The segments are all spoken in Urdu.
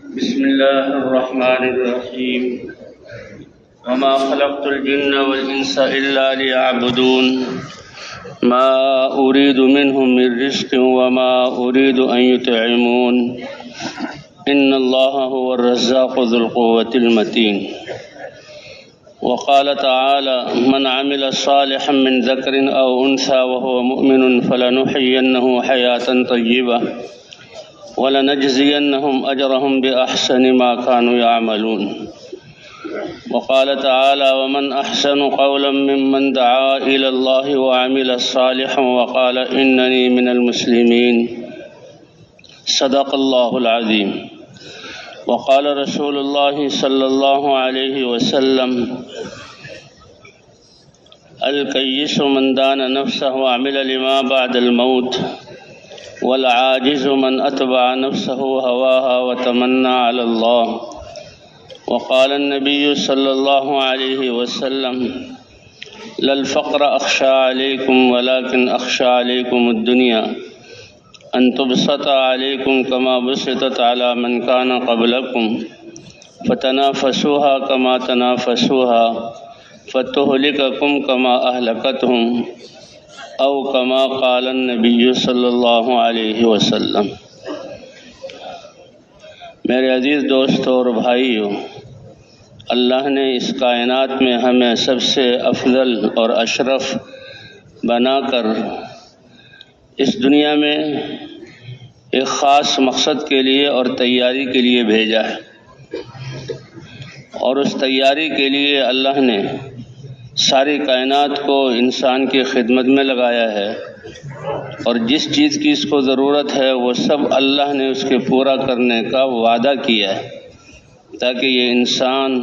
بسم الله الرحمن الرحيم وما خلقت الجن والإنس إلا ليعبدون ما أريد منهم من رزق وما أريد أن يطعمون إن الله هو الرزاق ذو القوة المتين. وقال تعالى من عمل صالحا من ذكر أو أنثى وهو مؤمن فلنحيينه حياة طيبة وَلَنَجْزِيَنَّهُمْ أَجْرَهُمْ بِأَحْسَنِ مَا كَانُوا يَعْمَلُونَ. وقال تعالى ومن أحسن قولا ممن دعا إلى الله وعمل صالحا وقال إنني من المسلمين. صدق الله العظيم. وقال رسول الله صلى الله عليه وسلم الكيس من دان نفسه وعمل لما بعد الموت والعاجز من أتبع نفسه هواها وتمنى على الله. وقال النبي صلى الله عليه وسلم لا الفقر أخشى عليكم ولكن أخشى عليكم الدنيا أن تبسط عليكم كما بسطت على من كان قبلكم فتنافسوها كما تنافسوها فتهلككم كما أهلكتهم او کما قال النبی صلی اللہ علیہ وسلم. میرے عزیز دوستوں اور بھائیوں، اللہ نے اس کائنات میں ہمیں سب سے افضل اور اشرف بنا کر اس دنیا میں ایک خاص مقصد کے لیے اور تیاری کے لیے بھیجا ہے، اور اس تیاری کے لیے اللہ نے ساری کائنات کو انسان کی خدمت میں لگایا ہے، اور جس چیز کی اس کو ضرورت ہے وہ سب اللہ نے اس کے پورا کرنے کا وعدہ کیا ہے، تاکہ یہ انسان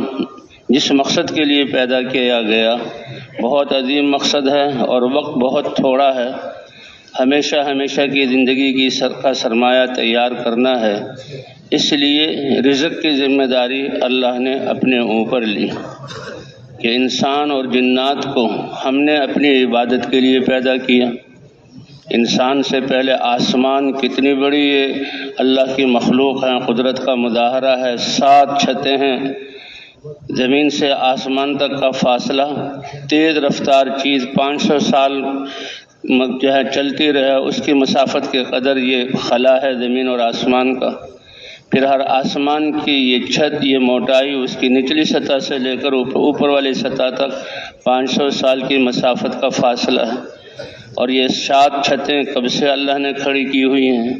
جس مقصد کے لیے پیدا کیا گیا بہت عظیم مقصد ہے اور وقت بہت تھوڑا ہے. ہمیشہ کی زندگی کی کا سرمایہ تیار کرنا ہے، اس لیے رزق کی ذمہ داری اللہ نے اپنے اوپر لی کہ انسان اور جنات کو ہم نے اپنی عبادت کے لیے پیدا کیا. انسان سے پہلے آسمان کتنی بڑی اللہ کی مخلوق ہے، قدرت کا مظاہرہ ہے. 7 چھتیں ہیں، زمین سے آسمان تک کا فاصلہ، تیز رفتار چیز 500 سال جو ہے چلتی رہے اس کی مسافت کے قدر یہ خلا ہے زمین اور آسمان کا. پھر ہر آسمان کی یہ چھت، یہ موٹائی اس کی نچلی سطح سے لے کر اوپر والی سطح تک 500 سال کی مسافت کا فاصلہ ہے. اور یہ 7 چھتیں کب سے اللہ نے کھڑی کی ہوئی ہیں،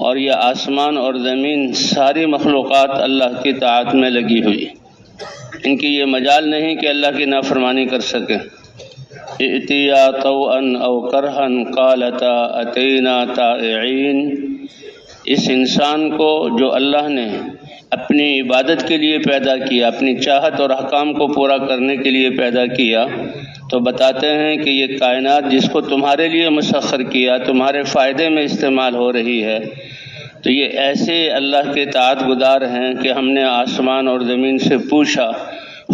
اور یہ آسمان اور زمین ساری مخلوقات اللہ کی طاعت میں لگی ہوئی، ان کی یہ مجال نہیں کہ اللہ کی نافرمانی کر سکے. ائتیا طوعا او کرہا قالتا اتینا طائعین. اس انسان کو جو اللہ نے اپنی عبادت کے لیے پیدا کیا، اپنی چاہت اور احکام کو پورا کرنے کے لیے پیدا کیا، تو بتاتے ہیں کہ یہ کائنات جس کو تمہارے لیے مسخر کیا، تمہارے فائدے میں استعمال ہو رہی ہے، تو یہ ایسے اللہ کے اطاعت گزار ہیں کہ ہم نے آسمان اور زمین سے پوچھا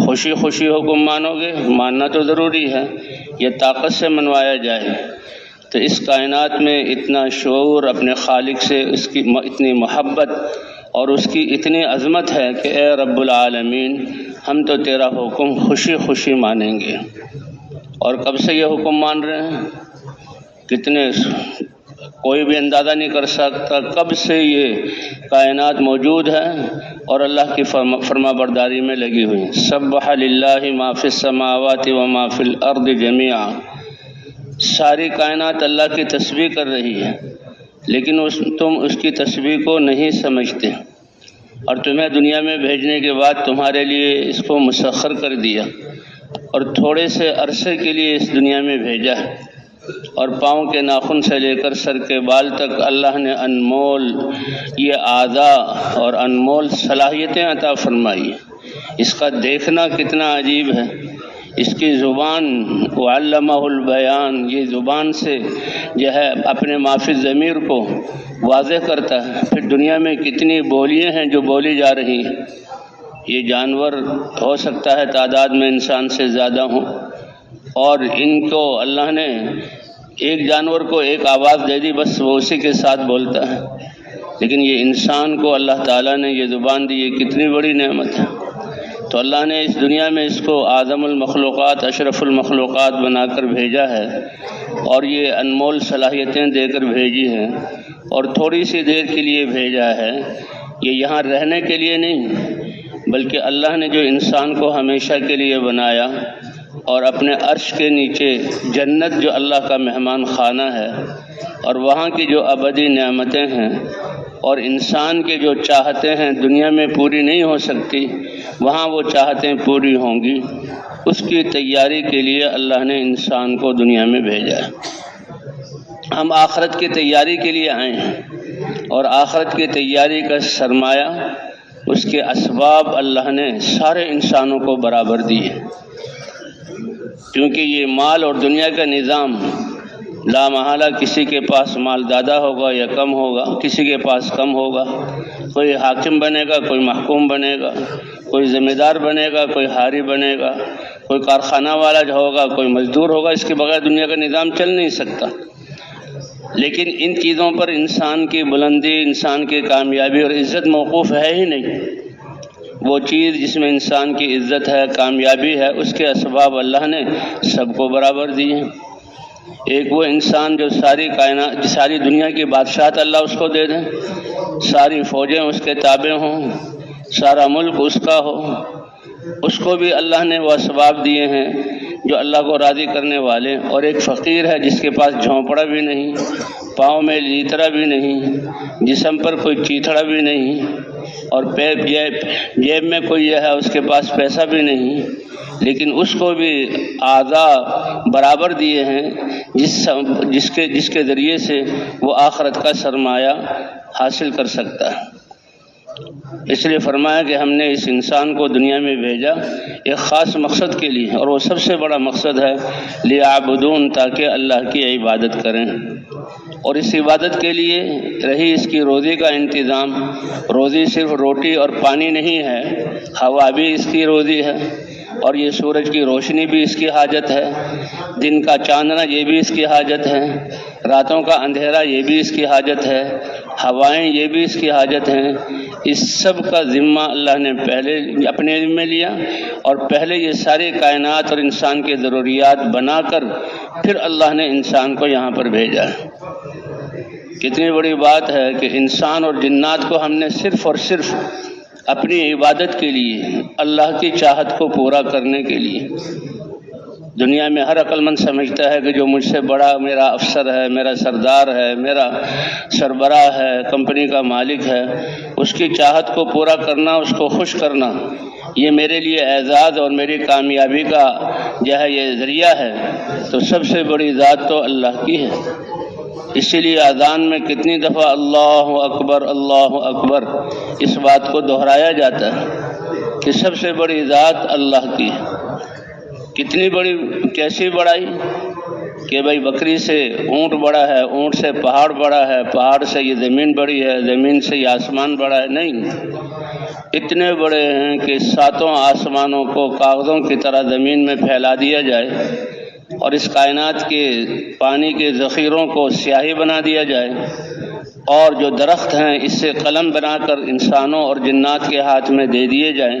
خوشی خوشی حکم مانو گے؟ ماننا تو ضروری ہے، یہ طاقت سے منوایا جائے. تو اس کائنات میں اتنا شعور اپنے خالق سے، اس کی اتنی محبت اور اس کی اتنی عظمت ہے کہ اے رب العالمین ہم تو تیرا حکم خوشی خوشی مانیں گے. اور کب سے یہ حکم مان رہے ہیں؟ کتنے کوئی بھی اندازہ نہیں کر سکتا کب سے یہ کائنات موجود ہے اور اللہ کی فرما برداری میں لگی ہوئی. سبح للہ ما فی السماوات و ما فی الارض جمیعا. ساری کائنات اللہ کی تسبیح کر رہی ہے، لیکن تم اس کی تسبیح کو نہیں سمجھتے، اور تمہیں دنیا میں بھیجنے کے بعد تمہارے لیے اس کو مسخر کر دیا اور تھوڑے سے عرصے کے لیے اس دنیا میں بھیجا ہے. اور پاؤں کے ناخن سے لے کر سر کے بال تک اللہ نے انمول یہ اعضاء اور انمول صلاحیتیں عطا فرمائی. اس کا دیکھنا کتنا عجیب ہے. اس کی زبان وعلمہ البیان، یہ زبان سے جو ہے اپنے معافی ضمیر کو واضح کرتا ہے. پھر دنیا میں کتنی بولیاں ہیں جو بولی جا رہی ہیں. یہ جانور ہو سکتا ہے تعداد میں انسان سے زیادہ ہوں، اور ان کو اللہ نے ایک جانور کو ایک آواز دے دی، بس وہ اسی کے ساتھ بولتا ہے. لیکن یہ انسان کو اللہ تعالیٰ نے یہ زبان دی، یہ کتنی بڑی نعمت ہے۔ تو اللہ نے اس دنیا میں اس کو اعظم المخلوقات، اشرف المخلوقات بنا کر بھیجا ہے، اور یہ انمول صلاحیتیں دے کر بھیجی ہیں، اور تھوڑی سی دیر کے لیے بھیجا ہے۔ یہ یہاں رہنے کے لیے نہیں، بلکہ اللہ نے جو انسان کو ہمیشہ کے لیے بنایا اور اپنے عرش کے نیچے جنت جو اللہ کا مہمان خانہ ہے، اور وہاں کی جو ابدی نعمتیں ہیں، اور انسان کے جو چاہتے ہیں دنیا میں پوری نہیں ہو سکتی، وہاں وہ چاہتیں پوری ہوں گی، اس کی تیاری کے لیے اللہ نے انسان کو دنیا میں بھیجا ہے۔ ہم آخرت کی تیاری کے لیے آئے ہیں، اور آخرت کی تیاری کا سرمایہ، اس کے اسباب اللہ نے سارے انسانوں کو برابر دیے، کیونکہ یہ مال اور دنیا کا نظام لا محالہ کسی کے پاس مال زیادہ ہوگا یا کم ہوگا، کسی کے پاس کم ہوگا، کوئی حاکم بنے گا، کوئی محکوم بنے گا، کوئی ذمہ دار بنے گا، کوئی حاری بنے گا، کوئی کارخانہ والا جو ہوگا، کوئی مزدور ہوگا۔ اس کے بغیر دنیا کا نظام چل نہیں سکتا۔ لیکن ان چیزوں پر انسان کی بلندی، انسان کی کامیابی اور عزت موقوف ہے ہی نہیں۔ وہ چیز جس میں انسان کی عزت ہے، کامیابی ہے، اس کے اسباب اللہ نے سب کو برابر دیے۔ ایک وہ انسان جو ساری کائنات، ساری دنیا کی بادشاہت اللہ اس کو دے دیں، ساری فوجیں اس کے تابع ہوں، سارا ملک اس کا ہو، اس کو بھی اللہ نے وہ اسباب دیے ہیں جو اللہ کو راضی کرنے والے۔ اور ایک فقیر ہے جس کے پاس جھونپڑا بھی نہیں، پاؤں میں لیترا بھی نہیں، جسم پر کوئی چیتھڑا بھی نہیں، اور جیب میں کوئی یہ ہے اس کے پاس پیسہ بھی نہیں، لیکن اس کو بھی اعضاء برابر دیے ہیں جس کے ذریعے سے وہ آخرت کا سرمایہ حاصل کر سکتا ہے۔ اس لیے فرمایا کہ ہم نے اس انسان کو دنیا میں بھیجا ایک خاص مقصد کے لیے، اور وہ سب سے بڑا مقصد ہے لیعبدون، تاکہ اللہ کی عبادت کریں۔ اور اس عبادت کے لیے رہی اس کی روزی کا انتظام، روزی صرف روٹی اور پانی نہیں ہے، ہوا بھی اس کی روزی ہے، اور یہ سورج کی روشنی بھی اس کی حاجت ہے، دن کا چاندنا یہ بھی اس کی حاجت ہے، راتوں کا اندھیرا یہ بھی اس کی حاجت ہے، ہوائیں یہ بھی اس کی حاجت ہیں۔ اس سب کا ذمہ اللہ نے پہلے اپنے ذمہ لیا، اور پہلے یہ ساری کائنات اور انسان کے ضروریات بنا کر پھر اللہ نے انسان کو یہاں پر بھیجا ہے۔ کتنی بڑی بات ہے کہ انسان اور جنات کو ہم نے صرف اور صرف اپنی عبادت کے لیے، اللہ کی چاہت کو پورا کرنے کے لیے۔ دنیا میں ہر عقل مند سمجھتا ہے کہ جو مجھ سے بڑا میرا افسر ہے، میرا سردار ہے، میرا سربراہ ہے، کمپنی کا مالک ہے، اس کی چاہت کو پورا کرنا، اس کو خوش کرنا، یہ میرے لیے اعزاز اور میری کامیابی کا جو ہے یہ ذریعہ ہے۔ تو سب سے بڑی ذات تو اللہ کی ہے۔ اسی لیے اذان میں کتنی دفعہ اللہ اکبر اللہ اکبر اس بات کو دہرایا جاتا ہے کہ سب سے بڑی ذات اللہ کی ہے۔ کتنی بڑی، کیسی بڑائی کہ بھائی بکری سے اونٹ بڑا ہے، اونٹ سے پہاڑ بڑا ہے، پہاڑ سے یہ زمین بڑی ہے، زمین سے یہ آسمان بڑا ہے، نہیں، اتنے بڑے ہیں کہ ساتوں آسمانوں کو کاغذوں کی طرح زمین میں پھیلا دیا جائے، اور اس کائنات کے پانی کے ذخیروں کو سیاہی بنا دیا جائے، اور جو درخت ہیں اس سے قلم بنا کر انسانوں اور جنات کے ہاتھ میں دے دیے جائیں،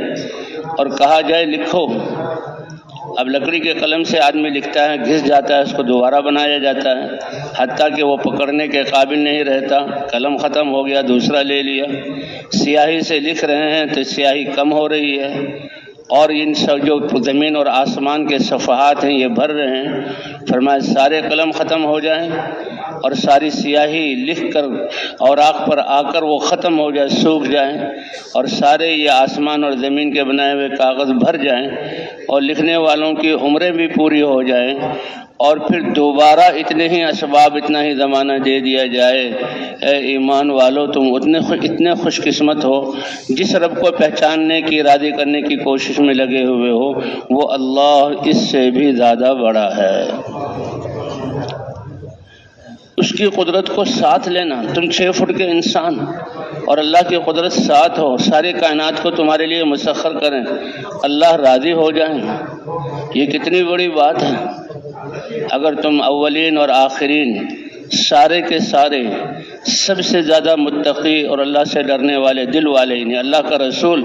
اور کہا جائے لکھو۔ اب لکڑی کے قلم سے آدمی لکھتا ہے، گھس جاتا ہے، اس کو دوبارہ بنایا جاتا ہے، حتیٰ کہ وہ پکڑنے کے قابل نہیں رہتا، قلم ختم ہو گیا، دوسرا لے لیا۔ سیاہی سے لکھ رہے ہیں تو سیاہی کم ہو رہی ہے، اور ان سب جو زمین اور آسمان کے صفحات ہیں یہ بھر رہے ہیں۔ فرمایا سارے قلم ختم ہو جائیں اور ساری سیاہی لکھ کر اوراق پر آ کر وہ ختم ہو جائے، سوکھ جائیں، اور سارے یہ آسمان اور زمین کے بنائے ہوئے کاغذ بھر جائیں، اور لکھنے والوں کی عمریں بھی پوری ہو جائیں، اور پھر دوبارہ اتنے ہی اسباب، اتنا ہی زمانہ دے دیا جائے۔ اے ایمان والو، تم اتنے خوش قسمت ہو جس رب کو پہچاننے کی، راضی کرنے کی کوشش میں لگے ہوئے ہو، وہ اللہ اس سے بھی زیادہ بڑا ہے۔ اس کی قدرت کو ساتھ لینا، تم 6 فٹ کے انسان اور اللہ کی قدرت ساتھ ہو، ساری کائنات کو تمہارے لیے مسخر کریں، اللہ راضی ہو جائیں، یہ کتنی بڑی بات ہے۔ اگر تم اولین اور آخرین سارے کے سارے سب سے زیادہ متقی اور اللہ سے ڈرنے والے دل والے ہی نہیں. اللہ کا رسول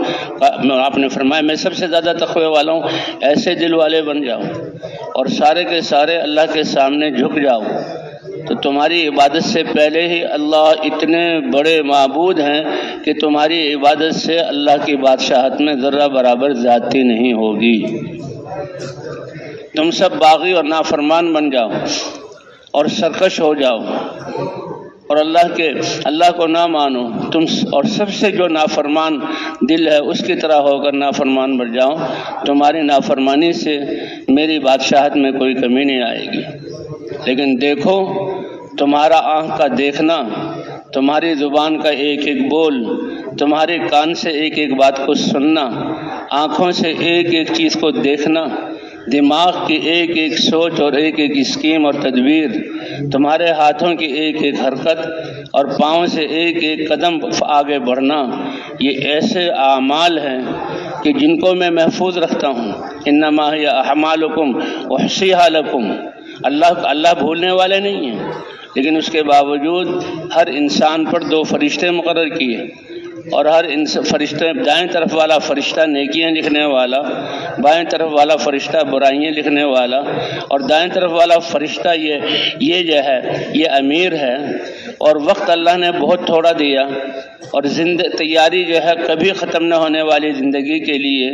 آپ نے فرمایا میں سب سے زیادہ تقوی والا ہوں. ایسے دل والے بن جاؤ اور سارے کے سارے اللہ کے سامنے جھک جاؤ تو تمہاری عبادت سے پہلے ہی اللہ اتنے بڑے معبود ہیں کہ تمہاری عبادت سے اللہ کی بادشاہت میں ذرہ برابر زیادتی نہیں ہوگی. تم سب باغی اور نافرمان بن جاؤ اور سرکش ہو جاؤ اور اللہ کو نہ مانو تم، اور سب سے جو نافرمان دل ہے اس کی طرح ہو کر نافرمان بن جاؤ. تمہاری نافرمانی سے میری بادشاہت میں کوئی کمی نہیں آئے گی. لیکن دیکھو تمہارا آنکھ کا دیکھنا، تمہاری زبان کا ایک ایک بول، تمہارے کان سے ایک ایک بات کو سننا، آنکھوں سے ایک ایک چیز کو دیکھنا، دماغ کی ایک ایک سوچ اور ایک ایک اسکیم اور تدبیر، تمہارے ہاتھوں کی ایک ایک حرکت اور پاؤں سے ایک ایک قدم آگے بڑھنا، یہ ایسے اعمال ہیں کہ جن کو میں محفوظ رکھتا ہوں. انما ہی اعمالکم احصیھا لکم. اللہ بھولنے والے نہیں ہیں، لیکن اس کے باوجود ہر انسان پر 2 فرشتے مقرر کیے اور ہر فرشتے، دائیں طرف والا فرشتہ نیکیاں لکھنے والا، بائیں طرف والا فرشتہ برائیاں لکھنے والا، اور دائیں طرف والا فرشتہ یہ جو ہے یہ امیر ہے. اور وقت اللہ نے بہت تھوڑا دیا اور تیاری جو ہے کبھی ختم نہ ہونے والی زندگی کے لیے.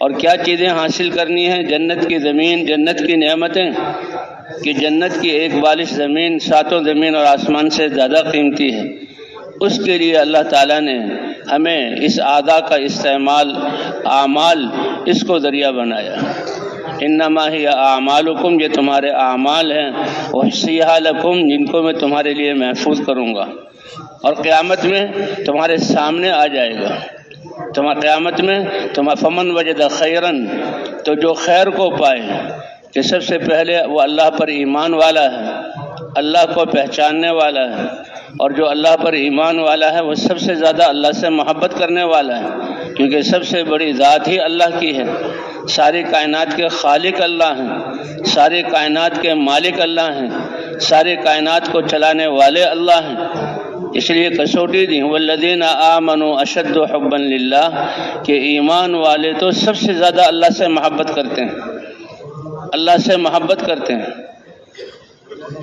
اور کیا چیزیں حاصل کرنی ہیں؟ جنت کی زمین، جنت کی نعمتیں، کہ جنت کی ایک بالش زمین 7 زمین اور آسمان سے زیادہ قیمتی ہے. اس کے لیے اللہ تعالیٰ نے ہمیں اس اعضاء کا استعمال، اعمال، اس کو ذریعہ بنایا. انما ہی اعمالکم، یہ تمہارے اعمال ہیں، احصیھا لکم، جن کو میں تمہارے لیے محفوظ کروں گا اور قیامت میں تمہارے سامنے آ جائے گا. قیامت میں فمن وجد خیرن، تو جو خیر کو پائے کہ سب سے پہلے وہ اللہ پر ایمان والا ہے، اللہ کو پہچاننے والا ہے، اور جو اللہ پر ایمان والا ہے وہ سب سے زیادہ اللہ سے محبت کرنے والا ہے، کیونکہ سب سے بڑی ذات ہی اللہ کی ہے. ساری کائنات کے خالق اللہ ہیں، ساری کائنات کے مالک اللہ ہیں، ساری کائنات کو چلانے والے اللہ ہیں. اس لیے کسوٹی دی والذین آمنوا اشد حبا للہ، کہ ایمان والے تو سب سے زیادہ اللہ سے محبت کرتے ہیں، اللہ سے محبت کرتے ہیں.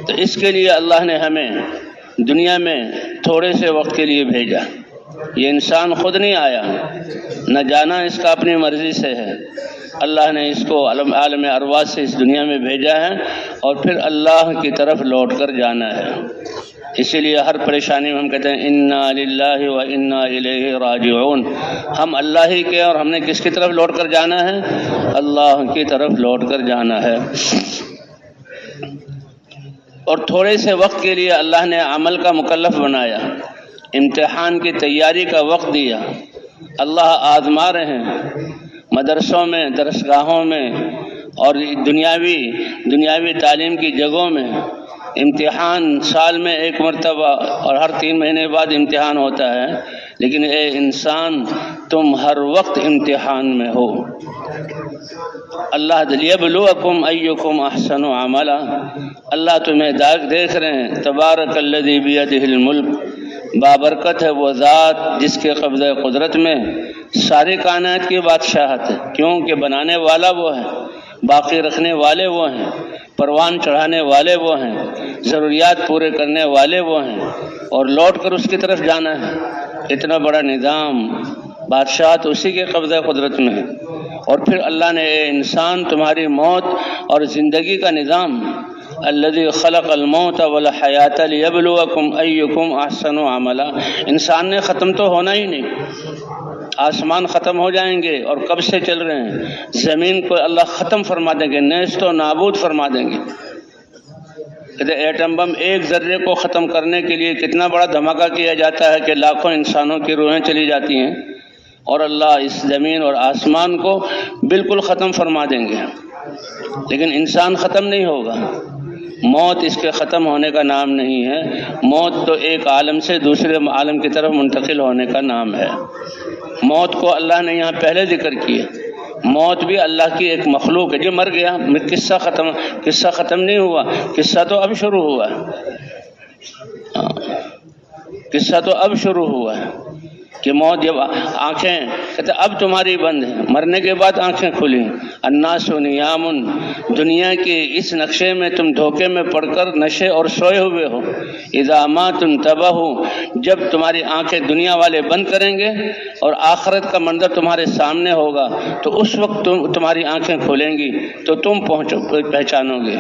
تو اس کے لیے اللہ نے ہمیں دنیا میں تھوڑے سے وقت کے لیے بھیجا. یہ انسان خود نہیں آیا، نہ جانا اس کا اپنی مرضی سے ہے. اللہ نے اس کو عالم ارواح سے اس دنیا میں بھیجا ہے اور پھر اللہ کی طرف لوٹ کر جانا ہے. اسی لیے ہر پریشانی میں ہم کہتے ہیں انا للہ و انا الیہ راجعون. ہم اللہ ہی کے، اور ہم نے کس کی طرف لوٹ کر جانا ہے؟ اللہ کی طرف لوٹ کر جانا ہے. اور تھوڑے سے وقت کے لیے اللہ نے عمل کا مکلف بنایا، امتحان کی تیاری کا وقت دیا. اللہ آزما رہے ہیں مدرسوں میں، درسگاہوں میں اور دنیاوی تعلیم کی جگہوں میں. امتحان سال میں 1 مرتبہ اور ہر 3 مہینے بعد امتحان ہوتا ہے، لیکن اے انسان تم ہر وقت امتحان میں ہو. اللہ لیبلوکم ایکم احسن عملا، اللہ تمہیں دیکھ رہے ہیں. تبارک الذی بیدہ الملک، بابرکت ہے وہ ذات جس کے قبضہ قدرت میں ساری کائنات کی بادشاہت ہے. کیونکہ بنانے والا وہ ہے، باقی رکھنے والے وہ ہیں، پروان چڑھانے والے وہ ہیں، ضروریات پورے کرنے والے وہ ہیں، اور لوٹ کر اس کی طرف جانا ہے. اتنا بڑا نظام، بادشاہت اسی کے قبضہ قدرت میں ہے. اور پھر اللہ نے اے انسان تمہاری موت اور زندگی کا نظام، الذی خلق الموت والحیات لیبلوکم ایکم احسن عملا. انسان نے ختم تو ہونا ہی نہیں، آسمان ختم ہو جائیں گے اور کب سے چل رہے ہیں. زمین کو اللہ ختم فرما دیں گے، نیست و نابود فرما دیں گے. ایٹم بم ایک ذرے کو ختم کرنے کے لیے کتنا بڑا دھماکہ کیا جاتا ہے کہ لاکھوں انسانوں کی روحیں چلی جاتی ہیں، اور اللہ اس زمین اور آسمان کو بالکل ختم فرما دیں گے. لیکن انسان ختم نہیں ہوگا. موت اس کے ختم ہونے کا نام نہیں ہے. موت تو ایک عالم سے دوسرے عالم کی طرف منتقل ہونے کا نام ہے. موت کو اللہ نے یہاں پہلے ذکر کیا. موت بھی اللہ کی ایک مخلوق ہے. جو مر گیا قصہ ختم نہیں ہوا، قصہ تو اب شروع ہوا. قصہ تو اب شروع ہوا ہے کہ موت جب آنکھیں کہتے اب تمہاری بند ہیں، مرنے کے بعد آنکھیں کھلی. الناس نیام، دنیا کے اس نقشے میں تم دھوکے میں پڑ کر نشے اور سوئے ہوئے ہو. اذا مات انتبہوا، جب تمہاری آنکھیں دنیا والے بند کریں گے اور آخرت کا منظر تمہارے سامنے ہوگا تو اس وقت تمہاری آنکھیں کھلیں گی تو تم پہچانو گے.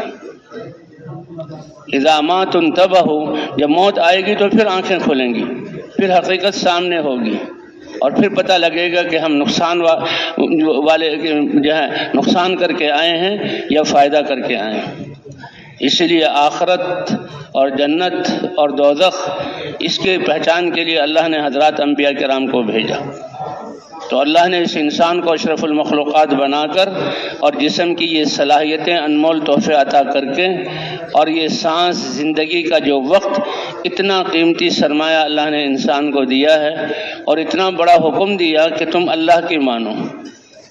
اذا مات انتبہوا، جب موت آئے گی تو پھر آنکھیں کھلیں گی، پھر حقیقت سامنے ہوگی اور پھر پتہ لگے گا کہ ہم نقصان والے جو ہے نقصان کر کے آئے ہیں یا فائدہ کر کے آئے ہیں. اسی لیے آخرت اور جنت اور دوزخ اس کے پہچان کے لیے اللہ نے حضرات انبیاء کرام کو بھیجا. تو اللہ نے اس انسان کو اشرف المخلوقات بنا کر اور جسم کی یہ صلاحیتیں انمول تحفے عطا کر کے اور یہ سانس زندگی کا جو وقت اتنا قیمتی سرمایہ اللہ نے انسان کو دیا ہے اور اتنا بڑا حکم دیا کہ تم اللہ کی مانو.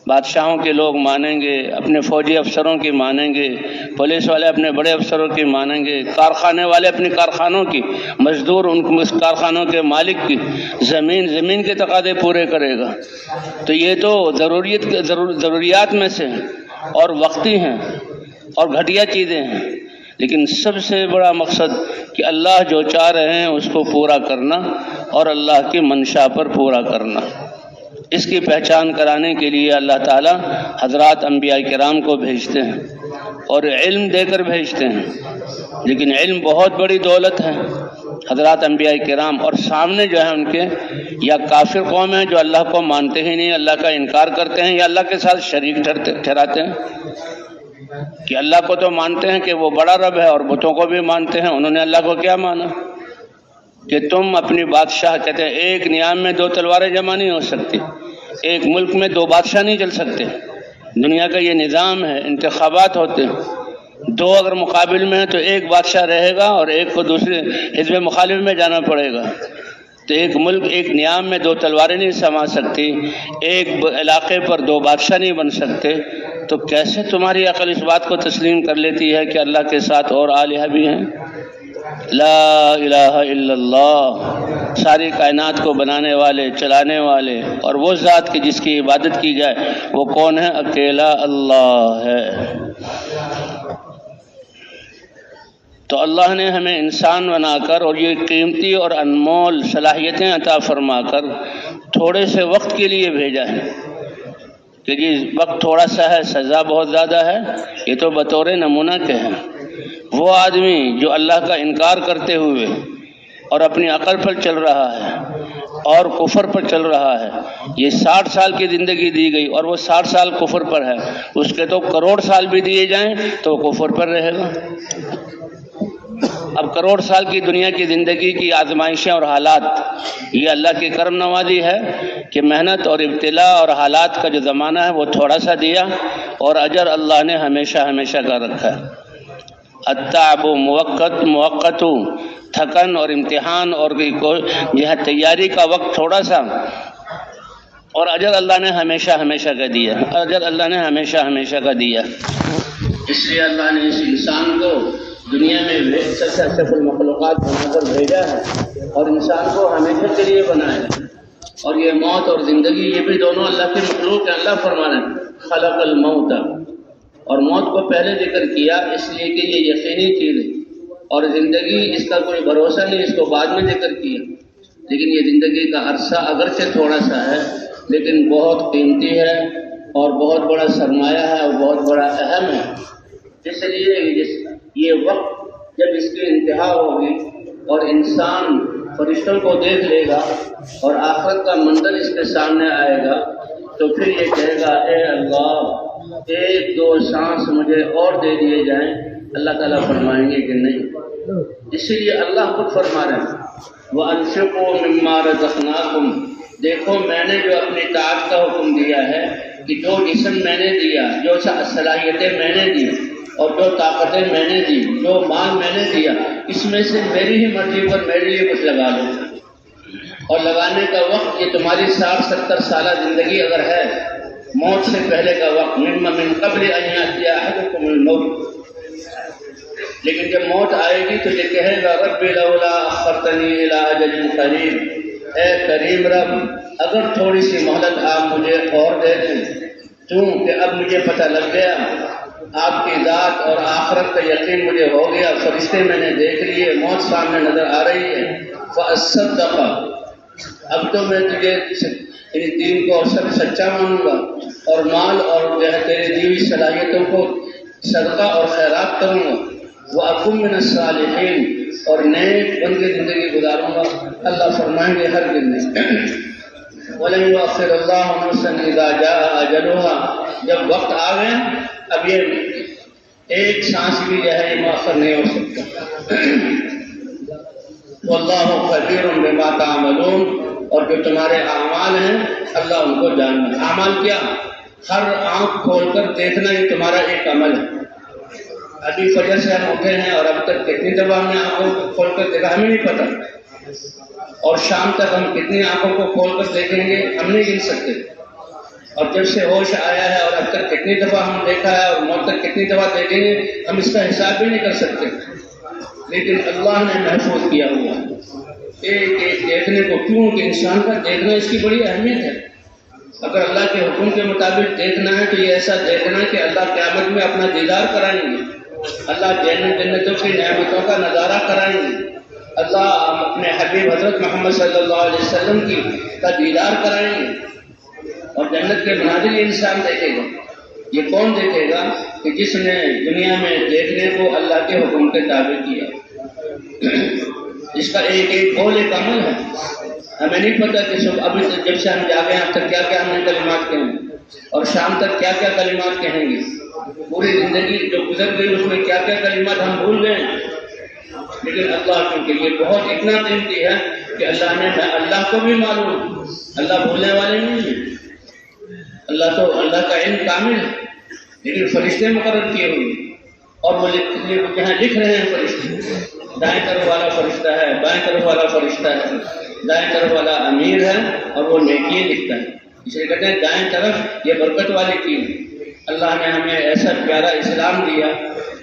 بادشاہوں کے لوگ مانیں گے، اپنے فوجی افسروں کی مانیں گے، پولیس والے اپنے بڑے افسروں کی مانیں گے، کارخانے والے اپنی کارخانوں کی، مزدور ان کارخانوں کے مالک کی، زمین کے تقاضے پورے کرے گا. تو یہ تو ضروریات میں سے اور وقتی ہیں اور گھٹیا چیزیں ہیں، لیکن سب سے بڑا مقصد کہ اللہ جو چاہ رہے ہیں اس کو پورا کرنا اور اللہ کی منشا پر پورا کرنا. اس کی پہچان کرانے کے لیے اللہ تعالی حضرات انبیاء کرام کو بھیجتے ہیں اور علم دے کر بھیجتے ہیں. لیکن علم بہت بڑی دولت ہے. حضرات انبیاء کرام اور سامنے جو ہے ان کے یا کافر قوم ہیں جو اللہ کو مانتے ہی نہیں، اللہ کا انکار کرتے ہیں یا اللہ کے ساتھ شریک ٹھہراتے ہیں. کہ اللہ کو تو مانتے ہیں کہ وہ بڑا رب ہے اور بتوں کو بھی مانتے ہیں. انہوں نے اللہ کو کیا مانا کہ تم اپنی بادشاہ، کہتے ہیں ایک نیام میں دو تلواریں جمع نہیں ہو سکتی، ایک ملک میں دو بادشاہ نہیں چل سکتے. دنیا کا یہ نظام ہے، انتخابات ہوتے ہیں، دو اگر مقابل میں ہیں تو ایک بادشاہ رہے گا اور ایک کو دوسرے حزب مخالف میں جانا پڑے گا. تو ایک ملک ایک نیام میں دو تلواریں نہیں سما سکتی، ایک علاقے پر دو بادشاہ نہیں بن سکتے. تو کیسے تمہاری عقل اس بات کو تسلیم کر لیتی ہے کہ اللہ کے ساتھ اور الہ بھی ہیں؟ لا الہ الا اللہ، ساری کائنات کو بنانے والے، چلانے والے اور وہ ذات کی جس کی عبادت کی جائے وہ کون ہے؟ اکیلا اللہ ہے. تو اللہ نے ہمیں انسان بنا کر اور یہ قیمتی اور انمول صلاحیتیں عطا فرما کر تھوڑے سے وقت کے لیے بھیجا ہے کہ جی وقت تھوڑا سا ہے، سزا بہت زیادہ ہے. یہ تو بطور نمونہ کے ہیں. وہ آدمی جو اللہ کا انکار کرتے ہوئے اور اپنی عقل پر چل رہا ہے اور کفر پر چل رہا ہے، یہ 60 سال کی زندگی دی گئی اور وہ 60 سال کفر پر ہے، اس کے تو کروڑ سال بھی دیے جائیں تو وہ کفر پر رہے گا. اب کروڑ سال کی دنیا کی زندگی کی آزمائشیں اور حالات یہ اللہ کی کرم نوازی ہے کہ محنت اور ابتلا اور حالات کا جو زمانہ ہے وہ تھوڑا سا دیا اور اجر اللہ نے ہمیشہ ہمیشہ کا رکھا ہے. التعب موقت، تھکن اور امتحان اور یہ تیاری کا وقت تھوڑا سا اور اجر اللہ نے ہمیشہ ہمیشہ کا دیا، اجر اللہ نے ہمیشہ ہمیشہ کا دیا. اس لیے اللہ نے اس انسان کو دنیا میں اشرف المخلوقات بنا کر بھیجا ہے اور انسان کو ہمیشہ کے لیے بنایا ہے. اور یہ موت اور زندگی یہ بھی دونوں اللہ کے مخلوق ہیں. اللہ فرما رہے ہیں خلق الموت، اور موت کو پہلے ذکر کیا اس لیے کہ یہ یقینی چیز ہے اور زندگی اس کا کوئی بھروسہ نہیں، اس کو بعد میں ذکر کیا. لیکن یہ زندگی کا عرصہ اگرچہ تھوڑا سا ہے لیکن بہت قیمتی ہے اور بہت بڑا سرمایہ ہے اور بہت بڑا اہم ہے. اس لیے یہ وقت جب اس کی انتہا ہوگی اور انسان فرشتوں کو دیکھ لے گا اور آخرت کا منظر اس کے سامنے آئے گا تو پھر یہ کہے گا اے اللہ ایک دو سانس مجھے اور دے دیے جائیں. اللہ تعالیٰ فرمائیں گے کہ نہیں. اسی لیے اللہ خود فرما رہے ہیں وَأَنفِقُوا مِمَّا رَزَقْنَاكُمْ، دیکھو میں نے جو اپنی طاقت کا حکم دیا ہے کہ جو جسم میں نے دیا، جو صلاحیتیں میں نے دی اور جو طاقتیں میں نے دی، جو مال میں نے دیا، اس میں سے میری ہی مرضی پر میرے لیے کچھ لگا لو. اور لگانے کا وقت یہ تمہاری 60-70 سالہ زندگی اگر ہے، موت سے پہلے کا وقت من قبل ان یأتی احدکم الموت، لیکن جب موت آئے گی تو یہ کہے گا رب لولا اخرتنی الی اجل قریب، اے کریم رب اگر تھوڑی سی مہلت آپ مجھے اور دے دیں، کیونکہ اب مجھے پتہ لگ گیا آپ کی ذات اور آخرت کا یقین مجھے ہو گیا، فرشتے میں نے دیکھ لیے، موت سامنے نظر آ رہی ہے، فاصدق، اب تو میں تجھے تیری دین کو سب سچا مانوں گا اور مال اور جو ہے تیری دی ہوئی صلاحیتوں کو صدقہ اور خیرات کروں گا، وَأَكُن مِّنَ الصَّالِحِينَ، اور نیک بن کے زندگی گزاروں گا۔ اللہ فرمائیں گے ہر دن میں وَلَن يُؤَخِّرَ اللَّهُ نَفْسًا إِذَا جَاءَ أَجَلُهَا، جب وقت آ گیا اب یہ ایک سانس بھی جو ہے یہ مؤخر نہیں ہو سکتا۔ وَاللَّهُ خَبِيرٌ بِمَا تَعْمَلُونَ، اور جو تمہارے اعمال ہیں اللہ ان کو جانتا ہے۔ اعمال کیا؟ ہر آنکھ کھول کر دیکھنا یہ تمہارا ایک عمل ہے۔ ابھی فجر سے ہم اٹھے ہیں اور اب تک کتنی دفعہ ہم نے آنکھوں کو کھول کر دیکھا ہمیں نہیں پتا، اور شام تک ہم کتنی آنکھوں کو کھول کر دیکھیں گے ہم نہیں گن سکتے، اور جب سے ہوش آیا ہے اور اب تک کتنی دفعہ ہم دیکھا ہے اور موت تک کتنی دفعہ دیکھیں گے ہم اس کا حساب بھی نہیں کر سکتے، لیکن اللہ نے محفوظ کیا ہوا ایک ایک دیکھنے کو، کیوں کہ انسان کا دیکھنا اس کی بڑی اہمیت ہے۔ اگر اللہ کے حکم کے مطابق دیکھنا ہے تو یہ ایسا دیکھنا ہے کہ اللہ قیامت میں اپنا دیدار کرائیں گے، اللہ جنتوں کی نعمتوں کا نظارہ کرائیں گے، اللہ اپنے حبیب حضرت محمد صلی اللہ علیہ وسلم کا دیدار کرائیں گے، اور جنت کے مناظر یہ انسان دیکھے گا۔ یہ کون دیکھے گا؟ کہ جس نے دنیا میں دیکھنے کو اللہ کے حکم کے تابع کیا۔ اس کا ایک ایک قول ایک عمل ہے۔ ہمیں نہیں پتا کہ ابھی جب سے ہم جاگے ہیں اب تک کیا کیا ہم نے کلمات کہیں گے، اور شام تک کیا کیا کلمات کہیں گے، پوری زندگی جو گزر گئی اس میں کیا کیا کلمات ہم بھول گئے، لیکن اللہ کیونکہ یہ بہت اتنا قیمتی ہے کہ اللہ کو بھی معلوم، اللہ بھولنے والے نہیں ہیں، اللہ کا علم کامل ہے، لیکن فرشتے مقرر کیے ہوئے اور وہ جہاں لکھ رہے ہیں فرشتے، دائیں طرف والا فرشتہ ہے، بائیں طرف والا فرشتہ ہے، دائیں طرف والا امیر ہے اور وہ نیکی لکھتا ہے، اس لیے کہتے ہیں دائیں طرف یہ برکت والی چیز۔ اللہ نے ہمیں ایسا پیارا اسلام دیا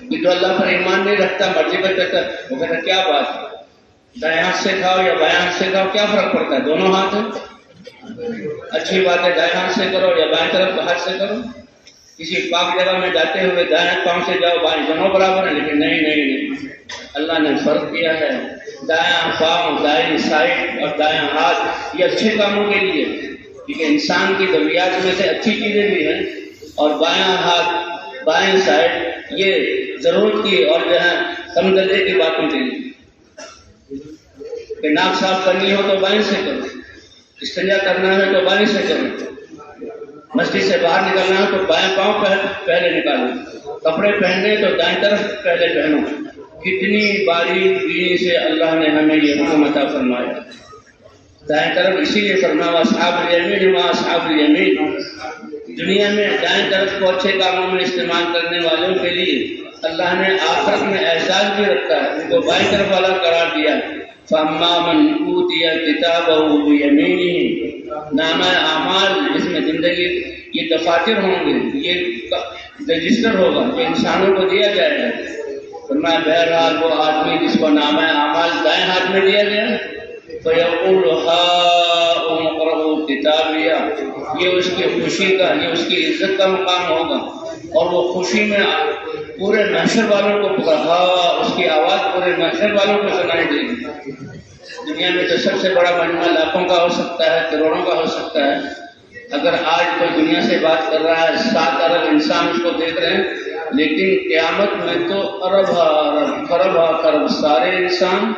کہ جو اللہ پر ایمان نہیں رکھتا مرضی پر کرتا وہ کہتا کیا بات ہے، دائیں ہاتھ سے کھاؤ یا بائیں ہاتھ سے کھاؤ کیا فرق پڑتا ہے، دونوں ہاتھ ہیں، اچھی بات ہے دائیں ہاتھ سے کرو یا بائیں طرف ہاتھ سے کرو، کسی پاک جگہ میں جاتے ہوئے دائیں پاؤں سے جاؤ بائیں دونوں برابر ہیں، لیکن نہیں اللہ نے فرق کیا ہے، دائیں پاؤں دائیں سائڈ اور دائیں ہاتھ یہ اچھے کاموں کے لیے، کیونکہ انسان کی ضروریات میں سے اچھی چیزیں بھی ہیں، اور بائیں ہاتھ بائیں سائڈ یہ ضرورت کی اور جو ہے کم درجے کی باتوں کے لیے، کہ ناک صاف کرنی ہو تو بائیں سے کرو، استنجا کرنا ہے تو بائیں سے کرو، مسجد سے باہر نکلنا ہے تو بائیں پاؤں پہلے نکالو، کپڑے پہننے تو دائیں طرف پہلے پہنو۔ کتنی باریک بینی سے اللہ نے ہمیں یہ حکم عطا فرمایا، دائیں طرف اسی لیے فرمایا اصحاب الیمین ما اصحاب الیمین، دنیا میں دائیں طرف کو اچھے کاموں میں استعمال کرنے والوں کے لیے اللہ نے آخرت میں اعزاز بھی رکھا ہے، ان کو بائیں طرف والا قرار دیا، فَأَمَّا مَنْ أُوتِيَ كِتَابَهُ بِيَمِينِهِ، نامہ اعمال جس میں زندگی یہ دفاتر ہوں گے، یہ رجسٹر ہوگا جو انسانوں کو دیا جائے گا، فرمایا بہرحال وہ آدمی جس کو نامہ اعمال دائیں ہاتھ میں دیا گیا فَيَقُولُ هَاؤُمُ اقْرَءُوا كِتَابِيَهْ، یہ اس کی خوشی کا، یہ اس کی عزت کا مقام ہوگا، اور وہ خوشی میں پورے محشر والوں کو پکڑا، اس کی آواز پورے محشر والوں کو سنائی دے گی۔ دنیا میں تو سب سے بڑا مجمع لاکھوں کا ہو سکتا ہے، کروڑوں کا ہو سکتا ہے، اگر آج کوئی دنیا سے بات کر رہا ہے 7 ارب انسان اس کو دیکھ رہے ہیں، لیکن قیامت میں تو ارب خرب خرب سارے انسان،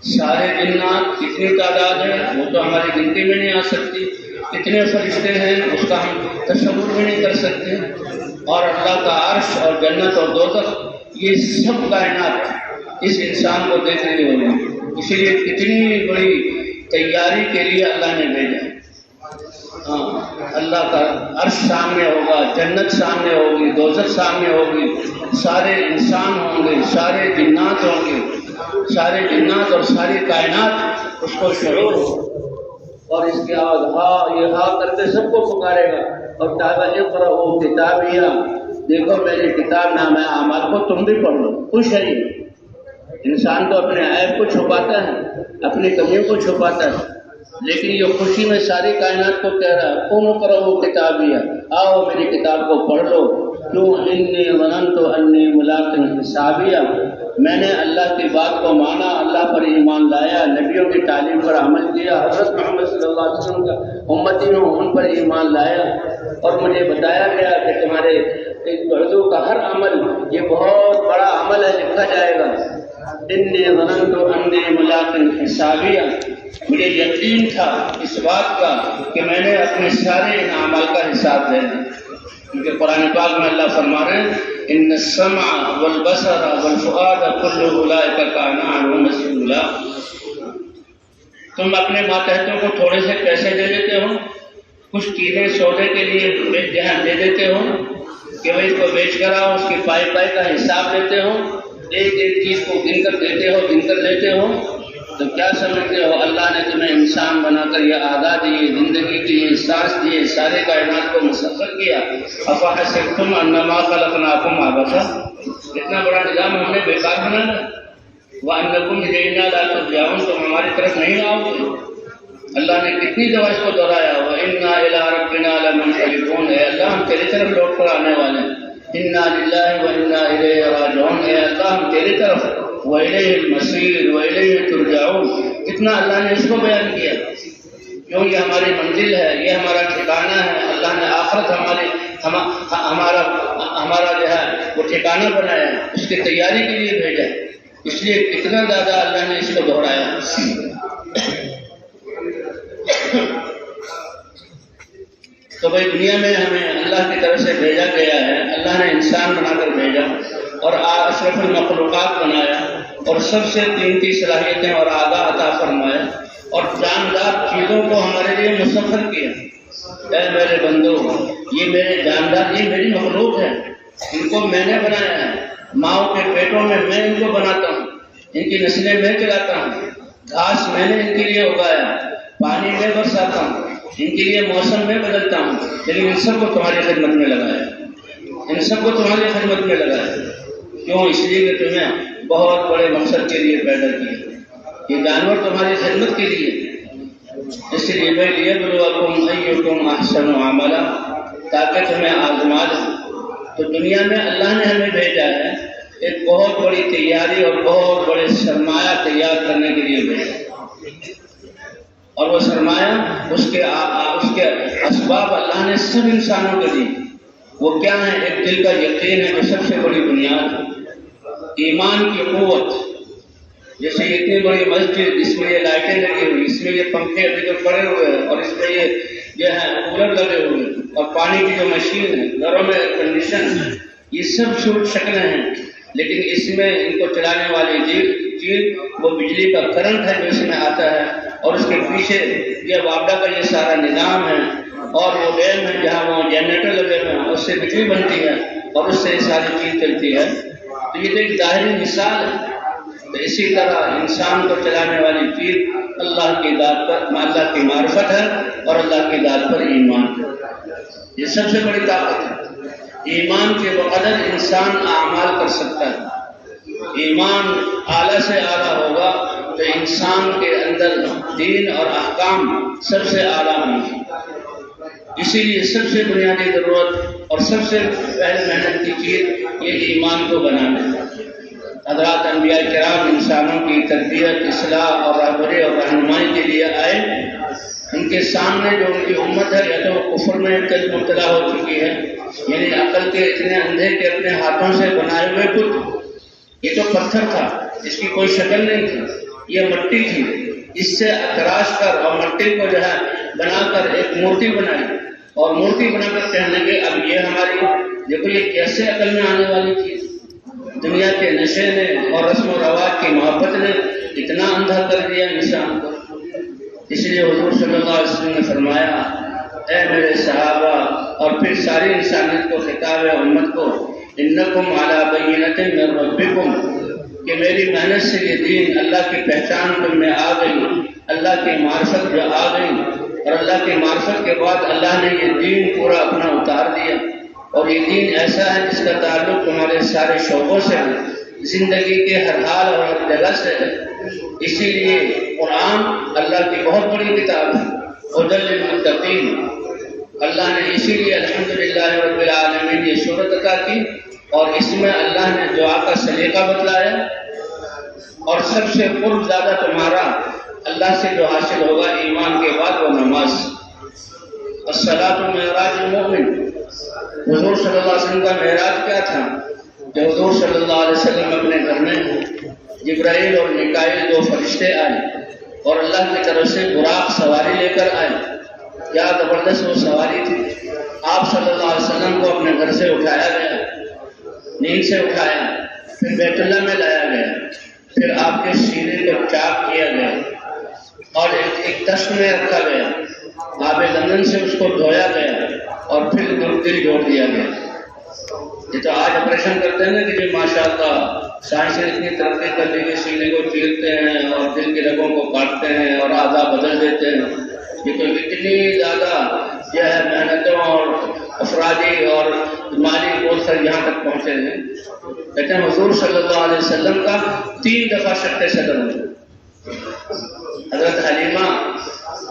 سارے جنات، کتنی تعداد ہے وہ تو ہماری گنتی میں نہیں آ سکتی، کتنے فرشتے ہیں اس کا ہم تصور بھی نہیں کر سکتے، اور اللہ کا عرش اور جنت اور دوزخ یہ سب کائنات اس انسان کو دیکھ رہی ہوگی، اسی لیے کتنی بڑی تیاری کے لیے اللہ نے بھیجا۔ اللہ کا عرش سامنے ہوگا، جنت سامنے ہوگی، دوزخ سامنے ہوگی، سارے انسان ہوں گے، سارے جنات ہوں گے، سارے جنات اور ساری کائنات اس کو شعور ہو، اور اس کی آواز یہ کر کے سب کو پکارے گا، اور کہا اقرأوا کتابیہ، دیکھو میری کتاب نامہ اعمال کو تم بھی پڑھ لو، خوش ہے یہ انسان تو اپنے عیب کو چھپاتا ہے، اپنی کمیوں کو چھپاتا ہے، لیکن یہ خوشی میں ساری کائنات کو کہہ رہا ہے کون کرو وہ کتابیہ، آؤ میری کتاب کو پڑھ لو، کیوں انی ظننت انی ملاق حسابیہ، میں نے اللہ کی بات کو مانا، اللہ پر ایمان لایا، نبیوں کی تعلیم پر عمل کیا، حضرت محمد صلی اللہ علیہ وسلم کا امتی ہوں، ان پر ایمان لایا، اور مجھے بتایا گیا کہ تمہارے اردو کا ہر عمل یہ بہت بڑا عمل ہے، لکھا جائے گا۔ انی ظننت انی ملاق حسابیہ، مجھے یقین تھا اس بات کا کہ میں نے اپنے سارے ان اعمال کا حساب دینا، کیونکہ قرآن پاک میں اللہ فرما رہے ہیں ان السمع والبصر والفؤاد كل اولئک کان عنہ مسئولا۔ تم اپنے ماتحتوں کو تھوڑے سے پیسے دے دیتے ہو، کچھ چیزیں سودے کے لیے دے دیتے ہو کہ بھائی اس کو بیچ کر آؤ، اس کی پائی کا حساب لیتے ہو، ایک ایک چیز کو گن کر دیتے ہو، گن کر لیتے ہو، تو کیا سمجھتے ہو اللہ نے تمہیں انسان بنا کر یہ اعضاء دیے، زندگی کی یہ سانس دیے، سارے کائنات کو مسخر کیا، افحسبتم انما خلقناکم عبثا، اتنا بڑا نظام ہم نے بیکار بنانا، وانکم الینا لا ترجعون، تم ہماری طرف نہیں آؤ گے۔ اللہ نے کتنی دفعہ اس کو دہرایا، وَإِنَّا إِلَىٰ رَبِّنَا لَمُنْقَلِبُونَ، اے اللہ ہم تیری طرف لوٹ کر آنے والے ہیں، اِنَّا لِلَّهِ وَإِنَّا إِلَيْهِ رَاجِعُونَ، اے اللہ ہم تیری طرف، وَإِلَيْهِ الْمَصِيرُ وَإِلَيْهِ تُرْجَعُونَ، کتنا اللہ نے اس کو بیان کیا، کیوں یہ ہماری منزل ہے، یہ ہمارا ٹھکانہ ہے، اللہ نے آخرت ہمارا جو ہے وہ ٹھکانہ بنایا ہے، اس کی تیاری کے لیے بھیجا، اس لیے کتنا زیادہ اللہ نے اس کو دہرایا۔ تو بھائی دنیا میں ہمیں اللہ کی طرف سے بھیجا گیا ہے، اللہ نے انسان بنا کر بھیجا اور اشرف المخلوقات بنایا اور سب سے قیمتی صلاحیتیں اور اعضاء عطا فرمایا اور جاندار چیزوں کو ہمارے لیے مسخر کیا۔ اے میرے بندو، یہ میرے جاندار، یہ میری مخلوق ہے، ان کو میں نے بنایا ہے، ماؤں کے پیٹوں میں ان کو بناتا ہوں، ان کی نسلیں میں چلاتا ہوں، گھاس میں نے ان کے لیے اگایا، پانی میں برساتا ہوں، ان کے لیے موسم میں بدلتا ہوں، لیکن ان سب کو تمہاری خدمت میں لگایا، ان سب کو تمہاری خدمت میں لگایا، کیوں؟ اس لیے کہ تمہیں بہت بڑے مقصد کے لیے پیدا کیا، یہ جانور تمہاری خدمت کے لیے، اس لیے لِيَبْلُوَكُمْ أَيُّكُمْ أَحْسَنُ عَمَلًا، تاکہ تمہیں آزما دیں۔ تو دنیا میں اللہ نے ہمیں بھیجا ہے ایک بہت بڑی تیاری اور بہت بڑے سرمایہ تیار کرنے کے لیے بھیجا، اور وہ سرمایہ اس کے اسباب اللہ نے سب انسانوں کو دی۔ وہ کیا ہے؟ ایک دل کا یقین ہے، جو سب سے بڑی بنیاد ہے، ایمان کی قوت، جیسے اتنی بڑی مسجد، اس میں یہ لائٹیں لگی ہوئی، اس میں یہ پنکھے ابھی تو پڑے ہوئے ہیں، اور اس میں یہ جو ہے کولر لگے ہوئے ہیں، اور پانی کی جو مشین ہے، گھروں میں ایئر کنڈیشن، یہ سب صورت شکلیں ہیں، لیکن اس میں ان کو چلانے والی چیز وہ بجلی کا کرنٹ ہے جو اس میں آتا ہے، اور اس کے پیچھے یہ وابڈا کا یہ سارا نظام ہے، اور وہ ڈیم ہے جہاں وہ جنریٹر لگے ہوئے ہیں، اس سے بجلی بنتی ہے اور اس سے ساری چیز چلتی ہے۔ تو یہ تو ایک ظاہری مثال ہے۔ تو اسی طرح انسان کو چلانے والی چیز اللہ کی ذات پر، اللہ کی معرفت ہے اور اللہ کی ذات پر ایمان ہے، یہ سب سے بڑی طاقت ہے۔ ایمان کے بقدر انسان اعمال کر سکتا ہے، ایمان اعلیٰ سے اعلیٰ ہوگا تو انسان کے اندر دین اور احکام سب سے اعلیٰ ہوں گے۔ اسی لیے سب سے بنیادی ضرورت اور سب سے پہلے محنت کی چیز یہ ایمان کو بنانا ہے۔ حضرات انبیاء کرام انسانوں کی تربیت، اصلاح اور رہبری اور رہنمائی کے لیے آئے، ان کے سامنے جو ان کی امت ہے یا تو وہ کفر میں مبتلا ہو چکی ہے، یعنی عقل کے اتنے اندھے کہ اپنے ہاتھوں سے بنائے ہوئے بت، یہ تو پتھر تھا، اس کی کوئی شکل نہیں تھی، یہ مٹی تھی، اس سے تراش کر اور مٹی کو جو ہے بنا کر ایک مورتی بنائی، اور مورتی بنا کر کہنے لگے اب یہ ہماری، دیکھو یہ کیسے عقل میں آنے والی چیز، دنیا کے نشے نے اور رسم و رواج کی محبت نے اتنا اندھا کر دیا انسان کو۔ اس لیے حضور صلی اللہ علیہ وسلم نے فرمایا، اے میرے صحابہ اور پھر ساری انسانیت کو خطاب ہے، امت کو، انکم علی بینۃ من ربکم، کہ میری محنت سے یہ دین، اللہ کی پہچان تم میں آ گئی، اللہ کی معرفت جو آ گئی، اور اللہ کی معرفت کے بعد اللہ نے یہ دین پورا اپنا اتار دیا، اور یہ دین ایسا ہے جس کا تعلق تمہارے سارے شعبوں سے ہے، زندگی کے ہر حال اور ہر جگہ سے ہے۔ اسی لیے قرآن اللہ کی بہت بڑی کتاب ہے، ھدی للمتقین۔ اللہ نے اسی لیے الحمدللہ رب العالمین یہ صورت عطا کی، اور اس میں اللہ نے دعا کا سلیقہ بتلایا، اور سب سے قرب زیادہ تمہارا اللہ سے جو حاصل ہوگا ایمان کے بعد وہ نماز۔ الصلاۃ معراج المومن۔ حضور صلی اللہ علیہ وسلم کا معراج کیا تھا؟ کہ حضور صلی اللہ علیہ وسلم اپنے گھر میں جبرائیل اور میکائیل دو فرشتے آئے اور اللہ کی طرف سے براق سواری لے کر آئے۔ کیا زبردست وہ سواری تھی۔ آپ صلی اللہ علیہ وسلم کو اپنے گھر سے اٹھایا گیا، نیند سے اٹھایا، پھر بیت اللہ میں لایا گیا، پھر آپ کے سینے کو چاک کیا گیا اور ایک دست میں رکھا گیا، آب زمزم سے اس کو دھویا گیا اور پھر دل جوڑ دیا گیا۔ یہ تو آج آپریشن کرتے ہیں نا کہ جی ماشاء اللہ سائنس نے اتنی ترقی کر لی کہ سینے کو چیرتے ہیں اور دل کی رگوں کو کاٹتے ہیں اور اعضاء بدل دیتے ہیں۔ یہ تو اتنی زیادہ جو ہے محنتوں اور افرادی اور مالی بوجھ سے یہاں تک پہنچے ہیں۔ لیکن حضور صلی اللہ علیہ وسلم کا 3 دفعہ شق صدر ہوئے۔ حضرت حلیمہ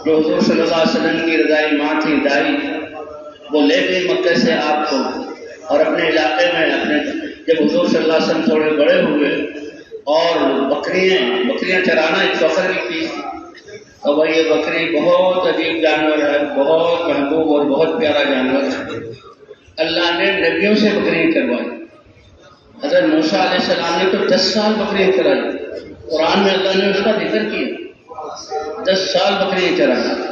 جو حضور صلی اللہ علیہ وسلم کی رضائی ماں تھی، دائی، وہ لے گئی مکے سے آپ کو، اور اپنے علاقے میں جب حضور صلی اللہ علیہ وسلم تھوڑے بڑے ہوئے اور بکریاں چرانا ایک فخر کی تھی، اور وہ یہ بکری بہت عجیب جانور ہے، بہت محبوب اور بہت پیارا جانور ہے۔ اللہ نے نبیوں سے بکریاں چروائی۔ حضرت موسیٰ علیہ السلام نے تو 10 سال بکریاں چرائی۔ قرآن میں اللہ نے اس کا ذکر کیا، 10 سال بکریاں چرائی۔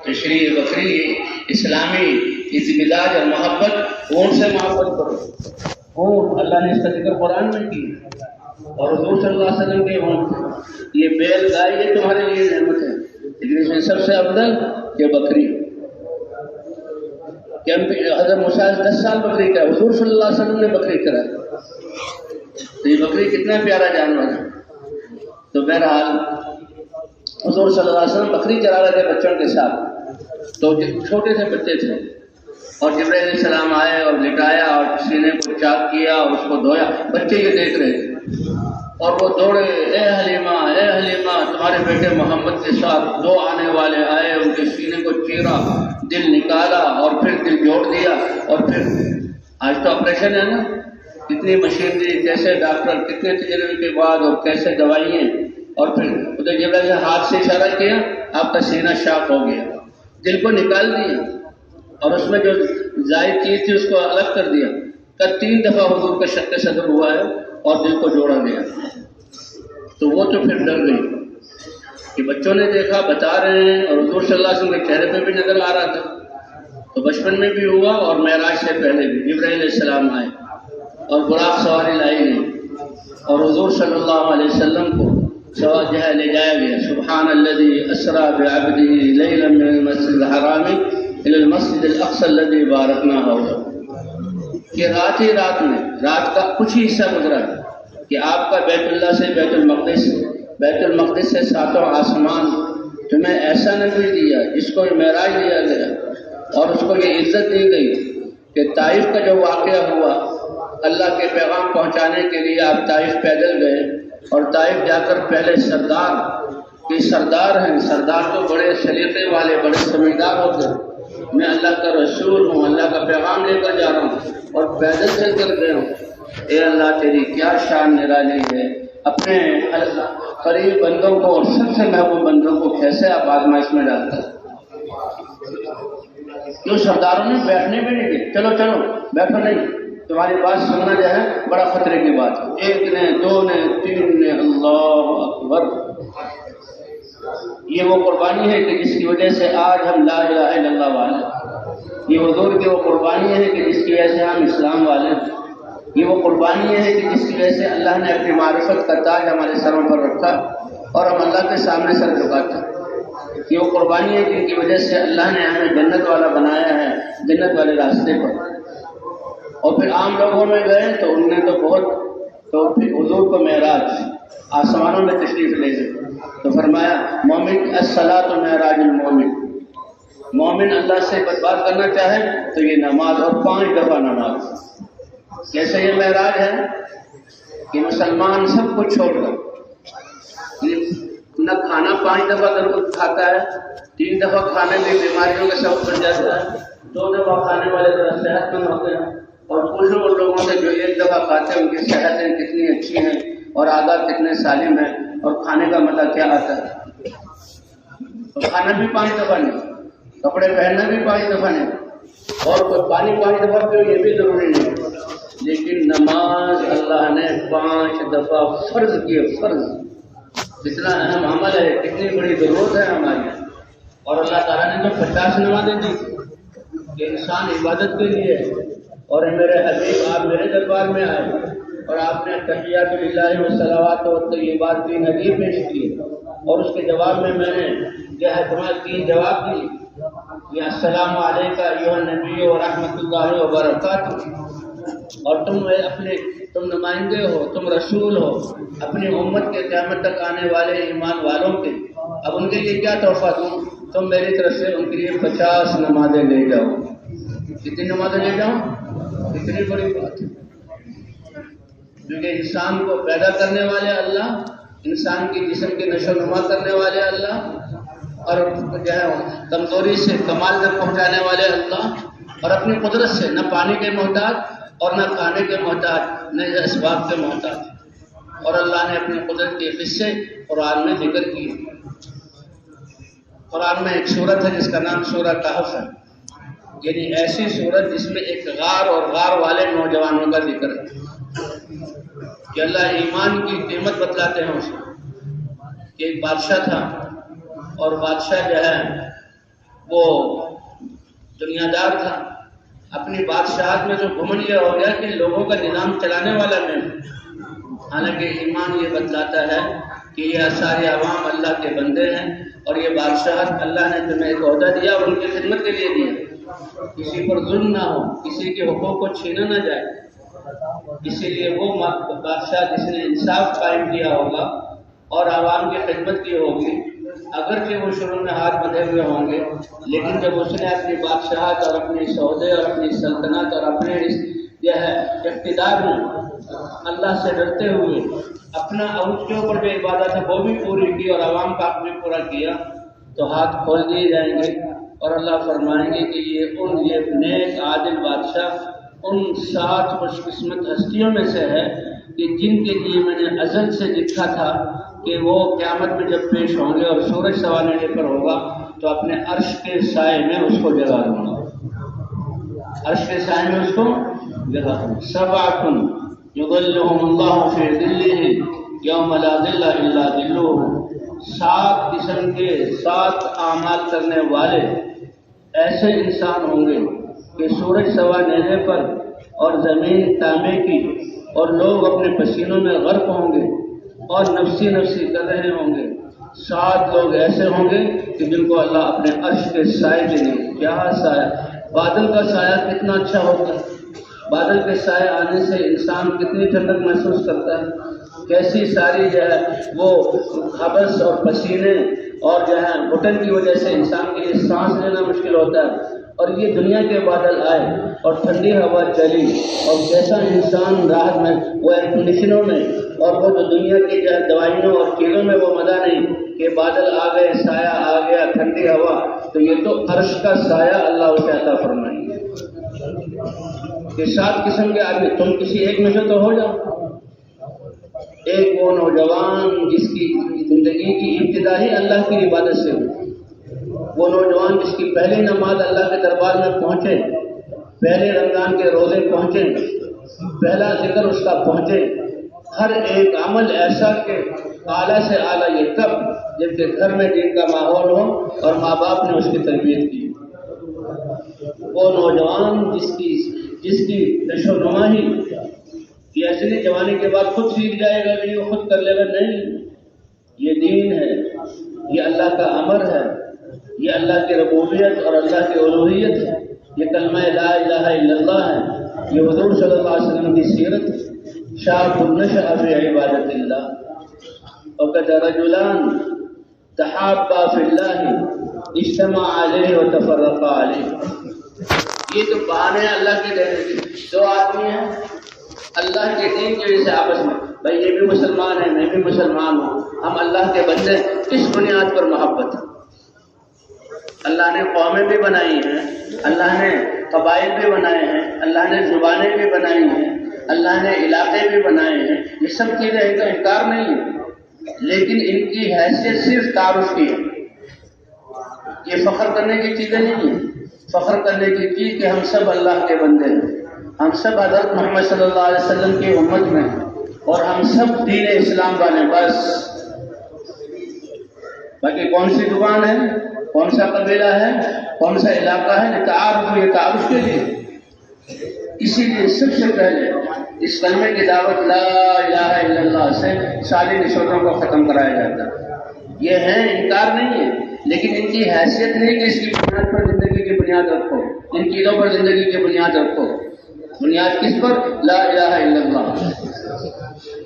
تشریح بکری اسلامی مزاج اور محبت، اونٹ سے محبت کرو۔ اونٹ اللہ نے اس کا ذکر قرآن میں کیا، اور حضور صلی اللہ علیہ وسلم کے اونٹ، یہ بیل گائے یہ تمہارے لیے نعمت ہے، لیکن اس میں سب سے افضل یہ بکری۔ حضرت موسیٰ 10 سال بکری کا، حضور صلی اللہ علیہ وسلم نے بکری کرائی، تو یہ بکری کتنا پیارا جانور ہے۔ تو بہرحال حضور صلی اللہ علیہ وسلم بکری چرا رہے تھے بچوں کے ساتھ، تو چھوٹے سے بچے تھے، اور جبرائیل علیہ السلام آئے اور لٹایا اور سینے کو چاک کیا اور اس کو دھویا۔ بچے یہ دیکھ رہے تھے اور وہ دوڑے، اے حلیمہ تمہارے بیٹے محمد کے ساتھ 2 آنے والے آئے، ان کے سینے کو چیرا، دل نکالا اور پھر دل جوڑ دیا، اور پھر آج تو آپریشن ہے نا، کتنی مشینری، کیسے ڈاکٹر، کتنے تجربے کے بعد اور کیسے دوائیں، اور پھر ادھر جبرائیل نے ہاتھ سے اشارہ کیا، آپ کا سینہ شاپ ہو گیا، دل کو نکال دیا اور اس میں جو زائد چیز تھی اس کو الگ کر دیا۔ 3 دفعہ حضور کا شق صدر ہوا ہے اور دل کو جوڑا گیا۔ تو وہ تو پھر ڈر گئی کہ بچوں نے دیکھا، بتا رہے ہیں، اور حضور صلی اللہ علیہ وسلم کے چہرے پہ بھی نظر آ رہا تھا۔ تو بچپن میں بھی ہوا اور معراج سے پہلے بھی جبرائیل علیہ السلام آئے اور براق سواری لائی گئی، اور حضور صلی اللہ علیہ وسلم کو جہاں لے جایا گیا۔ سبحان الذی اسری بعبدہ لیلا من المسجد الحرام الى المسجد الاقصى الذي بارکنا حولہ۔ کہ رات ہی رات میں، رات کا کچھ ہی حصہ گزرا کہ آپ کا بیت اللہ سے بیت المقدس سے 7 آسمان تمہیں ایسا نبی دیا جس کو معراج دیا گیا، اور اس کو یہ عزت دی گئی کہ طائف کا جو واقعہ ہوا، اللہ کے پیغام پہنچانے کے لیے آپ طائف پیدل گئے، اور طائف جا کر پہلے سردار ہیں، سردار تو بڑے سلیقے والے، بڑے سمجھدار ہوتے ہیں، میں اللہ کا رسول ہوں، اللہ کا پیغام لے کر جا رہا ہوں اور پیدل چل کر گئے ہوں۔ اے اللہ تیری کیا شان نرالی ہے، اپنے قریب بندوں کو اور سب سے محبوب بندوں کو کیسے آپ آزمائش میں ڈالتے ہیں۔ کیوں سرداروں نے بیٹھنے بھی نہیں دی، چلو بیٹھو نہیں، تمہاری بات سننا جو ہے بڑا خطرے کی بات ہے۔ 1 نے 2 نے 3 نے، اللہ اکبر۔ یہ وہ قربانی ہے کہ جس کی وجہ سے آج ہم لا الہ الا اللہ والے، یہ حضور کی وہ قربانی ہے کہ جس کی وجہ سے ہم اسلام والے، یہ وہ قربانی ہے کہ جس کی وجہ سے اللہ نے اپنی معرفت کا تاج ہمارے سروں پر رکھا اور ہم اللہ کے سامنے سر جھکاتے ہیں۔ یہ وہ قربانی ہے جن کی وجہ سے اللہ نے ہمیں جنت والا بنایا ہے، جنت والے راستے پر۔ اور پھر عام لوگوں میں گئے تو ان نے تو پھر حضور کو معراج آسمانوں میں تشریف لے گئے، تو فرمایا مومن الصلاۃ معراج المومن، مومن اللہ سے بات کرنا چاہے تو یہ نماز، اور 5 دفعہ نماز۔ کیسے یہ معراج ہے کہ مسلمان سب کو چھوڑ کر نہ کھانا 5 دفعہ ضرور کھاتا ہے، 3 دفعہ کھانے میں بیماریوں کا سبب بن جاتا ہے، 2 دفعہ کھانے والے ذرا صحت مند ہوتے ہیں، اور پوچھو ان لوگوں سے جو 1 دفعہ کھاتے ہیں ان کی صحتیں کتنی اچھی ہیں اور عادات کتنے سالم ہیں، اور کھانے کا مزہ کیا آتا ہے۔ تو کھانا بھی 5 دفعہ نہیں، کپڑے پہننا بھی 5 دفعہ نہیں، اور کوئی پانی 5 دفعہ پیو یہ بھی ضروری نہیں، لیکن نماز اللہ نے 5 دفعہ فرض کی ہے، فرض۔ کتنا اہم عمل ہے، کتنی بڑی ضرورت ہے ہماری، اور اللہ تعالیٰ نے تو 50 نمازیں دی کہ انسان عبادت کے لیے، اور میرے حبیب آپ میرے دربار میں آئے اور آپ نے تحیات للہ والصلوات والطیبات 3 حدیث پیش کی، اور اس کے جواب میں نے جو ہے تمہیں 3 جواب دی کہ السلام علیکم ایھا النبی ورحمۃ اللہ وبرکاتہ، اور تم نمائندے ہو، تم رسول ہو اپنی امت کے قیامت تک آنے والے ایمان والوں کے، اب ان کے لیے کیا تحفہ دوں؟ تم میری طرف سے ان کے لیے 50 نمازیں لے جاؤ۔ کتنی نمازیں لے جاؤ؟ کتنی بڑی بات ہے، کیونکہ انسان کو پیدا کرنے والے اللہ، انسان کی جسم کے نشو و نما کرنے والے اللہ، اور جو ہے کمزوری سے کمال تک پہنچانے والے اللہ، اور اپنی قدرت سے نہ پانی کے محتاج اور نہ کھانے کے محتاج، نہ اسباب کے محتاج، اور اللہ نے اپنی قدرت کے حصے قرآن میں ذکر کیے۔ قرآن میں ایک سورت ہے جس کا نام سورہ کہف ہے، یعنی ایسی سورت جس میں ایک غار اور غار والے نوجوانوں کا ذکر ہے، کہ اللہ ایمان کی قیمت بتلاتے ہیں اسے، کہ ایک بادشاہ تھا، اور بادشاہ جو ہے وہ دنیا دار تھا، اپنی بادشاہت میں تو گھمنڈ یہ ہو گیا کہ لوگوں کا نظام چلانے والا میں ہوں، حالانکہ ایمان یہ بتلاتا ہے کہ یہ سارے عوام اللہ کے بندے ہیں، اور یہ بادشاہت اللہ نے تمہیں ایک عہدہ دیا اور ان کی خدمت کے لیے دیا، کسی پر ظلم نہ ہو، کسی کے حقوق کو چھینا نہ جائے، اسی لیے وہ بادشاہ جس نے انصاف قائم کیا ہوگا اور عوام کی خدمت کی ہوگی، اگرچہ وہ شروع میں ہاتھ بندھے ہوئے ہوں گے، لیکن جب اس نے اپنی بادشاہت اور اپنی سعودے اور اپنی سلطنت اور اپنے جو ہے اقتدار میں اللہ سے ڈرتے ہوئے اپنا عروج کے اوپر جو عبادت ہے وہ بھی پوری کی اور عوام کا حق بھی پورا کیا، تو ہاتھ کھول دیے جائیں گے، اور اللہ فرمائیں گے کہ یہ نیک عادل بادشاہ ان 7 خوش قسمت ہستیوں میں سے ہے کہ جن کے لیے میں نے ازل سے لکھا تھا کہ وہ قیامت میں جب پیش ہوں گے اور سورج سوانے لے کر ہوگا تو اپنے عرش کے سائے میں اس کو جگا دوں گا، عرش کے سائے میں اس کو جگا دوں گا۔ 7 یظلهم اللہ فی ظلہ یوم لا ظل الا ظلہ، 7 قسم کے 7 اعمال کرنے والے ایسے انسان ہوں گے کہ سورج سوا نیزے پر اور زمین تانبے کی، اور لوگ اپنے پسینوں میں غرق ہوں گے اور نفسی نفسی کر رہے ہوں گے۔ 7 لوگ ایسے ہوں گے کہ جن کو اللہ اپنے عرش کے سائے دیں گے۔ کیا سایہ؟ بادل کا سایہ کتنا اچھا ہوتا ہے، بادل کے سائے آنے سے انسان کتنی ٹھنڈک محسوس کرتا ہے، کیسی ساری جو ہے وہ حبس اور پسینے اور جو ہے گھٹن کی وجہ سے انسان کے لیے سانس لینا مشکل ہوتا ہے، اور یہ دنیا کے بادل آئے اور ٹھنڈی ہوا چلی، اور جیسا انسان راحت میں وہ ایئر کنڈیشنوں میں، اور وہ جو دنیا کی جو دوائیوں اور چیزوں میں وہ مزہ نہیں کہ بادل آ گئے، سایہ آ گیا، ٹھنڈی ہوا، تو یہ تو عرش کا سایہ اللہ اسے عطا فرمائیں گے۔ کہ 7 قسم کے آدمی، تم کسی ایک میں سے تو ہو جاؤ۔ ایک وہ نوجوان جس کی زندگی کی ابتدا ہی اللہ کی عبادت سے ہوئی، وہ نوجوان جس کی پہلی نماز اللہ کے دربار میں پہنچے، پہلے رمضان کے روزے پہنچے، پہلا ذکر اس کا پہنچے، ہر ایک عمل ایسا کہ اعلیٰ سے اعلیٰ، یہ کب؟ جبکہ گھر میں دین کا ماحول ہو اور ماں باپ نے اس کی تربیت کی۔ وہ نوجوان جس کی نشو و نما ہی یہ ایسے جوانی کے بعد خود سیکھ جائے گا نہیں، وہ خود کر لے گا نہیں، یہ دین ہے، یہ اللہ کا امر ہے، یہ اللہ کی ربوبیت اور اللہ کی الوہیت ہے، یہ کلمہ لا الہ الا اللہ ہے، یہ حضور صلی اللہ علیہ وسلم کی سیرت ہے۔ شاب نشأ فی عبادت اللہ، وقد رجلان تحابا فی اللہ اجتمع علیہ وتفرقا علیہ۔ یہ تو بہانے اللہ کے دینے کے، 2 آدمی ہیں، اللہ کے دین کی وجہ سے آپس میں بھائی یہ بھی مسلمان ہے میں بھی مسلمان ہوں, ہم اللہ کے بندے, کس بنیاد پر محبت؟ اللہ نے قومیں بھی بنائی ہیں, اللہ نے قبائل بھی بنائے ہیں, اللہ نے زبانیں بھی بنائی ہیں, اللہ نے علاقے بھی بنائے ہیں, یہ سب چیزیں ان کا انکار نہیں ہے, لیکن ان کی حیثیت صرف تعارف کی ہے. یہ فخر کرنے کی چیزیں نہیں ہیں. فخر کرنے کی چیز کہ ہم سب اللہ کے بندے ہیں, ہم سب حضرت محمد صلی اللہ علیہ وسلم کی امت میں ہیں, اور ہم سب دین اسلام والے, بس. باقی کون سی زبان ہے, کون سا قبیلہ ہے, کون سا علاقہ ہے, یہ تعارف کے لیے. اسی لیے سب سے پہلے اس کلمے کی دعوت لا الہ الا اللہ سے ساری نسبتوں کو ختم کرایا جاتا ہے. یہ ہے, انکار نہیں ہے, لیکن ان کی حیثیت نہیں کہ اس کی بنیاد پر زندگی کی بنیاد رکھو, ان چیزوں پر زندگی کی بنیاد رکھو. بنیاد کس پر؟ لا الہ الا اللہ.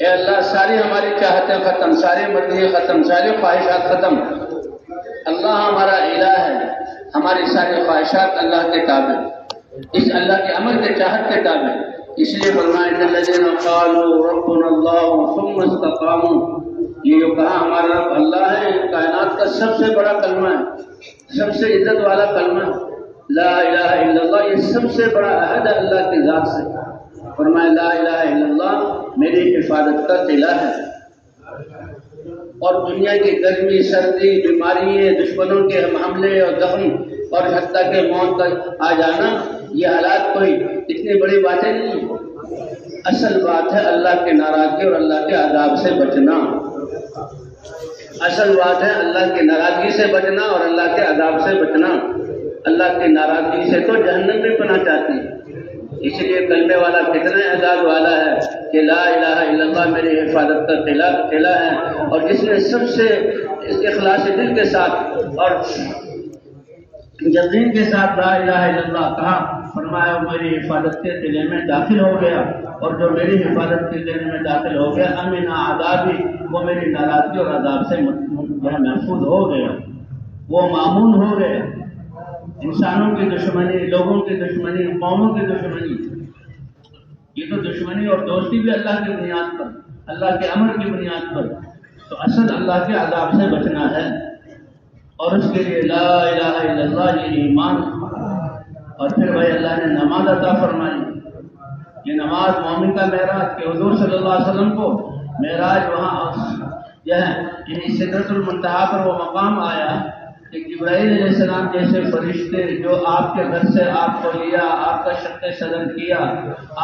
اے اللہ ساری ہماری چاہتیں ختم, ساری مرضیاں ختم, ساری خواہشات ختم. اللہ ہمارا الہ ہے, ہماری ساری خواہشات اللہ کے تابع, اس اللہ کے امر کے چاہت کے تابع. اس لیے فرمایا ان الذین قالوا ربنا اللہ ثم استقاموا, یہ جو کہا ہمارا رب اللہ ہے, کائنات کا سب سے بڑا کلمہ ہے, سب سے عزت والا کلمہ ہے. لا الہ الا اللہ یہ سب سے بڑا عہد ہے اللہ کی ذات سے. فرمایا لا الہ الا اللہ میری حفاظت کا قلعہ ہے. اور دنیا کی گرمی, سردی, بیماریاں, دشمنوں کے حملے اور دفن اور حتیٰ کہ موت تک آ جانا, یہ حالات کوئی اتنی بڑی باتیں نہیں ہیں. اصل بات ہے اللہ کے ناراضگی اور اللہ کے عذاب سے بچنا. اصل بات ہے اللہ کی ناراضگی سے بچنا اور اللہ کے عذاب سے بچنا. اللہ کی ناراضگی سے تو جہنم بھی پناہ چاہتی ہے. اس لیے کلمے والا کتنا عذاب والا ہے کہ لا الہ الا اللہ میری حفاظت کا قلعہ ہے. اور جس نے سب سے اخلاص دل کے ساتھ اور یقین کے ساتھ لا الہ الا اللہ کہا, فرمایا میری حفاظت کے قلعے میں داخل ہو گیا. اور جو میری حفاظت کے قلعے میں داخل ہو گیا امن عذابی, وہ میری ناراضگی اور عذاب سے محفوظ ہو گیا, وہ مامون ہو گیا. انسانوں کی دشمنی, لوگوں کی دشمنی, قوموں کی دشمنی, یہ تو دشمنی اور دوستی بھی اللہ کی بنیاد پر, اللہ کے امر کی بنیاد پر. تو اصل اللہ کے عذاب سے بچنا ہے, اور اس کے لیے لا الہ الا اللہ یہ ایمان. اور پھر بھائی اللہ نے نماز عطا فرمائی. یہ نماز مومن کا معراج, کہ حضور صلی اللہ علیہ وسلم کو معراج وہاں جو ہے یعنی سدرۃ المنتہا پر وہ مقام آیا کہ جبرائیل علیہ السلام جیسے فرشتے جو آپ کے گھر سے آپ کو لیا, آپ کا شق صدر کیا,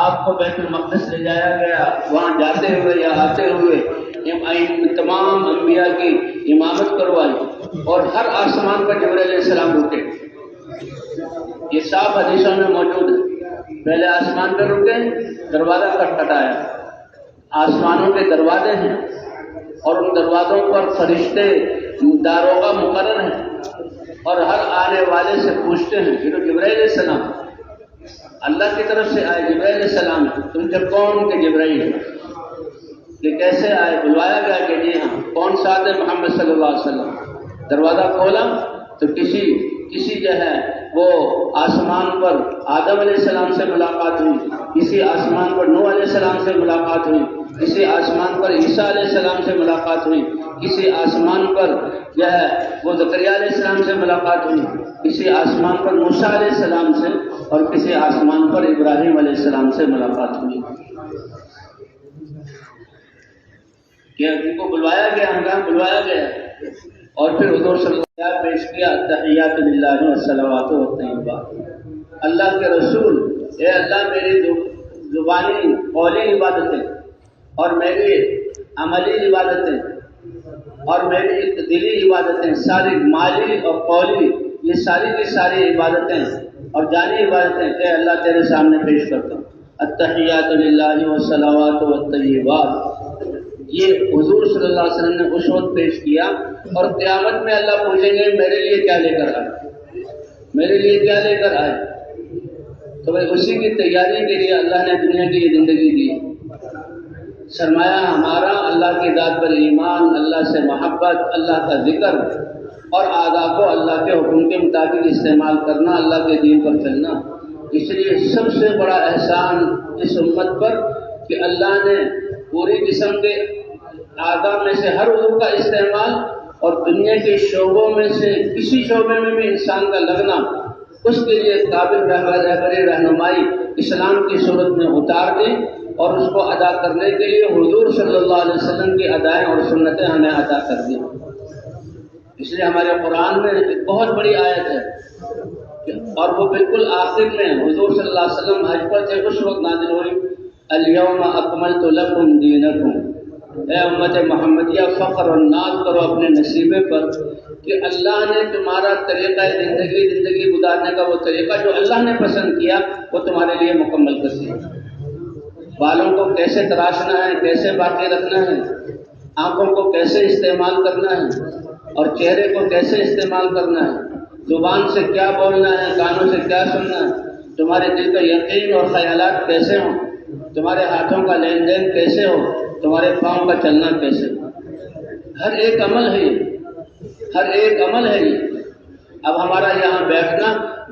آپ کو بیت المقدس لے جایا گیا, وہاں جاتے ہوئے یا آتے ہوئے تمام انبیاء کی امامت کروائی, اور ہر آسمان پر جبرائیل علیہ السلام رکے. یہ صاف حدیثوں میں موجود ہے. پہلے آسمان پہ رکے, دروازہ کھٹکھٹایا. آسمانوں کے دروازے ہیں اور ان دروازوں پر فرشتے داروغہ مقرر ہیں, اور ہر آنے والے سے پوچھتے ہیں. کہ تو جبرائیل علیہ السلام اللہ کی طرف سے آئے, جبرائیل علیہ السلام تم جب کون کہ جبرائیل, کہ کیسے آئے, بلوایا گیا کہ جی ہاں. کون ساتھ ہے؟ محمد صلی اللہ علیہ وسلم. دروازہ کھولا تو کسی جو ہے وہ آسمان پر آدم علیہ السلام سے ملاقات ہوئی, کسی آسمان پر نوح علیہ السلام سے ملاقات ہوئی, کسی آسمان پر عیسیٰ علیہ السلام سے ملاقات ہوئی, کسی آسمان پر جو ہے وہ زکریا علیہ السلام سے ملاقات ہوئی, کسی آسمان پر موسیٰ علیہ السلام سے, اور کسی آسمان پر ابراہیم علیہ السلام سے ملاقات ہوئی. کہ ان کو بلوایا گیا, ہنگام بلوایا گیا, اور پھر حضور صلی اللہ علیہ وسلم پیش کیا التحیات للہ والصلوات والطیبات. اللہ کے رسول, اے اللہ میری زبانی قولی عبادتیں اور میری عملی عبادتیں اور میری دلی عبادتیں, ساری مالی اور قولی, یہ ساری کی ساری عبادتیں اور جانی عبادتیں اے اللہ تیرے سامنے پیش کرتا ہوں. التحیات للہ والصلوات والطیبات, یہ حضور صلی اللہ علیہ وسلم نے اس وقت پیش کیا, اور قیامت میں اللہ پوچھیں گے میرے لیے کیا لے کر آئے, میرے لیے کیا لے کر آئے. تو بھائی اسی کی تیاری کے لیے اللہ نے دنیا کی یہ زندگی دی. سرمایہ ہمارا اللہ کی ذات پر ایمان, اللہ سے محبت, اللہ کا ذکر, اور آداب کو اللہ کے حکم کے مطابق استعمال کرنا, اللہ کے دین پر چلنا. اس لیے سب سے بڑا احسان اس امت پر کہ اللہ نے پوری جسم کے اعضاء میں سے ہر عضو کا استعمال اور دنیا کے شعبوں میں سے کسی شعبے میں بھی انسان کا لگنا، اس کے لیے قابل رہبری رہنمائی اسلام کی صورت میں اتار دی، اور اس کو ادا کرنے کے لیے حضور صلی اللہ علیہ وسلم کی ادائیں اور سنتیں ہمیں ادا کر دی۔ اس لیے ہمارے قرآن میں ایک بہت بڑی آیت ہے، اور وہ بالکل آخر میں حضور صلی اللہ علیہ وسلم حج پر تھے، اس وقت نازل ہوئی، الیوم اکملت لکم دینکم۔ اے امت محمدیہ، فخر اور ناز کرو اپنے نصیبے پر کہ اللہ نے تمہارا طریقہ زندگی گزارنے کا وہ طریقہ جو اللہ نے پسند کیا وہ تمہارے لیے مکمل کر دیا۔ بالوں کو کیسے تراشنا ہے، کیسے باقی رکھنا ہے، آنکھوں کو کیسے استعمال کرنا ہے، اور چہرے کو کیسے استعمال کرنا ہے، زبان سے کیا بولنا ہے، کانوں سے کیا سننا ہے، تمہارے دل کا یقین اور خیالات کیسے ہوں، تمہارے ہاتھوں کا لین دین کیسے ہو، تمہارے پاؤں کا چلنا کیسے ہو۔ ہر ایک عمل ہے یہ، ہر ایک عمل ہے یہ۔ اب ہمارا یہاں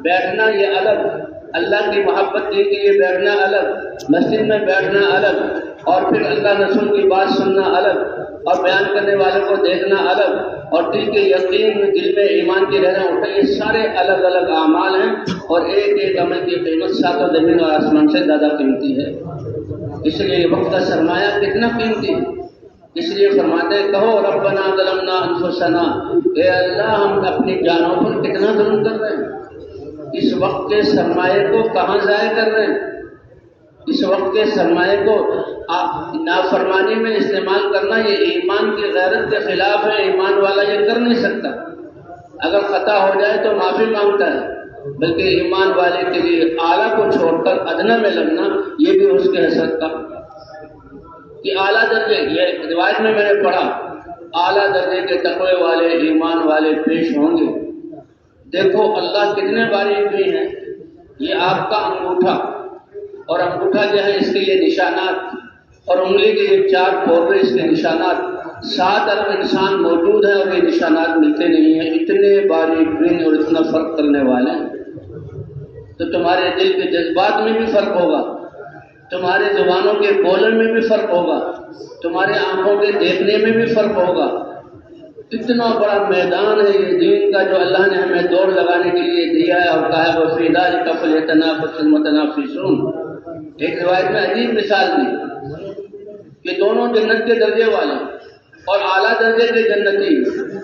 بیٹھنا یہ الگ، اللہ کی محبت کے لیے بیٹھنا الگ، مسجد میں بیٹھنا الگ، اور پھر اللہ رسول کی بات سننا الگ، اور بیان کرنے والوں کو دیکھنا الگ، اور دل کے یقین میں، دل میں ایمان کی رہنا اٹھا، یہ سارے الگ الگ اعمال ہیں، اور ایک ایک عمل کی قیمت ساتوں زمین اور آسمان سے زیادہ قیمتی ہے۔ اس لیے یہ وقت کا سرمایہ کتنا قیمتی ہے، اس لیے فرماتے ہیں کہو ربنا ظلمنا انفسنا، اے اللہ ہم اپنی جانوں پر کتنا ظلم کر رہے ہیں، اس وقت کے سرمایے کو کہاں ضائع کر رہے ہیں، اس وقت کے سرمایے کو نافرمانی میں استعمال کرنا یہ ایمان کی غیرت کے خلاف ہے۔ ایمان والا یہ کر نہیں سکتا، اگر خطا ہو جائے تو معافی مانگتا ہے، بلکہ ایمان والے کے لیے اعلیٰ کو چھوڑ کر ادنا میں لگنا یہ بھی اس کے حسرت کا کہ اعلیٰ درجے، یہ روایت میں نے پڑھا، اعلیٰ درجے کے تقوی والے ایمان والے پیش ہوں گے۔ دیکھو اللہ کتنے باریک بھی ہیں، یہ آپ کا انگوٹھا، اور انگوٹھا جو ہے اس کے یہ نشانات، اور انگلی کے یہ 4 پورے اس کے نشانات، 7 ارب انسان موجود ہیں اور یہ نشانات ملتے نہیں ہیں، اتنے باریک بین اور اتنا فرق کرنے والے ہیں۔ تو تمہارے دل کے جذبات میں بھی فرق ہوگا، تمہارے زبانوں کے بولنے میں بھی فرق ہوگا، تمہارے آنکھوں کے دیکھنے میں بھی فرق ہوگا۔ اتنا بڑا میدان ہے یہ دین کا جو اللہ نے ہمیں دوڑ لگانے کے لیے دیا ہے، اور کہا ہے وَفِي ذَلِكَ فَلْيَتَنَافَسِ الْمُتَنَافِسُونَ۔ ایک روایت میں عجیب مثال دی کہ دونوں جنت کے درجے والے اور اعلیٰ درجے کے جنتی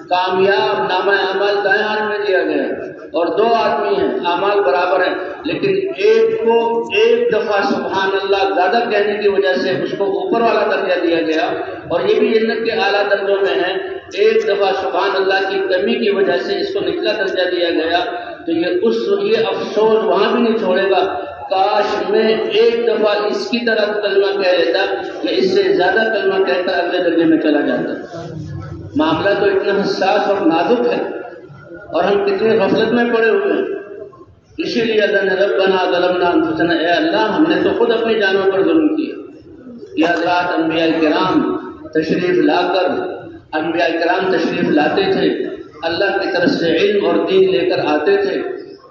کامیاب، نامہ اعمال دائیں ہاتھ میں دیا گیا، اور 2 آدمی ہیں، اعمال برابر ہیں، لیکن ایک کو ایک دفعہ سبحان اللہ زیادہ کہنے کی وجہ سے اس کو اوپر والا درجہ دیا گیا، اور یہ بھی جنت کے اعلیٰ درجوں میں ہے، ایک دفعہ سبحان اللہ کی کمی کی وجہ سے اس کو نچلا درجہ دیا گیا۔ تو یہ افسوس وہاں بھی نہیں چھوڑے گا، کاش میں ایک دفعہ اس کی طرح کلمہ کہہ لیتا کہ اس سے زیادہ کلمہ کہتا اگلے درجے میں چلا جاتا۔ معاملہ تو اتنا حساس اور نازک ہے، اور ہم کتنی غفلت میں پڑے ہوئے ہیں۔ اسی لیے اللہ نے ربنا ظلمنا انفسنا، اے اللہ ہم نے تو خود اپنی جانوں پر ظلم کیا۔ یہ حضرات انبیاء کرام تشریف لا کر، انبیاء کرام تشریف لاتے تھے، اللہ کی طرف سے علم اور دین لے کر آتے تھے،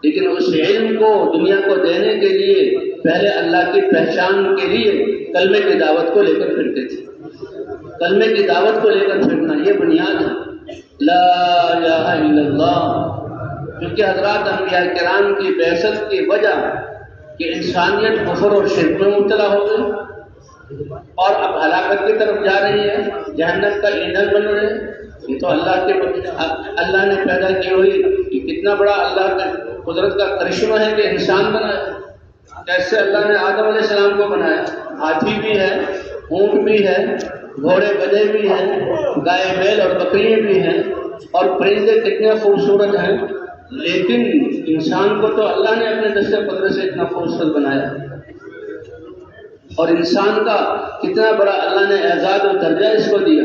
لیکن اس علم کو دنیا کو دینے کے لیے پہلے اللہ کی پہچان کے لیے کلمے کی دعوت کو لے کر پھرتے تھے۔ کلمے کی دعوت کو لے کر پھرنا یہ بنیاد ہے، لا الہ الا اللہ۔ کیونکہ حضرات انبیاء کرام کی بعثت کی وجہ کہ انسانیت کفر اور شرک میں مبتلا ہو گئی اور اب ہلاکت کی طرف جا رہی ہے، جہنم کا ایندھن بن رہے ہیں، یہ تو اللہ نے پیدا کی ہوئی، یہ کتنا بڑا اللہ کا قدرت کا کرشمہ ہے کہ انسان بنایا۔ کیسے اللہ نے آدم علیہ السلام کو بنایا، ہاتھی بھی ہے، اونٹ بھی ہے، گھوڑے گدھے بھی ہیں، گائے بیل اور بکریاں بھی ہیں، اور پرندے کتنے خوبصورت ہیں، لیکن انسان کو تو اللہ نے اپنے دست قدرت سے اتنا خوبصورت بنایا، اور انسان کا کتنا بڑا اللہ نے اعزاز و درجہ اس کو دیا۔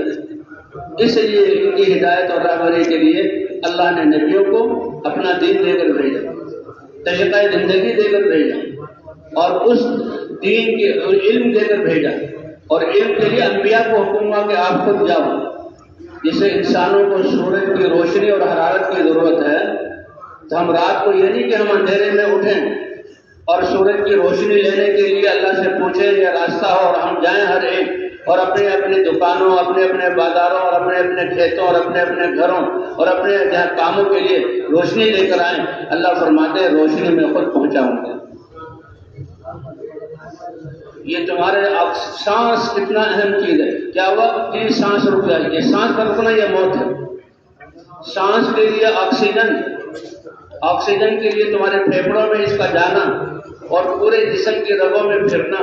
اس لیے ان کی ہدایت اور رہبری کے لیے اللہ نے نبیوں کو اپنا دین دے کر بھیجا، طریقہ زندگی دے کر بھیجا، اور اس دین کے علم دے کر بھیجا، اور علم کے لیے انبیاء کو حکم ہوا کہ آپ خود جاؤ۔ جسے انسانوں کو سورج کی روشنی اور حرارت کی ضرورت ہے، تو ہم رات کو یہ نہیں کہ ہم اندھیرے میں اٹھیں اور سورج کی روشنی لینے کے لیے اللہ سے پوچھیں یا راستہ ہو اور ہم جائیں ہر ایک اور اپنے اپنے دکانوں، اپنے اپنے بازاروں اور اپنے اپنے کھیتوں اور اپنے اپنے گھروں اور اپنے جہاں کاموں کے لیے روشنی لے کر آئیں، اللہ فرماتے ہیں روشنی میں خود پہنچاؤں گا۔ یہ تمہارے سانس کتنا اہم چیز ہے۔ کیا ہوا کہ سانس رک جائے، یہ سانس کا رکنا یہ موت ہے۔ سانس کے لیے آکسیجن کے لیے تمہارے پھیپھڑوں میں اس کا جانا اور پورے جسم کی رگوں میں پھرنا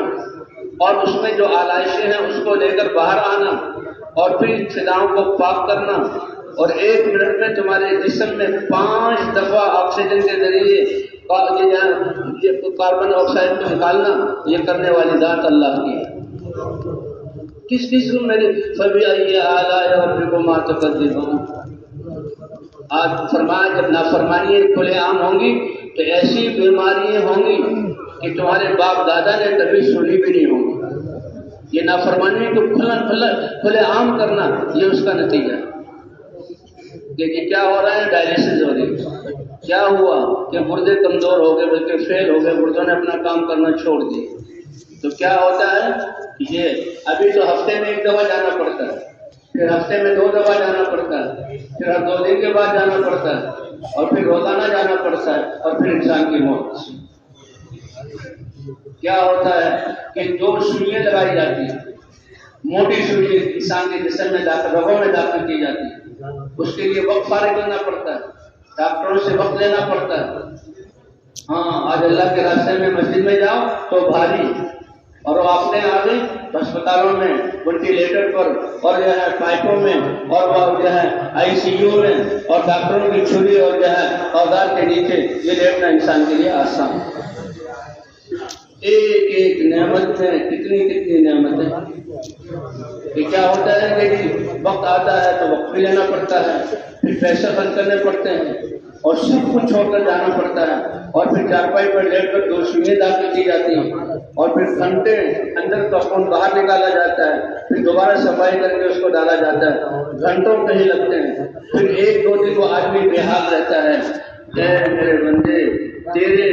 اور اس میں جو آلائشیں ہیں اس کو لے کر باہر آنا اور پھر فضاؤں کو پاک کرنا اور 1 منٹ میں تمہارے جسم میں 5 دفعہ آکسیجن کے ذریعے یہ کاربن آکسائڈ کو نکالنا، یہ کرنے والی ذات اللہ کی ہے۔ کس چیز میں فَبِأَيِّ آلَاءِ رَبِّكُمَا تُكَذِّبَانِ۔ آج فرمایا جب نافرمانی کھلے عام ہوں گی تو ایسی بیماریاں ہوں گی کہ تمہارے باپ دادا نے کبھی سنی بھی نہیں ہوگی۔ یہ نافرمانی کو کھلے عام کرنا یہ اس کا نتیجہ ہے۔ دیکھیے کیا ہو رہا ہے، ڈائلیسس ہو رہی ہے۔ کیا ہوا کہ گردے کمزور ہو گئے، بلکہ فیل ہو گئے، گردوں نے اپنا کام کرنا چھوڑ دیا۔ تو کیا ہوتا ہے، یہ ابھی تو ہفتے میں 1 دفعہ جانا پڑتا ہے، پھر ہفتے میں 2 دفعہ جانا پڑتا ہے، پھر ہر 2 دن کے بعد جانا پڑتا ہے، اور پھر روزانہ جانا پڑتا ہے، اور پھر انسان کی موت۔ کیا ہوتا ہے کہ 2 سوئیاں لگائی جاتی ہیں، موٹی سوئی انسان کے جسم میں داخل، رگوں میں داخل کی جاتی ہے، اس کے لیے وقت فارغ کرنا پڑتا ہے، ڈاکٹروں سے وقت لینا پڑتا ہے۔ ہاں آج اللہ کے راستے میں مسجد میں جاؤ تو بھاری، اور وہ اپنے آگے ہسپتالوں میں وینٹیلیٹر پر اور جو ہے پائپوں میں اور وہ جو ہے ICU میں اور ڈاکٹروں کی چھری اور جو ہے اوزار کے نیچے یہ لیٹنا انسان کے لیے آسان۔ ایک ایک نعمت میں کتنی نعمتیں۔ یہ کیا ہوتا ہے کہ وقت آتا ہے تو وقت بھی لینا پڑتا ہے، پھر پیسے خرچ کرنے پڑتے ہیں اور سب کچھ چھوڑ کر جانا پڑتا ہے، اور پھر چارپائی پر لیٹ کر 2 سوئیاں داخل کی جاتی ہیں، اور پھر گھنٹے اندر کا خون باہر نکالا جاتا ہے، پھر دوبارہ صفائی کر کے اس کو ڈالا جاتا ہے، گھنٹوں کہیں لگتے ہیں، پھر 1-2 دن وہ آدمی بے حال رہتا ہے۔ اے میرے بندے، تیرے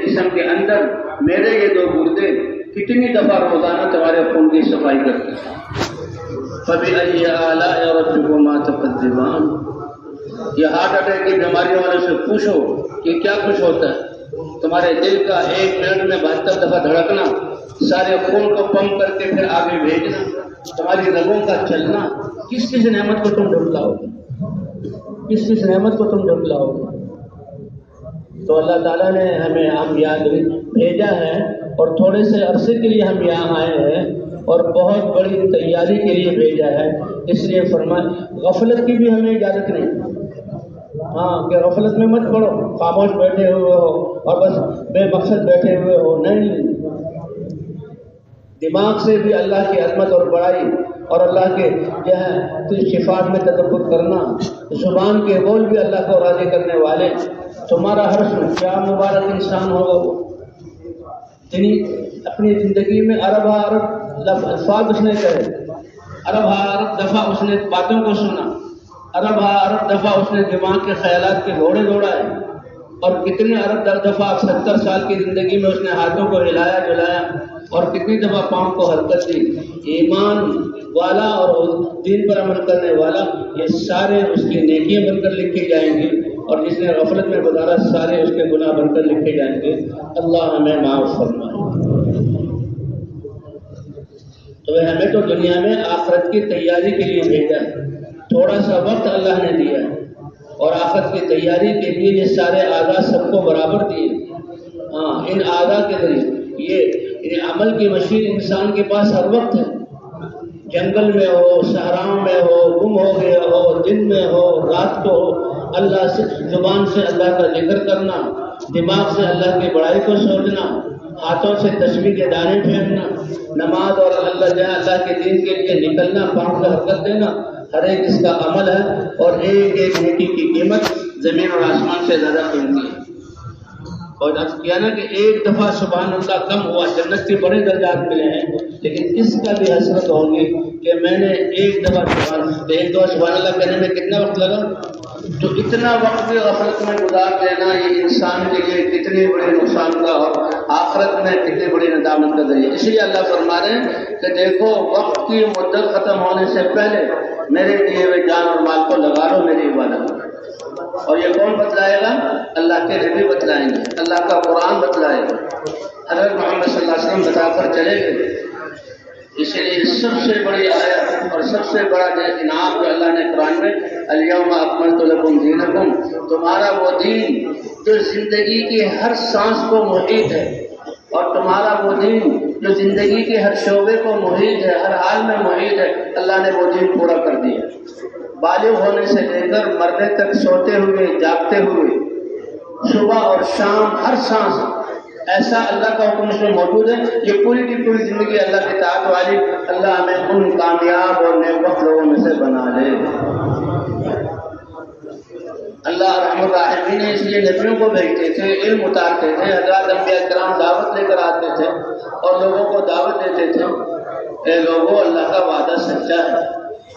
جسم کے اندر میرے یہ 2 گردے کتنی دفعہ روزانہ تمہارے خون کی صفائی کرتے ہیں۔ فَبِأَيِّ آلَاءِ رَبِّكُمَا تُكَذِّبَانِ۔ یہ ہارٹ اٹیک کی بیماریوں والوں سے پوچھو کہ کیا کچھ ہوتا ہے۔ تمہارے دل کا 1 منٹ میں 72 دفعہ دھڑکنا، سارے خون کو پمپ کر کے پھر آگے بھیجنا، تمہاری رگوں کا چلنا، کس نعمت کو تم ڈھٹلاؤ گے، کس نعمت کو تم ڈھٹلاؤ گے۔ تو اللہ تعالیٰ نے ہم یاد بھیجا ہے اور تھوڑے سے عرصے کے لیے ہم یہاں آئے ہیں اور بہت بڑی تیاری کے لیے بھیجا ہے، اس لیے فرمایا غفلت کی بھی ہمیں اجازت نہیں۔ ہاں کہ غفلت میں مت پڑو، خاموش بیٹھے ہوئے ہو اور بس بے مقصد بیٹھے ہوئے ہو، نہیں۔ دماغ سے بھی اللہ کی عظمت اور بڑائی اور اللہ کے جو ہے صفات میں تدبر کرنا، زبان کے بول بھی اللہ کو راضی کرنے والے۔ تمہارا ہر کیا مبارک انسان ہوگا وہ، یعنی اپنی زندگی میں ارب الفاظ اس نے کہے، ارب دفعہ اس نے باتوں کو سنا، ارب دفعہ اس نے دماغ کے خیالات کے گھوڑے دوڑائے، اور کتنے ارب دفعہ 70 سال کی زندگی میں اس نے ہاتھوں کو ہلایا جلایا، اور کتنی دفعہ پاؤں کو حرکت دی۔ ایمان والا اور دین پر عمل کرنے والا یہ سارے اس کی نیکیاں بن کر لکھی جائیں گی، اور جس نے غفلت میں گزارا سارے اس کے گناہ بن کر لکھے جائیں گے۔ اللہ ہمیں معاف فرمائے۔ تو ہمیں تو دنیا میں آخرت کی تیاری کے لیے بھیجا ہے، تھوڑا سا وقت اللہ نے دیا ہے، اور آخرت کی تیاری کے لیے یہ سارے اعضاء سب کو برابر دیے۔ ہاں ان اعضاء کے ذریعے یہ عمل کی مشین انسان کے پاس ہر وقت ہے، جنگل میں ہو، صحراؤں میں ہو، گم ہو گیا ہو، دن میں ہو، رات کو ہو، اللہ سے زبان سے اللہ کا ذکر کرنا، دماغ سے اللہ کی بڑائی کو سوچنا، ہاتھوں سے تسبیح کے دانے پھینکنا، نماز اور اللہ کے دین کے لیے نکلنا، پاؤں کا حرکت دینا، ہر ایک اس کا عمل ہے، اور ایک ایک نیکی کی قیمت زمین اور آسمان سے زیادہ قیمتی ہے۔ اور عرض کیا نا کہ 1 دفعہ سبحان اللہ کم ہوا، جنت کے بڑے درجات ملے ہیں، لیکن اس کا بھی حسرت ہوگی کہ میں نے 1 دفعہ سبحان اللہ کہنے میں کتنا وقت لگا، تو اتنا وقت بھی غفلت میں گزار دینا یہ انسان کے لیے کتنی بڑی نقصان کا اور آخرت میں کتنی بڑی ندامت کا ذریعہ۔ اس لیے اللہ فرما رہے ہیں کہ دیکھو وقت کی مدت ختم ہونے سے پہلے میرے دیے ہوئے جان اور مال کو لگا لو میری عبادت میں۔ اور یہ کون بتلائے گا؟ اللہ کے نبی بتلائیں گے، اللہ کا قرآن بتلائے گا، حضرت محمد صلی اللہ علیہ وسلم بتا کر چلے گئے۔ اس لیے سب سے بڑی آیت اور سب سے بڑا انعام جو اللہ نے قرآن میں الیوم اکملت لکم دینکم، تمہارا وہ دین جو زندگی کی ہر سانس کو محیط ہے، اور تمہارا وہ دین جو زندگی کے ہر شعبے کو محیط ہے، ہر حال میں محیط ہے، اللہ نے وہ دین پورا کر دیا۔ بالغ ہونے سے لے کر مرنے تک، سوتے ہوئے جاگتے ہوئے، صبح اور شام ہر سانس ایسا اللہ کا حکم اس میں موجود ہے۔ یہ پوری کی پوری زندگی اللہ کی اطاعت والی، اللہ ہمیں ان کامیاب اور نیک بخت لوگوں میں سے بنا لے۔ اللہ رحم الراحمین نے اس لیے نبیوں کو بھیجتے تھے، علم اتارتے تھے، حضرات انبیاء کرام دعوت لے کر آتے تھے اور لوگوں کو دعوت دیتے تھے، اے لوگوں اللہ کا وعدہ سچا ہے،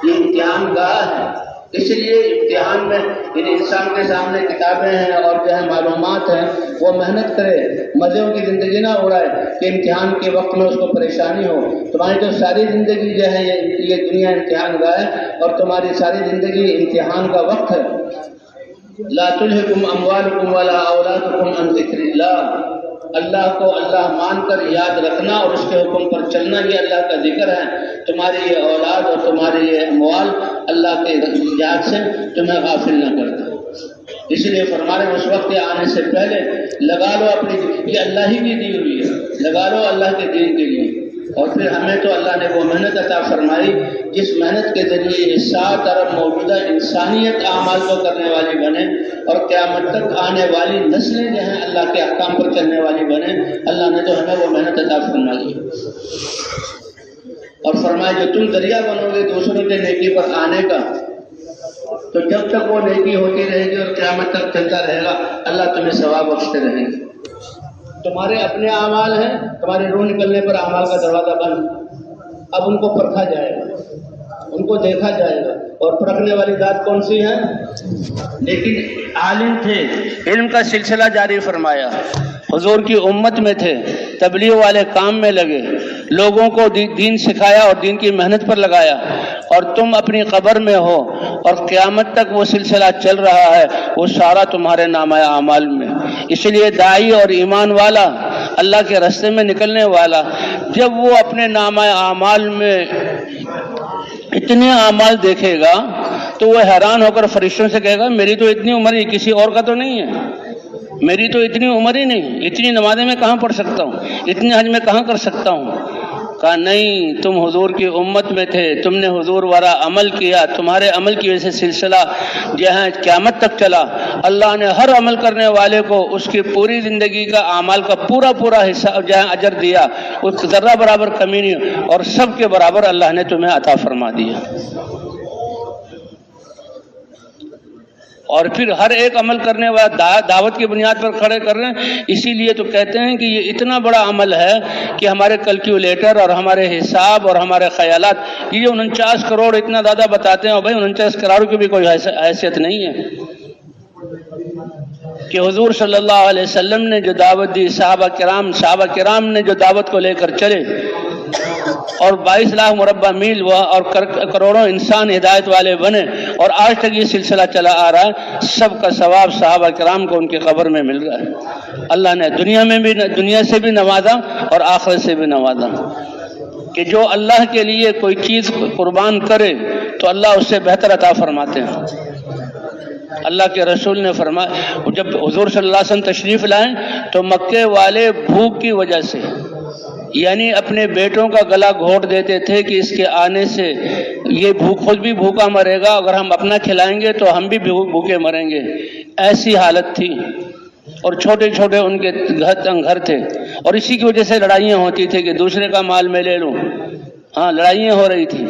یہ امتحان گاہ ہے۔ اس لیے امتحان میں ان انسان کے سامنے کتابیں ہیں اور جو ہے معلومات ہیں، وہ محنت کرے، مزوں کی زندگی نہ اڑائے کہ امتحان کے وقت میں اس کو پریشانی ہو۔ تمہاری تو ساری زندگی جو ہے یہ دنیا امتحان گاہ ہے، اور تمہاری ساری زندگی امتحان کا وقت ہے۔ لا تلہکم اموالکم ولا اولادکم عن ذکر اللہ، اللہ کو اللہ مان کر یاد رکھنا اور اس کے حکم پر چلنا، یہ اللہ کا ذکر ہے۔ تمہاری یہ اولاد اور تمہاری یہ اموال اللہ کے یاد سے تمہیں غافل نہ کرتا۔ اس لیے فرما رہے ہیں اس وقت کے آنے سے پہلے لگا لو اپنی، یہ اللہ ہی کی دی ہوئی ہے، لگا لو اللہ کے دین کے لیے۔ اور پھر ہمیں تو اللہ نے وہ محنت عطا فرمائی جس محنت کے ذریعے یہ 7 ارب موجودہ انسانیت اعمال کو کرنے والی بنے، اور قیامت تک آنے والی نسلیں جو ہیں اللہ کے احکام پر چلنے والی بنے۔ اللہ نے تو ہمیں وہ محنت عطا فرمائی، اور فرمایا جو تم ذریعہ بنو گے دوسروں کے نیکی پر آنے کا، تو جب تک وہ نیکی ہوتی رہے گی اور قیامت تک چلتا رہے گا، اللہ تمہیں ثواب بخشتے رہیں گے۔ تمہارے اپنے اعمال ہیں، تمہاری روح نکلنے پر اعمال کا دروازہ بند، اب ان کو پرکھا جائے گا، ان کو دیکھا جائے گا، اور پرکھنے والی ذات کون سی ہے؟ لیکن عالم تھے، علم کا سلسلہ جاری فرمایا، حضور کی امت میں تھے، تبلیغ والے کام میں لگے، لوگوں کو دین سکھایا اور دین کی محنت پر لگایا، اور تم اپنی قبر میں ہو اور قیامت تک وہ سلسلہ چل رہا ہے، وہ سارا تمہارے نامہ اعمال میں۔ اس لیے داعی اور ایمان والا، اللہ کے راستے میں نکلنے والا، جب وہ اپنے نامہ اعمال میں اتنے اعمال دیکھے گا تو وہ حیران ہو کر فرشتوں سے کہے گا میری تو اتنی عمر ہی کسی اور کا تو نہیں ہے، میری تو اتنی عمر ہی نہیں، اتنی نمازیں میں کہاں پڑھ سکتا ہوں، اتنی حج میں کہاں کر سکتا ہوں۔ کہا نہیں، تم حضور کی امت میں تھے، تم نے حضور والا عمل کیا، تمہارے عمل کی وجہ سے سلسلہ جو ہے قیامت تک چلا۔ اللہ نے ہر عمل کرنے والے کو اس کی پوری زندگی کا اعمال کا پورا حصہ جو ہے اجر دیا، اس ذرہ برابر کمی نہیں، اور سب کے برابر اللہ نے تمہیں عطا فرما دیا۔ اور پھر ہر ایک عمل کرنے والا دعوت کی بنیاد پر کھڑے کر رہے ہیں۔ اسی لیے تو کہتے ہیں کہ یہ اتنا بڑا عمل ہے کہ ہمارے کیلکولیٹر اور ہمارے حساب اور ہمارے خیالات یہ 49 کروڑ اتنا زیادہ بتاتے ہیں، اور بھائی 49 کروڑ کی بھی کوئی حیثیت نہیں ہے کہ حضور صلی اللہ علیہ وسلم نے جو دعوت دی، صحابہ کرام نے جو دعوت کو لے کر چلے، اور 22 لاکھ مربع میل اور کروڑوں انسان ہدایت والے بنے، اور آج تک یہ سلسلہ چلا آ رہا ہے، سب کا ثواب صحابہ کرام کو ان کی قبر میں مل رہا ہے۔ اللہ نے دنیا سے بھی نوازا اور آخرت سے بھی نوازا، کہ جو اللہ کے لیے کوئی چیز قربان کرے تو اللہ اس سے بہتر عطا فرماتے ہیں۔ اللہ کے رسول نے فرمایا، جب حضور صلی اللہ علیہ وسلم تشریف لائیں تو مکے والے بھوک کی وجہ سے، یعنی اپنے بیٹوں کا گلا گھونٹ دیتے تھے کہ اس کے آنے سے یہ خود بھی بھوکا مرے گا، اگر ہم اپنا کھلائیں گے تو ہم بھی بھوکے مریں گے، ایسی حالت تھی۔ اور چھوٹے چھوٹے ان کے گھر تھے، اور اسی کی وجہ سے لڑائیاں ہوتی تھی کہ دوسرے کا مال میں لے لوں، لڑائیاں ہو رہی تھی۔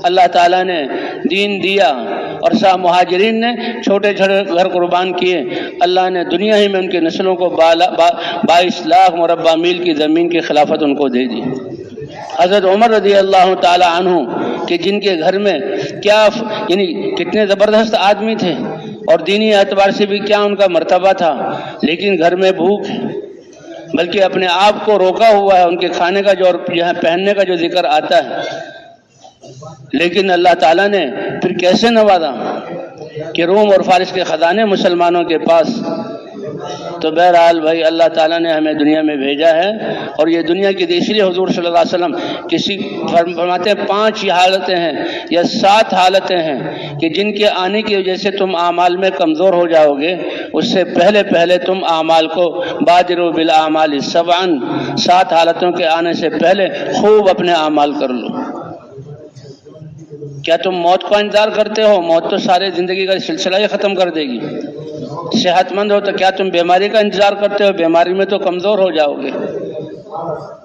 اللہ تعالیٰ نے دین دیا، اور مہاجرین نے چھوٹے چھوٹے گھر قربان کیے، اللہ نے دنیا ہی میں ان کی نسلوں کو 22 لاکھ مربع میل کی زمین کی خلافت ان کو دے دی۔ حضرت عمر رضی اللہ تعالی عنہ کہ جن کے گھر میں کتنے زبردست آدمی تھے، اور دینی اعتبار سے بھی کیا ان کا مرتبہ تھا، لیکن گھر میں بھوک ہے، بلکہ اپنے آپ کو روکا ہوا ہے، ان کے کھانے کا جو اور یہاں پہننے کا جو ذکر آتا ہے، لیکن اللہ تعالیٰ نے پھر کیسے نوازا کہ روم اور فارس کے خزانے مسلمانوں کے پاس۔ تو بہرحال بھائی اللہ تعالیٰ نے ہمیں دنیا میں بھیجا ہے، اور یہ دنیا کی اس لیے حضور صلی اللہ علیہ وسلم کسی فرماتے ہیں 5 حالتیں ہیں یا 7 حالتیں ہیں کہ جن کے آنے کی وجہ سے تم اعمال میں کمزور ہو جاؤ گے، اس سے پہلے تم اعمال کو بادروا بالاعمال سبعا، 7 حالتوں کے آنے سے پہلے خوب اپنے اعمال کر لو۔ کیا تم موت کا انتظار کرتے ہو؟ موت تو سارے زندگی کا سلسلہ ہی ختم کر دے گی۔ صحت مند ہو تو کیا تم بیماری کا انتظار کرتے ہو؟ بیماری میں تو کمزور ہو جاؤ گے۔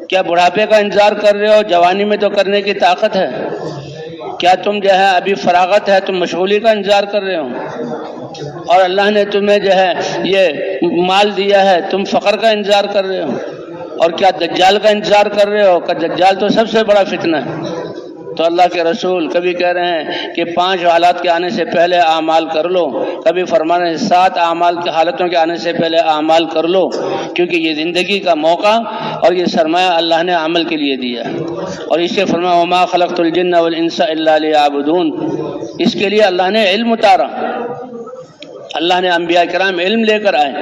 کیا بڑھاپے کا انتظار کر رہے ہو؟ جوانی میں تو کرنے کی طاقت ہے۔ کیا تم جو ہے ابھی فراغت ہے، تم مشغولی کا انتظار کر رہے ہو؟ اور اللہ نے تمہیں جو ہے یہ مال دیا ہے، تم فقر کا انتظار کر رہے ہو؟ اور کیا دجال کا انتظار کر رہے ہو؟ کہ دجال تو سب سے بڑا فتنہ ہے۔ تو اللہ کے رسول کبھی کہہ رہے ہیں کہ 5 حالات کے آنے سے پہلے اعمال کر لو، کبھی فرما رہے ہیں 7 اعمال کی حالتوں کے آنے سے پہلے اعمال کر لو، کیونکہ یہ زندگی کا موقع اور یہ سرمایہ اللہ نے عمل کے لیے دیا ہے۔ اور اسے فرمایا وما خلقت الجن والانس الا لیعبدون، اس کے لیے اللہ نے علم اتارا، اللہ نے انبیاء کرام علم لے کر آئے،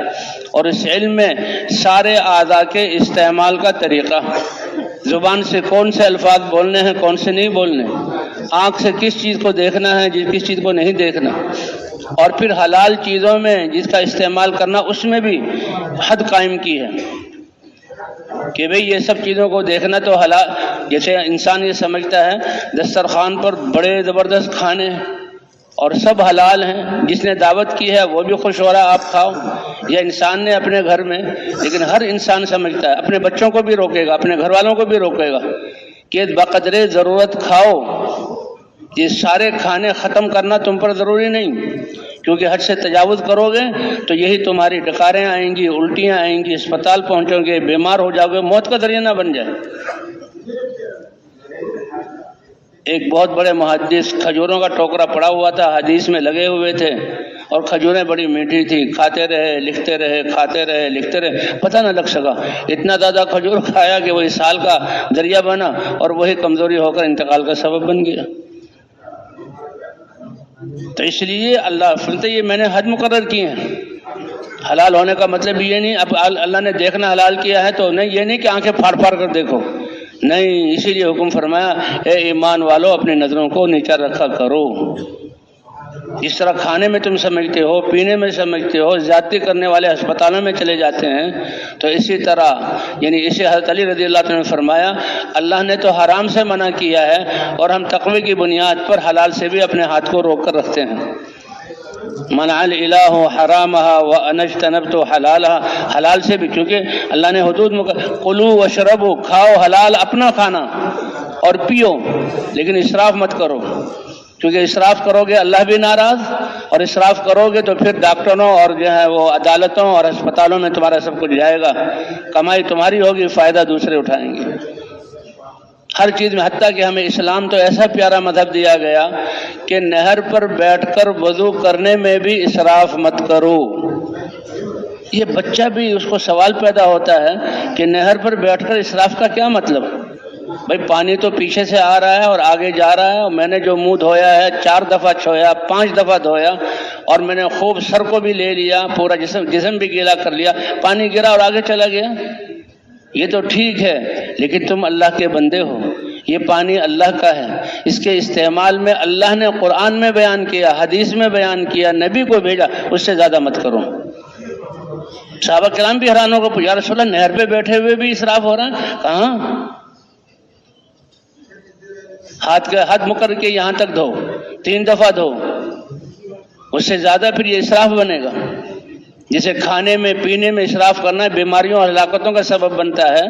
اور اس علم میں سارے اعضاء کے استعمال کا طریقہ، زبان سے کون سے الفاظ بولنے ہیں، کون سے نہیں بولنے، آنکھ سے کس چیز کو دیکھنا ہے، کس چیز کو نہیں دیکھنا، اور پھر حلال چیزوں میں جس کا استعمال کرنا، اس میں بھی حد قائم کی ہے کہ بھئی یہ سب چیزوں کو دیکھنا تو حلال۔ جیسے انسان یہ سمجھتا ہے دسترخوان پر بڑے زبردست کھانے ہیں اور سب حلال ہیں، جس نے دعوت کی ہے وہ بھی خوش ہو رہا آپ کھاؤ، یا انسان نے اپنے گھر میں، لیکن ہر انسان سمجھتا ہے، اپنے بچوں کو بھی روکے گا، اپنے گھر والوں کو بھی روکے گا کہ بقدر ضرورت کھاؤ، یہ سارے کھانے ختم کرنا تم پر ضروری نہیں، کیونکہ حد سے تجاوز کرو گے تو یہی تمہاری ڈکاریں آئیں گی، الٹیاں آئیں گی، اسپتال پہنچو گے، بیمار ہو جاؤ گے، موت کا ذریعہ نہ بن جائے۔ ایک بہت بڑے محدث کھجوروں کا ٹوکرا پڑا ہوا تھا، حدیث میں لگے ہوئے تھے، اور کھجوریں بڑی میٹھی تھی، کھاتے رہے، لکھتے رہے، کھاتے رہے، لکھتے رہے، پتہ نہ لگ سکا، اتنا زیادہ کھجور کھایا کہ وہی سال کا ذریعہ بنا، اور وہی کمزوری ہو کر انتقال کا سبب بن گیا۔ تو اس لیے اللہ فرماتے یہ میں نے حد مقرر کی ہیں۔ حلال ہونے کا مطلب یہ نہیں اب اللہ نے دیکھنا حلال کیا ہے تو نہیں، یہ نہیں کہ آنکھیں پھاڑ پھاڑ کر دیکھو، نہیں، اسی لیے حکم فرمایا اے ایمان والو اپنی نظروں کو نیچا رکھا کرو۔ جس طرح کھانے میں تم سمجھتے ہو، پینے میں سمجھتے ہو، زیادتی کرنے والے ہسپتالوں میں چلے جاتے ہیں، تو اسی طرح یعنی اسے حضرت علی رضی اللہ عنہ نے فرمایا اللہ نے تو حرام سے منع کیا ہے، اور ہم تقوی کی بنیاد پر حلال سے بھی اپنے ہاتھ کو روک کر رکھتے ہیں۔ منع الالہ حرامها وانا اجتنبت حلالها، حلال سے بھی، کیونکہ اللہ نے حدود کلوا واشربوا، کھاؤ حلال اپنا کھانا اور پیو، لیکن اسراف مت کرو، کیونکہ اسراف کرو گے اللہ بھی ناراض، اور اسراف کرو گے تو پھر ڈاکٹروں اور جو ہے وہ عدالتوں اور ہسپتالوں میں تمہارا سب کچھ جائے گا، کمائی تمہاری ہوگی، فائدہ دوسرے اٹھائیں گے ہر چیز میں۔ حتیٰ کہ ہمیں اسلام تو ایسا پیارا مذہب دیا گیا کہ نہر پر بیٹھ کر وضو کرنے میں بھی اسراف مت کرو۔ یہ بچہ بھی اس کو سوال پیدا ہوتا ہے کہ نہر پر بیٹھ کر اسراف کا کیا مطلب؟ بھائی پانی تو پیچھے سے آ رہا ہے اور آگے جا رہا ہے، اور میں نے جو منہ دھویا ہے 4 دفعہ چھویا، 5 دفعہ دھویا، اور میں نے خوب سر کو بھی لے لیا، پورا جسم بھی گیلا کر لیا، پانی گرا اور آگے چلا گیا، یہ تو ٹھیک ہے، لیکن تم اللہ کے بندے ہو، یہ پانی اللہ کا ہے، اس کے استعمال میں اللہ نے قرآن میں بیان کیا، حدیث میں بیان کیا، نبی کو بھیجا، اس سے زیادہ مت کرو۔ صحابہ کرام بھی حیران ہو گئے، یا رسول اللہ نہر پہ بیٹھے ہوئے بھی اسراف ہو رہا ہے؟ کہاں؟ ہاتھ کا حد مقرر کے یہاں تک دھو، 3 دفعہ دھو، اس سے زیادہ پھر یہ اسراف بنے گا۔ جسے کھانے میں پینے میں اسراف کرنا ہے بیماریوں اور ہلاکتوں کا سبب بنتا ہے،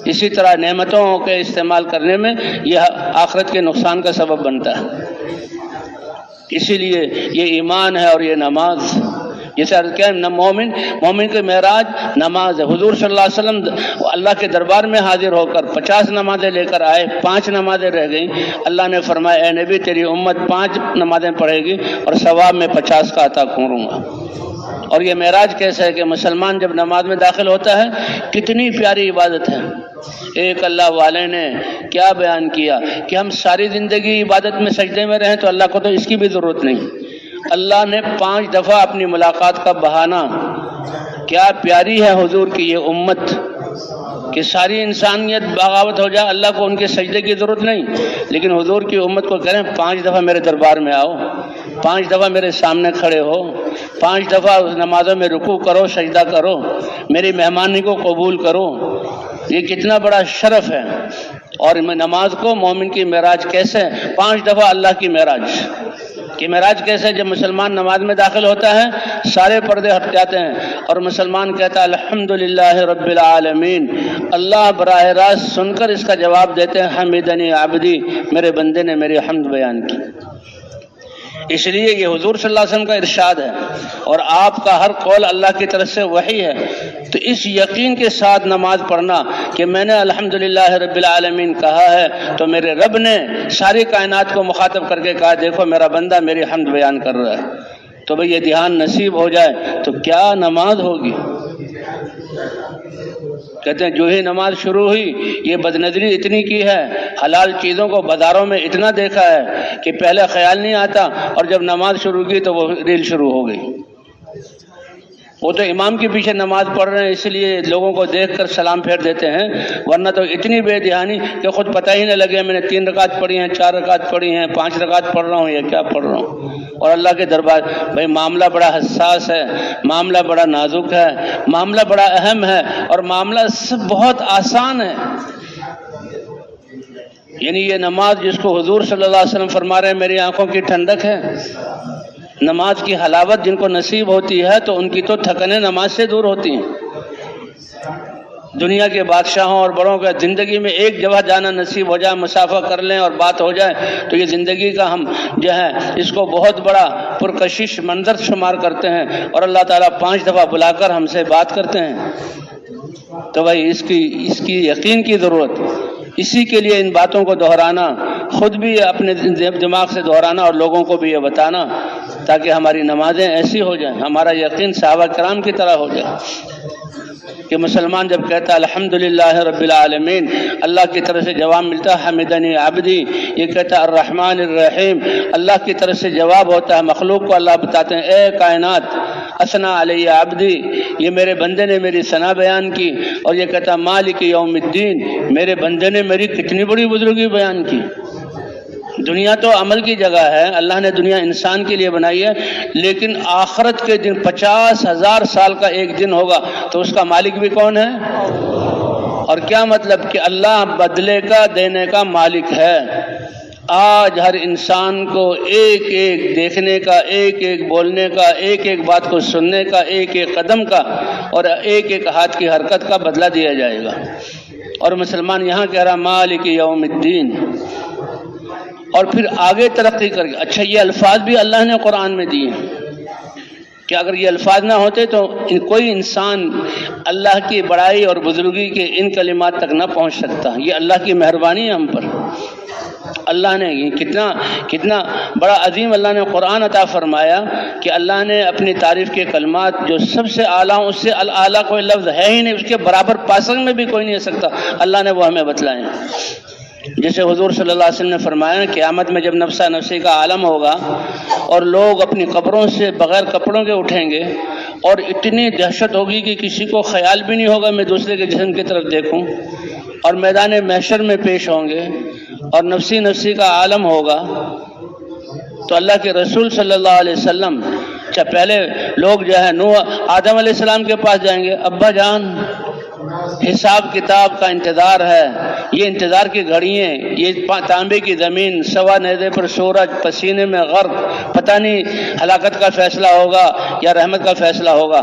اسی طرح نعمتوں کے استعمال کرنے میں یہ آخرت کے نقصان کا سبب بنتا ہے۔ اسی لیے یہ ایمان ہے اور یہ نماز، جیسے عرض کیا مومن کے معراج نماز ہے. حضور صلی اللہ علیہ وسلم اللہ کے دربار میں حاضر ہو کر 50 نمازیں لے کر آئے، 5 نمازیں رہ گئیں. اللہ نے فرمایا اے نبی تیری امت 5 نمازیں پڑھے گی اور ثواب میں 50 کا عطا کروں گا. اور یہ معراج کیسا ہے کہ مسلمان جب نماز میں داخل ہوتا ہے کتنی پیاری عبادت ہے. ایک اللہ والے نے کیا بیان کیا کہ ہم ساری زندگی عبادت میں سجدے میں رہیں تو اللہ کو تو اس کی بھی ضرورت نہیں. اللہ نے 5 دفعہ اپنی ملاقات کا بہانہ. کیا پیاری ہے حضور کی یہ امت کہ ساری انسانیت بغاوت ہو جائے، اللہ کو ان کے سجدے کی ضرورت نہیں، لیکن حضور کی امت کو کہیں 5 دفعہ میرے دربار میں آؤ، 5 دفعہ میرے سامنے کھڑے ہو، 5 دفعہ نمازوں میں رکوع کرو، سجدہ کرو، میری مہمانی کو قبول کرو. یہ کتنا بڑا شرف ہے. اور نماز کو مومن کی معراج کیسے 5 دفعہ اللہ کی معراج کہ معراج کیسے جب مسلمان نماز میں داخل ہوتا ہے سارے پردے ہٹ جاتے ہیں اور مسلمان کہتا ہے الحمدللہ رب العالمین. اللہ براہ راست سن کر اس کا جواب دیتے ہیں حمیدنی عبدی، میرے بندے نے میری حمد بیان کی. اس لیے یہ حضور صلی اللہ علیہ وسلم کا ارشاد ہے اور آپ کا ہر قول اللہ کی طرف سے وحی ہے. تو اس یقین کے ساتھ نماز پڑھنا کہ میں نے الحمدللہ رب العالمین کہا ہے تو میرے رب نے ساری کائنات کو مخاطب کر کے کہا دیکھو میرا بندہ میری حمد بیان کر رہا ہے. تو بھئی یہ دھیان نصیب ہو جائے تو کیا نماز ہوگی. کہتے ہیں جو ہی نماز شروع ہوئی یہ بدنظری اتنی کی ہے، حلال چیزوں کو بازاروں میں اتنا دیکھا ہے کہ پہلے خیال نہیں آتا اور جب نماز شروع کی تو وہ ریل شروع ہو گئی. وہ تو امام کے پیچھے نماز پڑھ رہے ہیں اس لیے لوگوں کو دیکھ کر سلام پھیر دیتے ہیں، ورنہ تو اتنی بے دھیانی کہ خود پتہ ہی نہ لگے میں نے 3 رکعت پڑھی ہیں، 4 رکعت پڑھی ہیں، 5 رکعت پڑھ رہا ہوں یا کیا پڑھ رہا ہوں. اور اللہ کے دربار بھائی معاملہ بڑا حساس ہے، معاملہ بڑا نازک ہے، معاملہ بڑا اہم ہے اور معاملہ سب بہت آسان ہے. یعنی یہ نماز جس کو حضور صلی اللہ علیہ وسلم فرما رہے ہیں میری آنکھوں کی ٹھنڈک ہے، نماز کی حلاوت جن کو نصیب ہوتی ہے تو ان کی تو تھکنیں نماز سے دور ہوتی ہیں. دنیا کے بادشاہوں اور بڑوں کا زندگی میں ایک جگہ جانا نصیب ہو جائے، مسافہ کر لیں اور بات ہو جائے تو یہ زندگی کا ہم جو ہے اس کو بہت بڑا پرکشش منظر شمار کرتے ہیں اور اللہ تعالیٰ 5 دفعہ بلا کر ہم سے بات کرتے ہیں. تو بھائی اس کی یقین کی ضرورت. اسی کے لیے ان باتوں کو دہرانا، خود بھی اپنے دماغ سے دہرانا اور لوگوں کو بھی یہ بتانا تاکہ ہماری نمازیں ایسی ہو جائیں، ہمارا یقین صحابہ کرام کی طرح ہو جائے کہ مسلمان جب کہتا ہے الحمدللہ رب العالمین اللہ کی طرف سے جواب ملتا ہے حمیدنی عبدی، یہ کہتا ہے الرحمن الرحیم اللہ کی طرف سے جواب ہوتا ہے. مخلوق کو اللہ بتاتے ہیں اے کائنات اثنا علیہ عبدی، یہ میرے بندے نے میری ثنا بیان کی. اور یہ کہتا ہے مالک یوم الدین، میرے بندے نے میری کتنی بڑی بزرگی بیان کی. دنیا تو عمل کی جگہ ہے، اللہ نے دنیا انسان کے لیے بنائی ہے، لیکن آخرت کے دن 50,000 سال کا ایک دن ہوگا تو اس کا مالک بھی کون ہے؟ اور کیا مطلب کہ اللہ بدلے کا دینے کا مالک ہے. آج ہر انسان کو ایک ایک دیکھنے کا، ایک ایک بولنے کا، ایک ایک بات کو سننے کا، ایک ایک قدم کا اور ایک ایک ہاتھ کی حرکت کا بدلہ دیا جائے گا. اور مسلمان یہاں کہہ رہا مالک یوم الدین، اور پھر آگے ترقی کر کے اچھا یہ الفاظ بھی اللہ نے قرآن میں دیے کہ اگر یہ الفاظ نہ ہوتے تو کوئی انسان اللہ کی بڑائی اور بزرگی کے ان کلمات تک نہ پہنچ سکتا. یہ اللہ کی مہربانی ہے ہم پر. اللہ نے کتنا بڑا عظیم اللہ نے قرآن عطا فرمایا کہ اللہ نے اپنی تعریف کے کلمات جو سب سے اعلیٰ، اس سے اعلیٰ کوئی لفظ ہے ہی نہیں، اس کے برابر پاسنگ میں بھی کوئی نہیں ہو سکتا، اللہ نے وہ ہمیں بتلائے. جیسے حضور صلی اللہ علیہ وسلم نے فرمایا قیامت میں جب نفسہ نفسی کا عالم ہوگا اور لوگ اپنی قبروں سے بغیر کپڑوں کے اٹھیں گے اور اتنی دہشت ہوگی کہ کسی کو خیال بھی نہیں ہوگا میں دوسرے کے جسم کی طرف دیکھوں، اور میدان محشر میں پیش ہوں گے اور نفسی نفسی کا عالم ہوگا تو اللہ کے رسول صلی اللہ علیہ وسلم پہلے لوگ جو ہے آدم علیہ السلام کے پاس جائیں گے، ابا جان حساب کتاب کا انتظار ہے، یہ انتظار کی گھڑیاں، یہ تانبے کی زمین، سوا نیزے پر سورج، پسینے میں غرق، پتہ نہیں ہلاکت کا فیصلہ ہوگا یا رحمت کا فیصلہ ہوگا.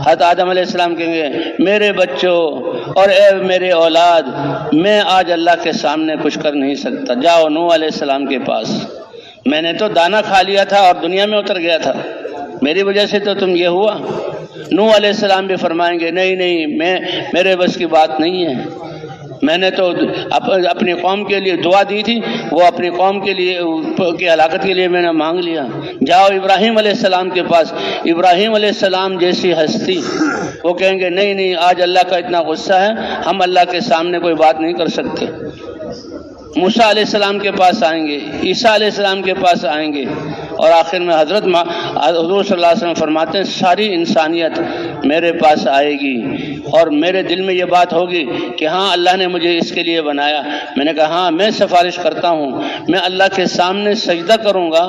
حضرت آدم علیہ السلام کہیں گے میرے بچوں اور اے میرے اولاد، میں آج اللہ کے سامنے کچھ کر نہیں سکتا، جاؤ نوح علیہ السلام کے پاس، میں نے تو دانا کھا لیا تھا اور دنیا میں اتر گیا تھا. میری وجہ سے تو تم یہ ہوا۔ نوح علیہ السلام بھی فرمائیں گے نہیں نہیں، میرے بس کی بات نہیں ہے، میں نے تو اپنی قوم کے لیے دعا دی تھی، وہ اپنی قوم کے لیے کی ہلاکت کے لیے میں نے مانگ لیا۔ جاؤ ابراہیم علیہ السلام کے پاس، ابراہیم علیہ السلام جیسی ہستی، وہ کہیں گے نہیں نہیں، آج اللہ کا اتنا غصہ ہے، ہم اللہ کے سامنے کوئی بات نہیں کر سکتے۔ موسیٰ علیہ السلام کے پاس آئیں گے، عیسیٰ علیہ السلام کے پاس آئیں گے، اور آخر میں حضور صلی اللہ علیہ وسلم فرماتے ہیں ساری انسانیت میرے پاس آئے گی، اور میرے دل میں یہ بات ہوگی کہ ہاں اللہ نے مجھے اس کے لیے بنایا۔ میں نے کہا ہاں میں سفارش کرتا ہوں، میں اللہ کے سامنے سجدہ کروں گا،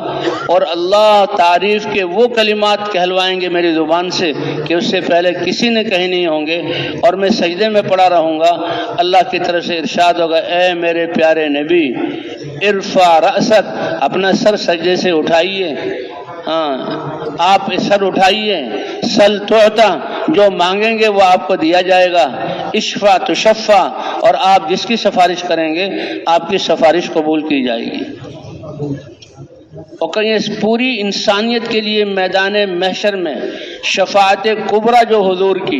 اور اللہ تعریف کے وہ کلمات کہلوائیں گے میری زبان سے کہ اس سے پہلے کسی نے کہیں نہیں ہوں گے، اور میں سجدے میں پڑا رہوں گا۔ اللہ کی طرف سے ارشاد ہوگا اے میرے پیارے نبی ارفع رأسک، اپنا سر سجدے سے اٹھائیے، ہاں آپ سر اٹھائیے، سل تعطا، جو مانگیں گے وہ آپ کو دیا جائے گا، اشفع تشفع، اور آپ جس کی سفارش کریں گے آپ کی سفارش قبول کی جائے گی۔ اور کہیں اس پوری انسانیت کے لیے میدان محشر میں شفاعت کبریٰ جو حضور کی،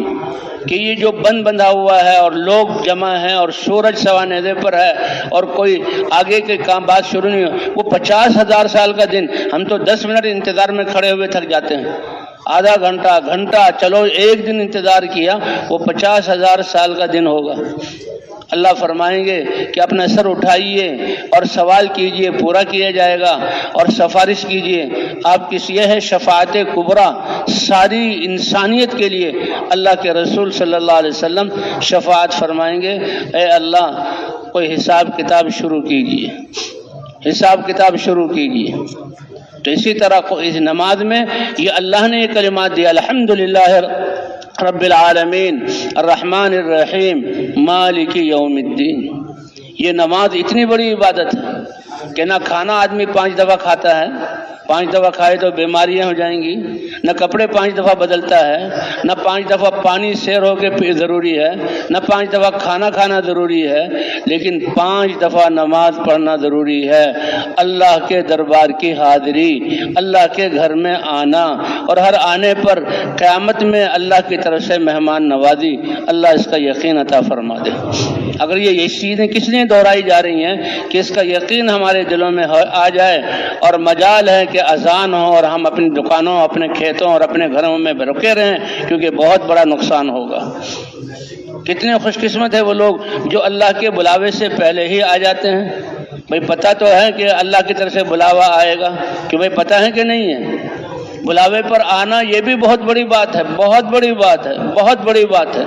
کہ یہ جو بند بندھا ہوا ہے اور لوگ جمع ہیں اور سورج سوا نیزے پر ہے اور کوئی آگے کے کام بات شروع نہیں ہو، وہ 50,000 سال کا دن، ہم تو 10 منٹ انتظار میں کھڑے ہوئے تھک جاتے ہیں، آدھا گھنٹہ چلو ایک دن انتظار کیا، وہ 50,000 سال کا دن ہوگا۔ اللہ فرمائیں گے کہ اپنا سر اٹھائیے اور سوال کیجئے، پورا کیا جائے گا، اور سفارش کیجئے۔ آپ کی یہ ہے شفاعت کبریٰ، ساری انسانیت کے لیے اللہ کے رسول صلی اللہ علیہ وسلم شفاعت فرمائیں گے اے اللہ کوئی حساب کتاب شروع کیجئے، حساب کتاب شروع کیجئے۔ تو اسی طرح اس نماز میں یہ اللہ نے یہ کلمات دیا، الحمدللہ رب العالمین الرحمن الرحیم مالک یوم الدین۔ یہ نماز اتنی بڑی عبادت ہے کہ نہ کھانا آدمی 5 دفعہ کھاتا ہے، 5 دفعہ کھائے تو بیماریاں ہو جائیں گی، نہ کپڑے 5 دفعہ بدلتا ہے، نہ 5 دفعہ پانی سیر ہو کے ضروری ہے، نہ 5 دفعہ کھانا کھانا ضروری ہے، لیکن 5 دفعہ نماز پڑھنا ضروری ہے۔ اللہ کے دربار کی حاضری، اللہ کے گھر میں آنا، اور ہر آنے پر قیامت میں اللہ کی طرف سے مہمان نوازی، اللہ اس کا یقین عطا فرما دے۔ اگر یہ چیزیں کس لیے دہرائی جا رہی ہیں کہ اس کا یقین ہمارے دلوں میں آ جائے، اور مجال ہے کہ اذان ہو اور ہم اپنی دکانوں، اپنے کھیتوں اور اپنے گھروں میں رکے رہیں، کیونکہ بہت بڑا نقصان ہوگا۔ کتنے خوش قسمت ہیں وہ لوگ جو اللہ کے بلاوے سے پہلے ہی آ جاتے ہیں۔ بھئی پتہ تو ہے کہ اللہ کی طرف سے بلاوا آئے گا، کہ بھئی پتہ ہے کہ نہیں ہے؟ بلاوے پر آنا یہ بھی بہت بڑی بات ہے، بہت بڑی بات ہے، بہت بڑی بات ہے،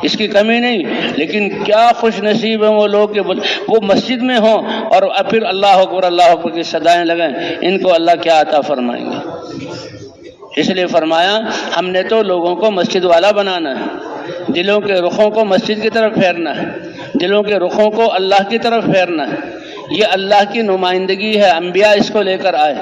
اس کی کمی نہیں۔ لیکن کیا خوش نصیب ہیں وہ لوگ کہ وہ مسجد میں ہوں اور پھر اللہ اکبر کی صدائیں لگیں، ان کو اللہ کیا عطا فرمائیں گے۔ اس لیے فرمایا ہم نے تو لوگوں کو مسجد والا بنانا ہے، دلوں کے رخوں کو مسجد کی طرف پھیرنا ہے، دلوں کے رخوں کو اللہ کی طرف پھیرنا ہے۔ یہ اللہ کی نمائندگی ہے، انبیاء اس کو لے کر آئے،